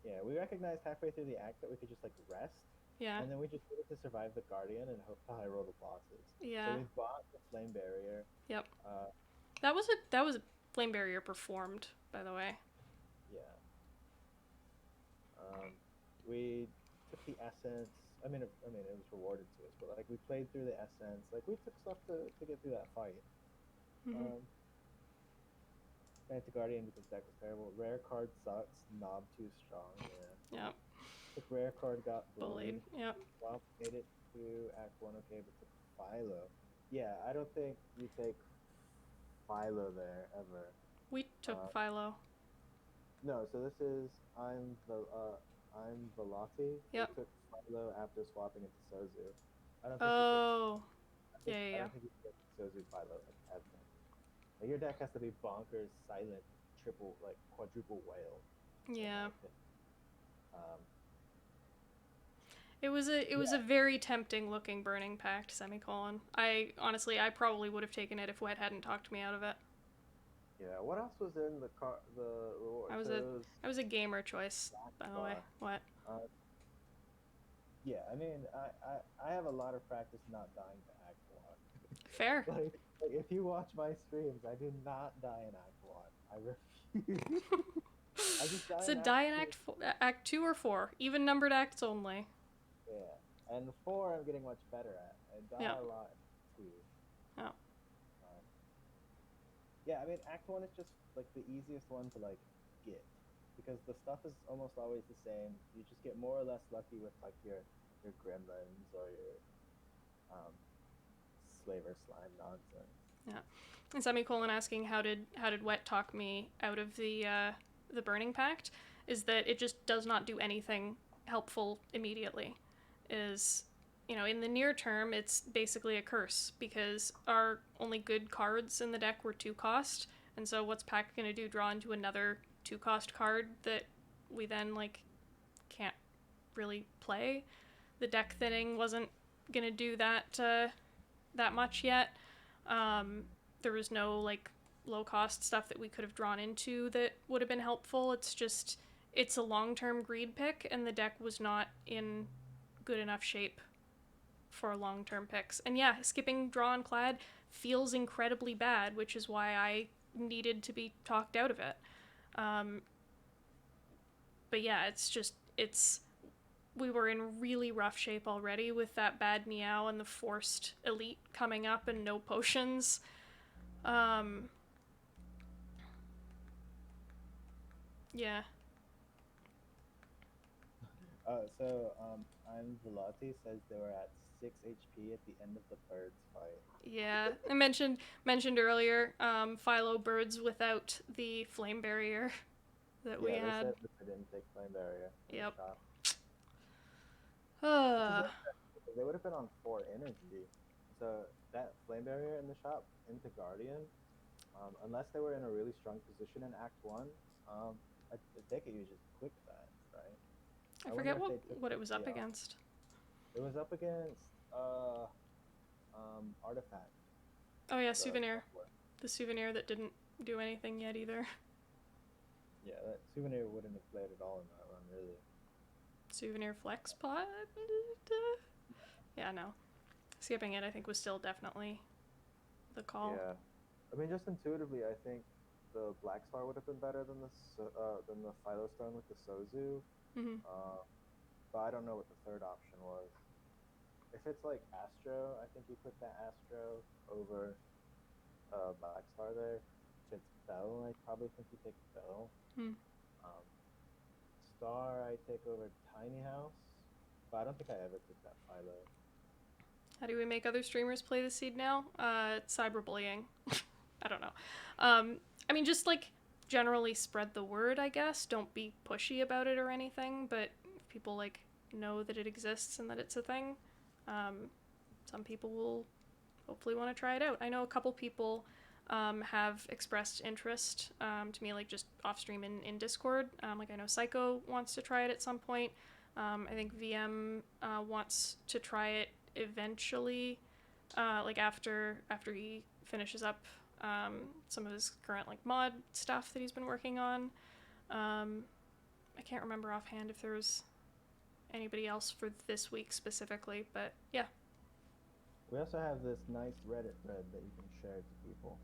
Yeah, we recognized halfway through the act that we could just like rest. Yeah. And then we just needed to survive the Guardian and hope to high roll the bosses. Yeah. So we bought the Flame Barrier. Yep. That was a Flame Barrier performed, by the way. Yeah. We took the essence. I mean, it was rewarded to us, but like we played through the essence. Like we took stuff to get through that fight. Died to Guardian because deck was terrible. Rare card sucks. Knob too strong. Yeah. Yep. Took rare card, got bullied. Yep. Well, made it to Act 1 okay, but took Philo. Yeah, I don't think you take Philo there ever. We took Philo. No, so this is I'm Velati. Yep. We took Philo after swapping it to Sozu. I don't think yeah. I don't think you can get Sozu Philo like ever. Like, your deck has to be bonkers, silent, triple, like quadruple whale. Yeah. It was a very tempting looking Burning Pact, semicolon. I probably would have taken it if Wet hadn't talked me out of it. Yeah, what else was in the reward? I was a gamer choice, by the way. What? Yeah, I mean, I have a lot of practice not dying to Act 1. Fair. Like, if you watch my streams, I do not die in Act 1. I refuse. I just die so die in Act 2 or 4, even numbered acts only. Yeah, and 4 I'm getting much better at. I die a lot in 2. Yeah. Yeah, I mean, Act 1 is just like the easiest one to like get because the stuff is almost always the same. You just get more or less lucky with like your gremlins or your slaver slime nonsense. Yeah. And semicolon asking how did Wet talk me out of the Burning Pact is that it just does not do anything helpful immediately. Is, in the near term, it's basically a curse because our only good cards in the deck were 2 cost, and so what's Pact gonna do? Draw into another 2 cost card that we then like can't really play. The deck thinning wasn't gonna do that much yet. There was no like low cost stuff that we could have drawn into that would have been helpful. It's a long-term greed pick, and the deck was not in good enough shape for long-term picks. And yeah, skipping Draw and Clad feels incredibly bad, which is why I needed to be talked out of it. But yeah, we were in really rough shape already with that bad meow and the forced elite coming up and no potions. Yeah. I'm Velati says they were at 6 HP at the end of the birds fight. Yeah, I mentioned earlier, Philo birds without the flame barrier that we Yeah, they had. said that they didn't take flame barrier in the Yep. shop. Which is Uh, interesting because they would have been on 4 energy. So that flame barrier in the shop into Guardian, unless they were in a really strong position in Act 1, they could use just quick fast, right? I I wonder forget if they took what it was up the against. it was up against Artifact. Oh yeah, The souvenir. The souvenir that didn't do anything yet either. Yeah, that souvenir wouldn't have played at all in that run, really. Souvenir flex pod? Yeah, no. Skipping it, I think, was still definitely the call. Yeah, I mean, just intuitively, I think the Black Star would have been better than the Philo Stone with the Sozu. Mm-hmm. But I don't know what the third option was. If it's like Astro, I think you put that Astro over Black Star there. If it's Bell, I probably think you take Bell. Star, I take over Tiny House, but I don't think I ever took that Philo. How do we make other streamers play the seed now? Cyberbullying. I don't know. I mean, just like generally spread the word, I guess. Don't be pushy about it or anything, but if people like know that it exists and that it's a thing, some people will hopefully want to try it out. I know a couple people have expressed interest to me, like just off stream in Discord. Like I know Psycho wants to try it at some point. I think VM wants to try it eventually, like after he finishes up some of his current like mod stuff that he's been working on. I can't remember offhand if there was anybody else for this week specifically, but yeah. We also have this nice Reddit thread that you can share to people.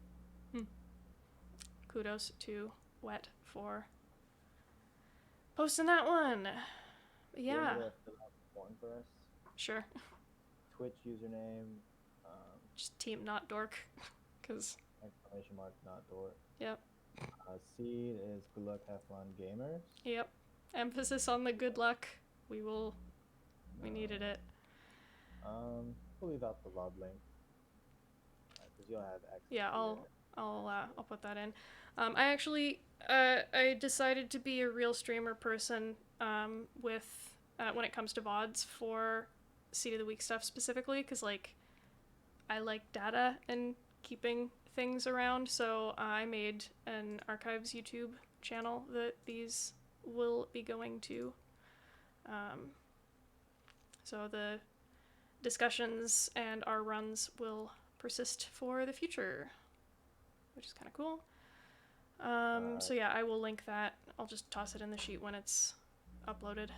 Kudos to Wet for posting that one. But yeah. You want me to fill out the form for us? Sure. Twitch username. Just team not dork, because. Exclamation mark not dork. Yep. Seed is GLHFGAMERS. Yep. Emphasis on the good luck. We needed it. We'll leave out the VOD link. Because you'll have access. Yeah, I'll put that in. I actually I decided to be a real streamer person with when it comes to VODs for Seed of the Week stuff specifically, because like I like data and keeping things around, so I made an archives YouTube channel that these will be going to. So the discussions and our runs will persist for the future, which is kind of cool. So yeah, I will link that. I'll just toss it in the sheet when it's uploaded.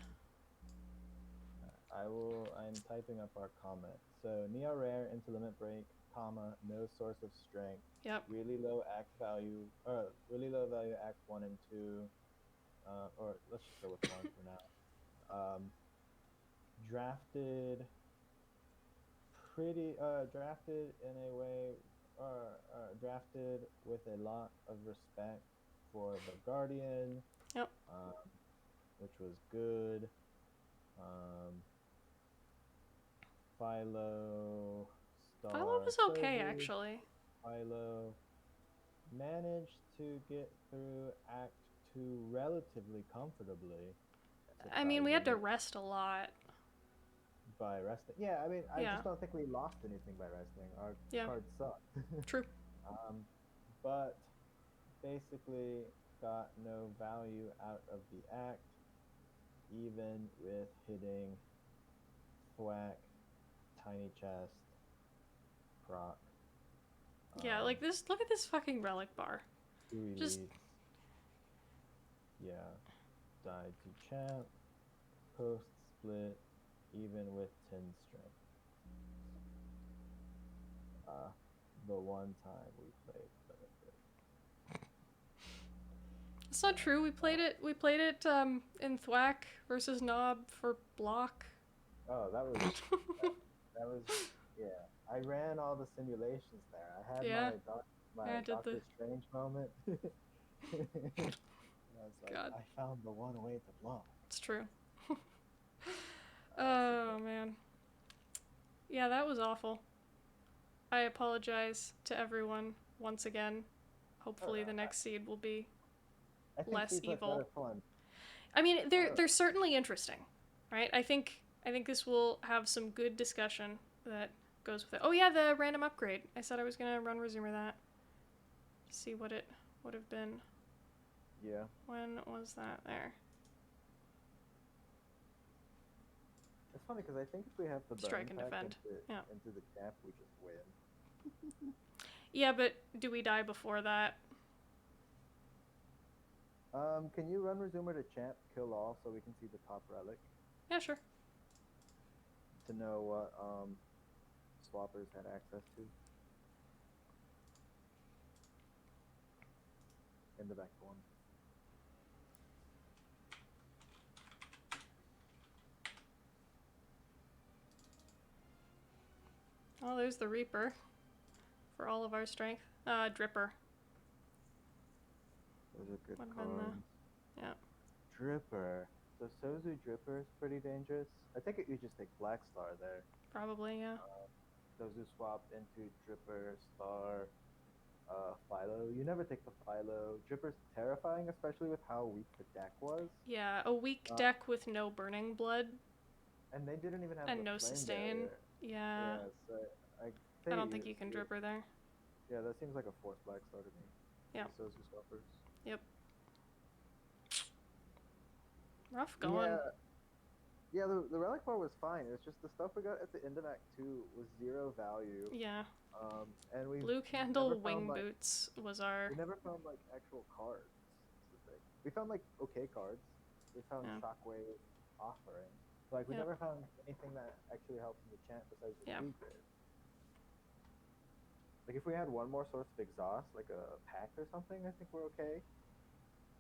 I'm typing up our comment. So Neo Rare into Limit Break, comma, no source of strength. Yep. Really low value Act 1 and 2. Or let's just go with 1 for now. Drafted in a way, drafted with a lot of respect for the Guardian. Yep. Which was good. Philo was okay, actually. Philo managed to get through Act 2 relatively comfortably. I mean, we had to rest a lot. By resting. Yeah, I mean, I just don't think we lost anything by resting. Our cards sucked. True. But basically got no value out of the act, even with hitting thwack, tiny chest, proc. Yeah, like this. Look at this fucking relic bar. Just died to champ, post split, even with 10 strength. The one time we played Benefit. It's not true. We played it in Thwack versus Knob for block. Oh, that was yeah. I ran all the simulations there. I had my Doctor Strange moment. And I was like, God. I found the one way to block. It's true. Oh man. Yeah, that was awful. I apologize to everyone once again. Hopefully the next seed will be I think less seeds look evil. better fun. I mean, they're certainly interesting, right? I think this will have some good discussion that goes with it. Oh yeah, the random upgrade. I said I was gonna run resumer that. See what it would have been. Yeah. When was that? There. It's funny because I think if we have the Strike burn and pack defend. Yeah. into the camp, we just win. Yeah, but do we die before that? Can you run resumer to champ kill all so we can see the top relic Yeah, sure. to know what swappers had access to? In the back one. Oh, there's the Reaper. For all of our strength. Dripper. Those are good Would've cards. been yeah. Dripper. So Sozu Dripper is pretty dangerous. I think you just take Black Star there. Probably, yeah. Sozu swapped into Dripper, Star, Philo. You never take the Philo. Dripper's terrifying, especially with how weak the deck was. Yeah, a weak deck with no burning blood. And they didn't even have and the no flame sustain. barrier. Yeah. So I don't think you can Dripper there. Yeah, that seems like a forced Black Star to me. Yeah. Sozu swappers. Yep. Rough going. Yeah, the relic bar was fine. It's just the stuff we got at the end of Act 2 was 0 value. Yeah. And we Blue Candle Wing Boots was our... We never found, like, actual cards. That's the thing. We found, like, okay cards. We found Shockwave Offering. Like, we never found anything that actually helps in the chant besides the Blue Grid. Like, if we had one more source of exhaust, like a pack or something, I think we're okay.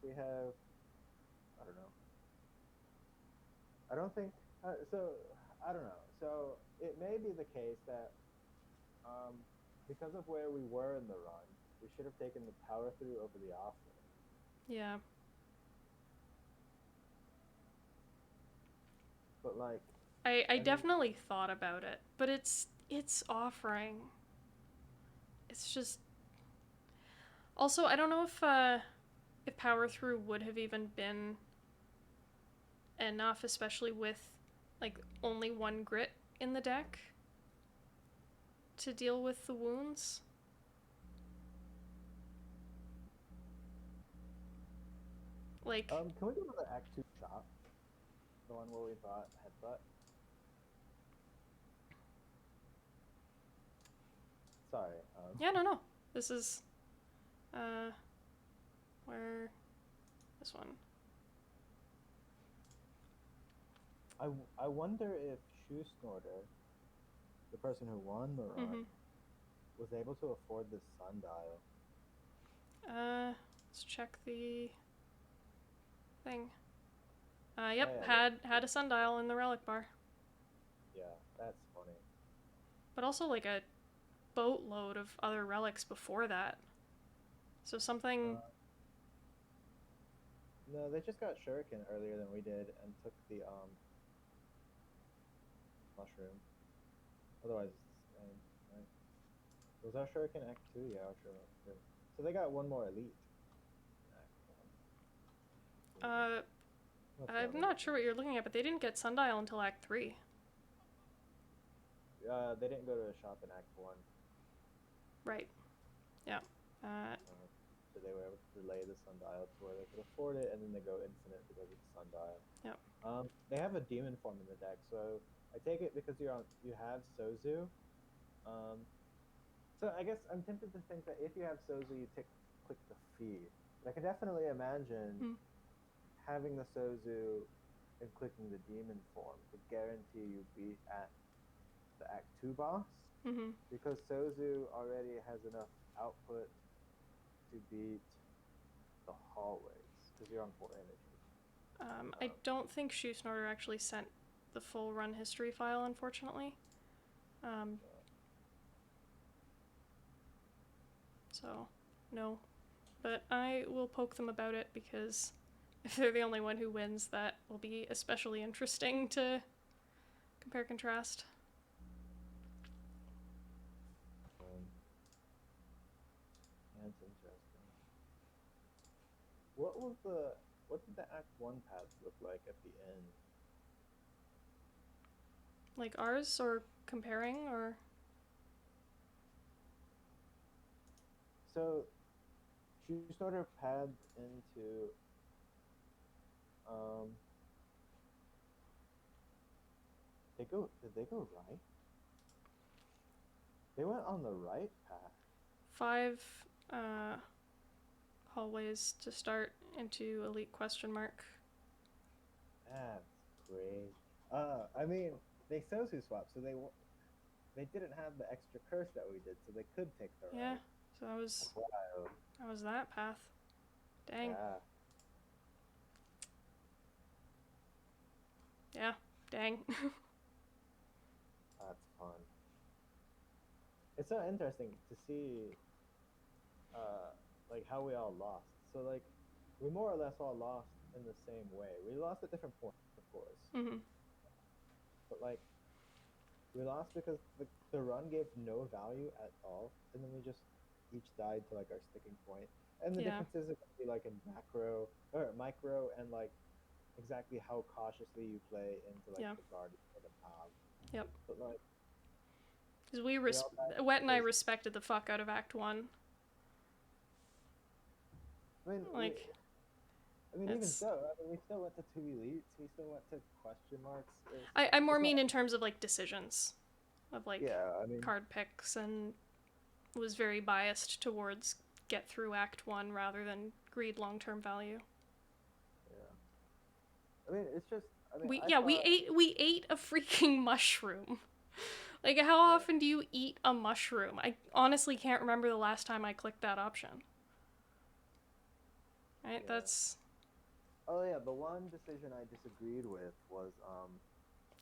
We have... I don't know. I don't think... I don't know. So, it may be the case that... because of where we were in the run, we should have taken the power through over the offering. Yeah. But like... I definitely thought about it, but it's offering. It's just... Also, I don't know if power through would have even been enough, especially with like only one grit in the deck to deal with the wounds. Like, can we go to the Act 2 shop? The one where we bought Headbutt? Sorry. Yeah, no. This is, where, this one. I wonder if Shoe Snorter, the person who won the run, was able to afford this sundial. Let's check the thing. Yep, had a sundial in the relic bar. Yeah, that's funny. But also like a boatload of other relics before that. So something... no, they just got Shuriken earlier than we did and took the mushroom. Otherwise, it's the same, right? Was our Shuriken Act 2? Yeah, our Shuriken Act 2. So they got one more elite. I'm not sure what you're looking at, but they didn't get Sundial until Act 3. They didn't go to a shop in Act 1. Right. Yeah. So they were able to delay the sundial to where they could afford it, and then they go infinite because of the sundial. Yep. They have a demon form in the deck, so I take it because you have Sozu. So I guess I'm tempted to think that if you have Sozu, you click the feed. But I can definitely imagine having the Sozu and clicking the demon form to guarantee you beat at the Act 2 boss. Because Sozu already has enough output to beat the hallways, because you're on 4 energy. I don't think Shoe Snorter actually sent the full run history file, unfortunately. So, no. But I will poke them about it, because if they're the only one who wins, that will be especially interesting to compare-contrast. what did the Act One paths look like at the end? Like ours, or comparing, or So she sort of pads into um. Did they go right? They went on the right path. 5 hallways to start into Elite question mark. That's great. I mean, they Sosu swapped, so they didn't have the extra curse that we did, so they could take the right. Yeah, so That's wild. that was that path. Dang. Yeah. Yeah, dang. That's fun. It's so interesting to see, like how we all lost. So like, we more or less all lost in the same way. We lost at different points, of course, Mm-hmm. but like, we lost because the run gave no value at all, and then we just each died to like our sticking point. And the Yeah. differences are gonna be like in macro or micro, and like exactly how cautiously you play into like Yeah. the guardian or the mob. Yep. But like, Because all Wet and I because respected the fuck out of Act 1. I mean, Like, even it's... so, I mean, we still went to two elites. We still went to question marks. I more It's not, mean in terms of, like, decisions. Of, like, yeah, I mean, card picks, and was very biased towards get through Act 1 rather than greed long-term value. yeah. I mean, it's just. I mean, We ate a freaking mushroom. Like, how often do you eat a mushroom? I honestly can't remember the last time I clicked that option. Right, Yeah. that's... Oh yeah, the one decision I disagreed with was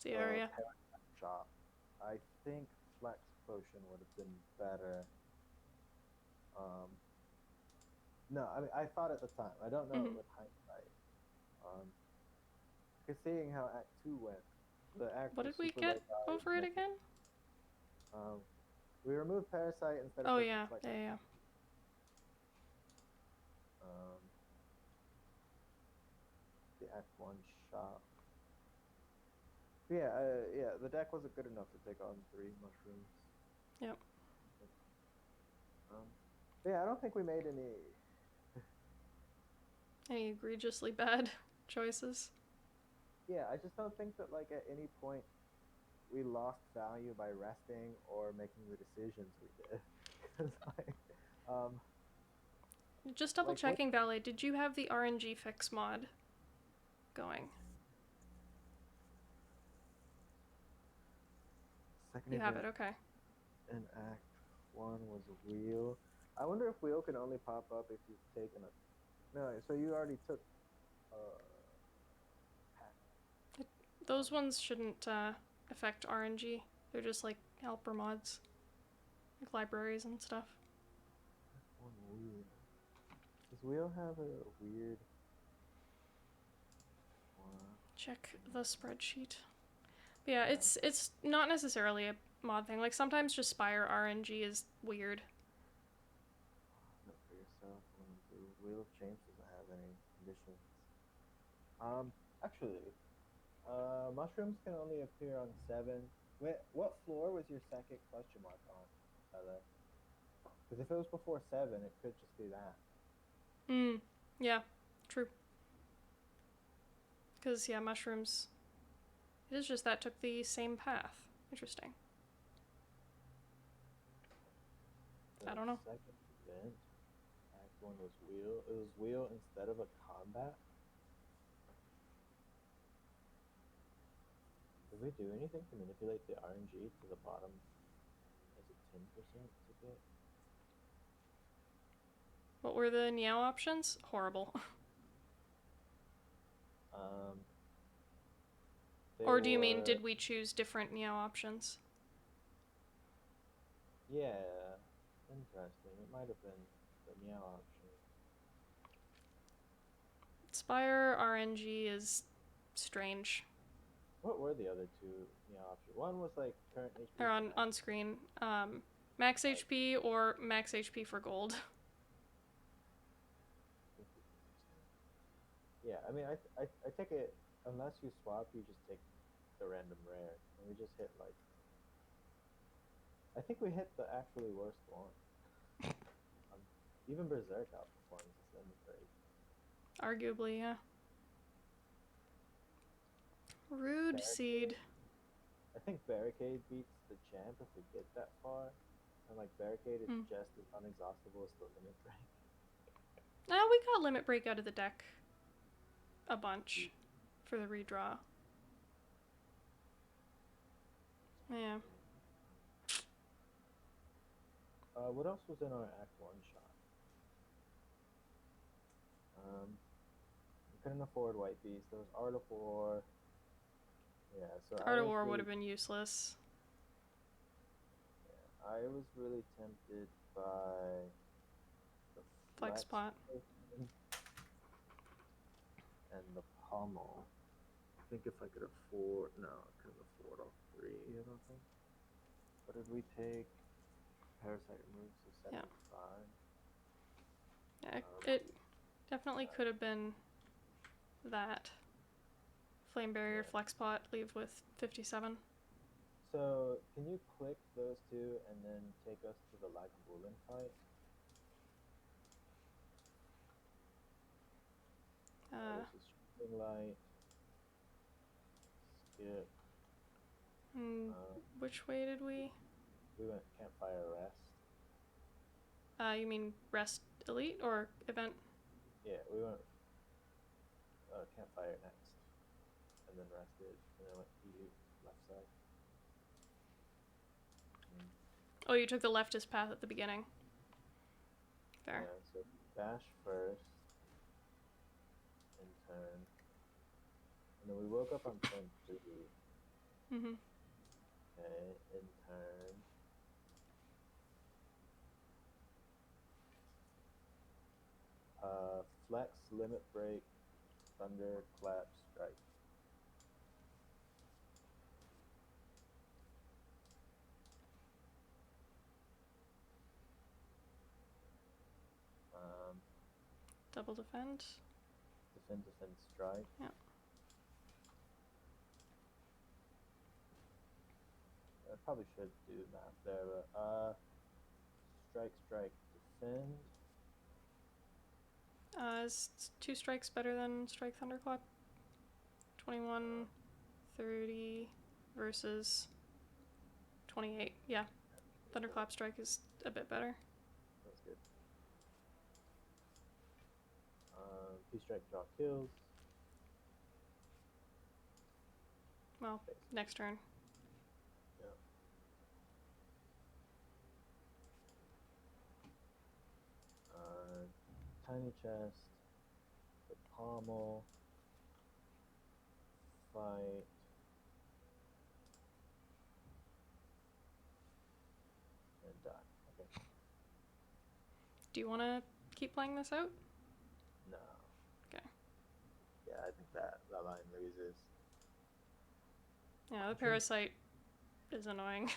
the area. paradigm shop. I think flex potion would have been better. No, I mean I thought at the time. I don't know with hindsight. Because seeing how Act Two went, the act What was did we super get late dive, over it again? We removed parasite instead of Oh, taking yeah, flex. yeah. The Act One shop. Yeah, the deck wasn't good enough to take on 3 mushrooms. Yep. Yeah, I don't think we made Any egregiously bad choices? Yeah, I just don't think that like at any point we lost value by resting or making the decisions we did. Because like, Just double checking, Ballet, did you have the RNG fix mod going? Second You have it, event okay. in Act 1 was Wheel. I wonder if Wheel can only pop up if you've taken a... No, so you already took... Those ones shouldn't affect RNG. They're just like helper mods. Like libraries and stuff. One Wheel. Does Wheel have a weird... Check the spreadsheet. But yeah, it's not necessarily a mod thing. Like sometimes just Spire RNG is weird. Note for yourself. Wheel of Change doesn't have any conditions. Actually, mushrooms can only appear on 7. Wait, what floor was your second question mark on, Tyler? Because if it was before 7, it could just be that. Yeah, true. Because, yeah, mushrooms... It is just that took the same path. Interesting. I don't know. Second event, Act 1 was Wheel. It was Wheel instead of a combat. Did we do anything to manipulate the RNG to the bottom as a 10% ticket? What were the Niao options? Horrible. Or do you mean, did we choose different Niao options? Yeah, interesting. It might have been the Niao option. Spire RNG is strange. What were the other 2 Niao options? One was like current HP. They're on screen. Max HP or max HP for gold. Yeah, I mean, I take it, unless you swap, you just take the random rare. And we just hit, like, I think we hit the actually worst one. Even Berserk outperforms this limit break. Arguably, yeah. Rude seed. I think Barricade beats the champ if we get that far. And, like, Barricade is just as unexhaustible as the limit break. We got limit break out of the deck a bunch for the redraw. Yeah. What else was in our Act 1 shot? We couldn't afford White Beast. There was Art of War. Yeah, so Art of War would have been useless. Yeah, I was really tempted by the Flex pot and the pommel. I think if I could afford, no, I couldn't afford all three, I don't think. What did we take? Parasite removes, so 75. Yeah, it definitely could have been that. Flame Barrier, Flex Pot, leave with 57. So, can you click those two and then take us to the Lagavulin fight? This is Shooting Light. Skip. Which way did we? We went Campfire Rest. You mean Rest Elite or Event? Yeah, we went Campfire next, and then rested, and then went EU left side. Oh, you took the leftist path at the beginning. Fair. Yeah, so bash first, in turn, and then we woke up on turn 3. Okay, in turn. Flex, limit break, thunder, clap, strike. Double defend. Defend, strike. Yeah. I probably should do math there, but strike, defend. Is 2 strikes better than strike thunderclap? 21, 30 versus 28. Yeah, thunderclap strike is a bit better. That's good. P-strike, draw kills. Well, next turn. Yeah. Tiny chest, the pommel, fight, and die. Okay. Do you want to keep playing this out? No. Okay. Yeah, I think that line loses. Yeah, the parasite is annoying.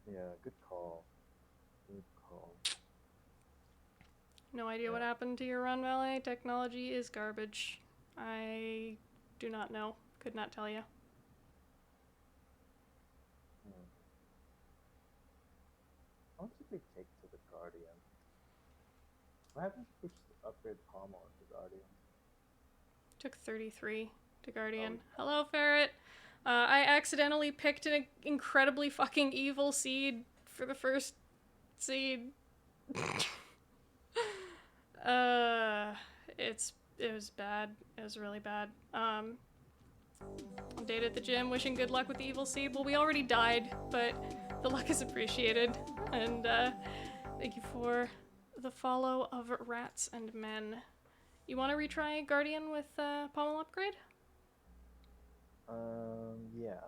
Yeah, good call. Good call. No idea what happened to your run, Valet. Technology is garbage. I do not know. Could not tell you. How much did we take to the Guardian? What happens if we just upgrade pommel to Guardian? Took 33 to Guardian. Hello, Ferret. I accidentally picked an incredibly fucking evil seed for the first seed. It was bad. It was really bad. Data at the gym, wishing good luck with the evil seed. Well, we already died, but the luck is appreciated. And thank you for the follow of Rats and Men. You want to retry Guardian with pommel upgrade? Yeah.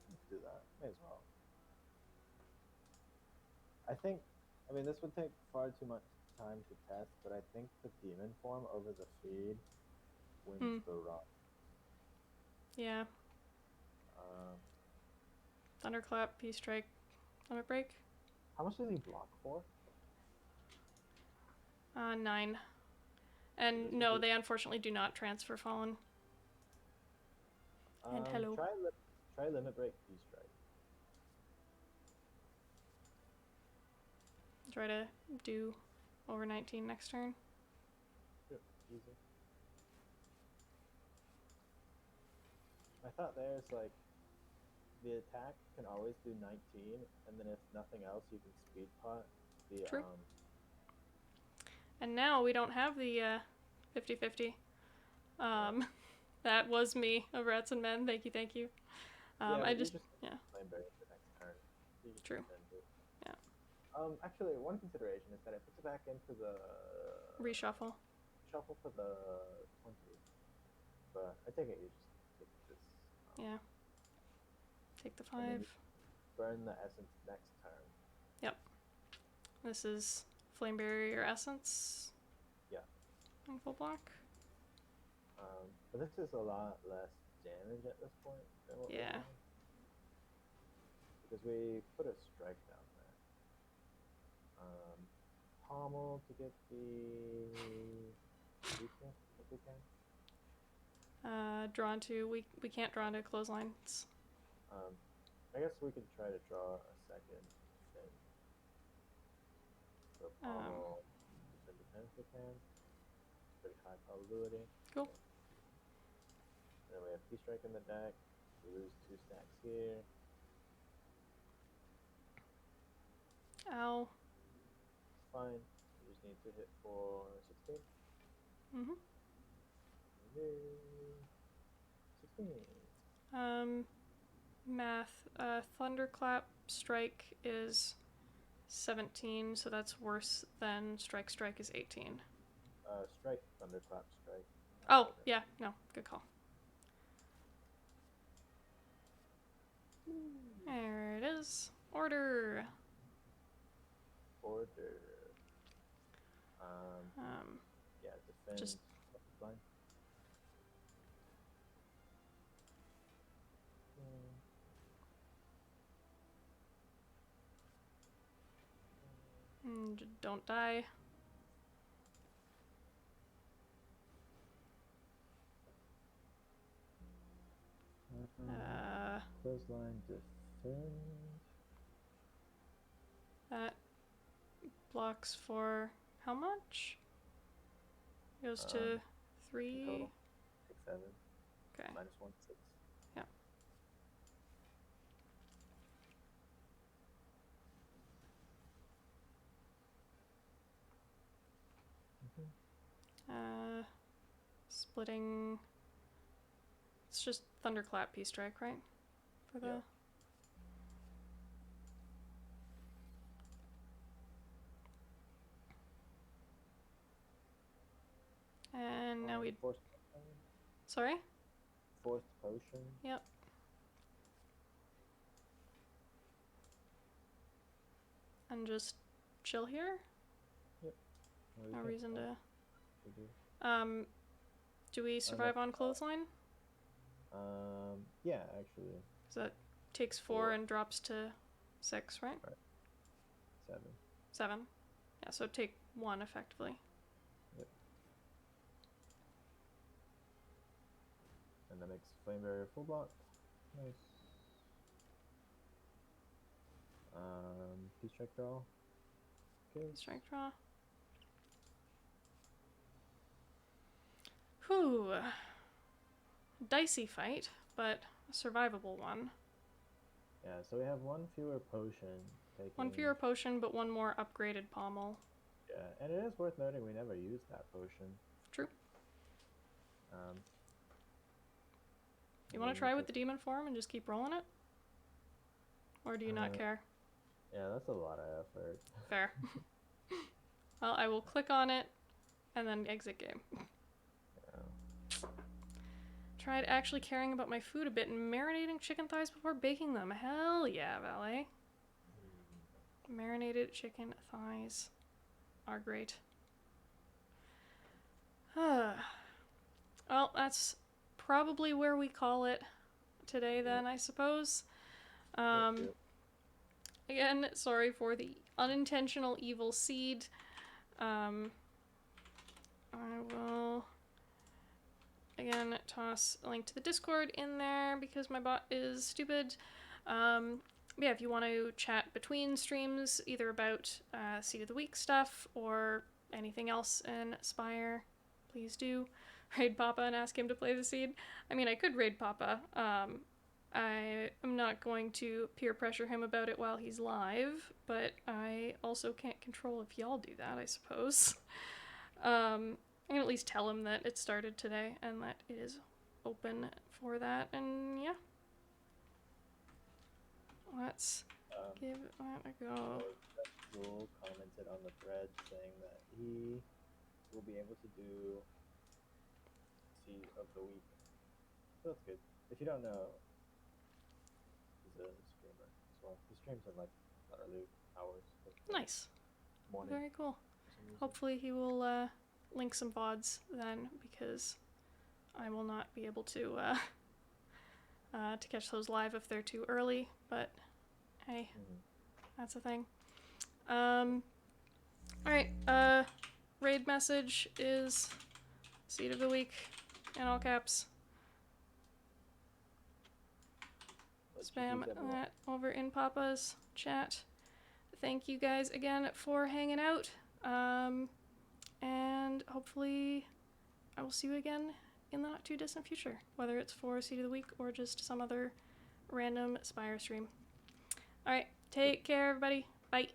Let's do that. May as well. I mean, this would take far too much time to test, but I think the demon form over the feed wins the run. Yeah. Thunderclap, P-strike, limit break. How much does he block for? 9. And no, they unfortunately do not transfer Fallen. And hello. Try Limit Break Key Strike. Try to do over 19 next turn. Sure, easy. I thought there's like the attack can always do 19, and then if nothing else, you can speed pot the True. And now we don't have the 50-50. That was me of Rats and Men. Thank you. I just Flame Berry the next turn. True. Yeah. Actually, one consideration is that it puts it back into the reshuffle. Shuffle for the 20. But I take it you just take this. Yeah. Take the 5. Burn the essence next turn. Yep. This is Flame Barrier Essence. Yeah. And full block. But this is a lot less damage at this point than what we're doing. Because we put a strike down there. Pommel to get the weakness if we can. Drawn to we can't draw into clotheslines. I guess we could try to draw a second thing. So pommel defend if we can. Pretty high probability. Cool. Then we have Key Strike in the deck. We lose 2 stacks here. Ow. It's fine. We just need to hit for 16. 16. Math. Thunderclap Strike is 17, so that's worse than Strike is 18. Strike, Thunderclap Strike. Oh, yeah, no, good call. There it is. Order. Yeah, defend. Just blind. Don't die. Clothesline defend. That blocks for how much? Goes to 3. Total. 6, 7. Okay. -1, 6. Yeah. Splitting. It's just Thunderclap P Strike, right? For the. And now we'd. Sorry? Fourth potion. Yep. And just chill here? Yep. No reason to. Do we survive on clothesline? Yeah, actually. So that takes 4 and drops to 6, right? 7. Yeah, so take 1 effectively. Yep. And that makes Flame Barrier full block. Nice. Key Strike draw. Okay. Strike draw. Whew. Dicey fight, but a survivable one. Yeah, so we have 1 fewer potion. 1 fewer potion, but 1 more upgraded pommel. Yeah, and it is worth noting we never used that potion. True. You want to try with the demon form and just keep rolling it? Or do you not care? Yeah, that's a lot of effort. Fair. Well, I will click on it and then exit game. Tried actually caring about my food a bit and marinating chicken thighs before baking them. Hell yeah, Valet. Marinated chicken thighs are great. Well, that's probably where we call it today then, I suppose. Again, sorry for the unintentional evil seed. I will again toss a link to the Discord in there because my bot is stupid. Yeah, if you want to chat between streams, either about Seed of the Week stuff or anything else in Spire, please do. Raid Papa and ask him to play the Seed. I mean, I could raid Papa. I am not going to peer pressure him about it while he's live, but I also can't control if y'all do that, I suppose. I can at least tell him that it started today and that it is open for that, and yeah. Let's give that a go. Rule commented on the thread saying that he will be able to do Seed of the Week. So that's good. If you don't know, he's a streamer as well. He streams in like early hours. Nice. Morning. Very cool. Hopefully he will link some VODs then, because I will not be able to catch those live if they're too early, but hey, that's a thing. Alright, raid message is Seed of the Week in all caps. Spam that over in Papa's chat. Thank you guys again for hanging out. And hopefully I will see you again in the not too distant future, whether it's for Seed of the Week or just some other random Spire stream. Alright, take care everybody. Bye.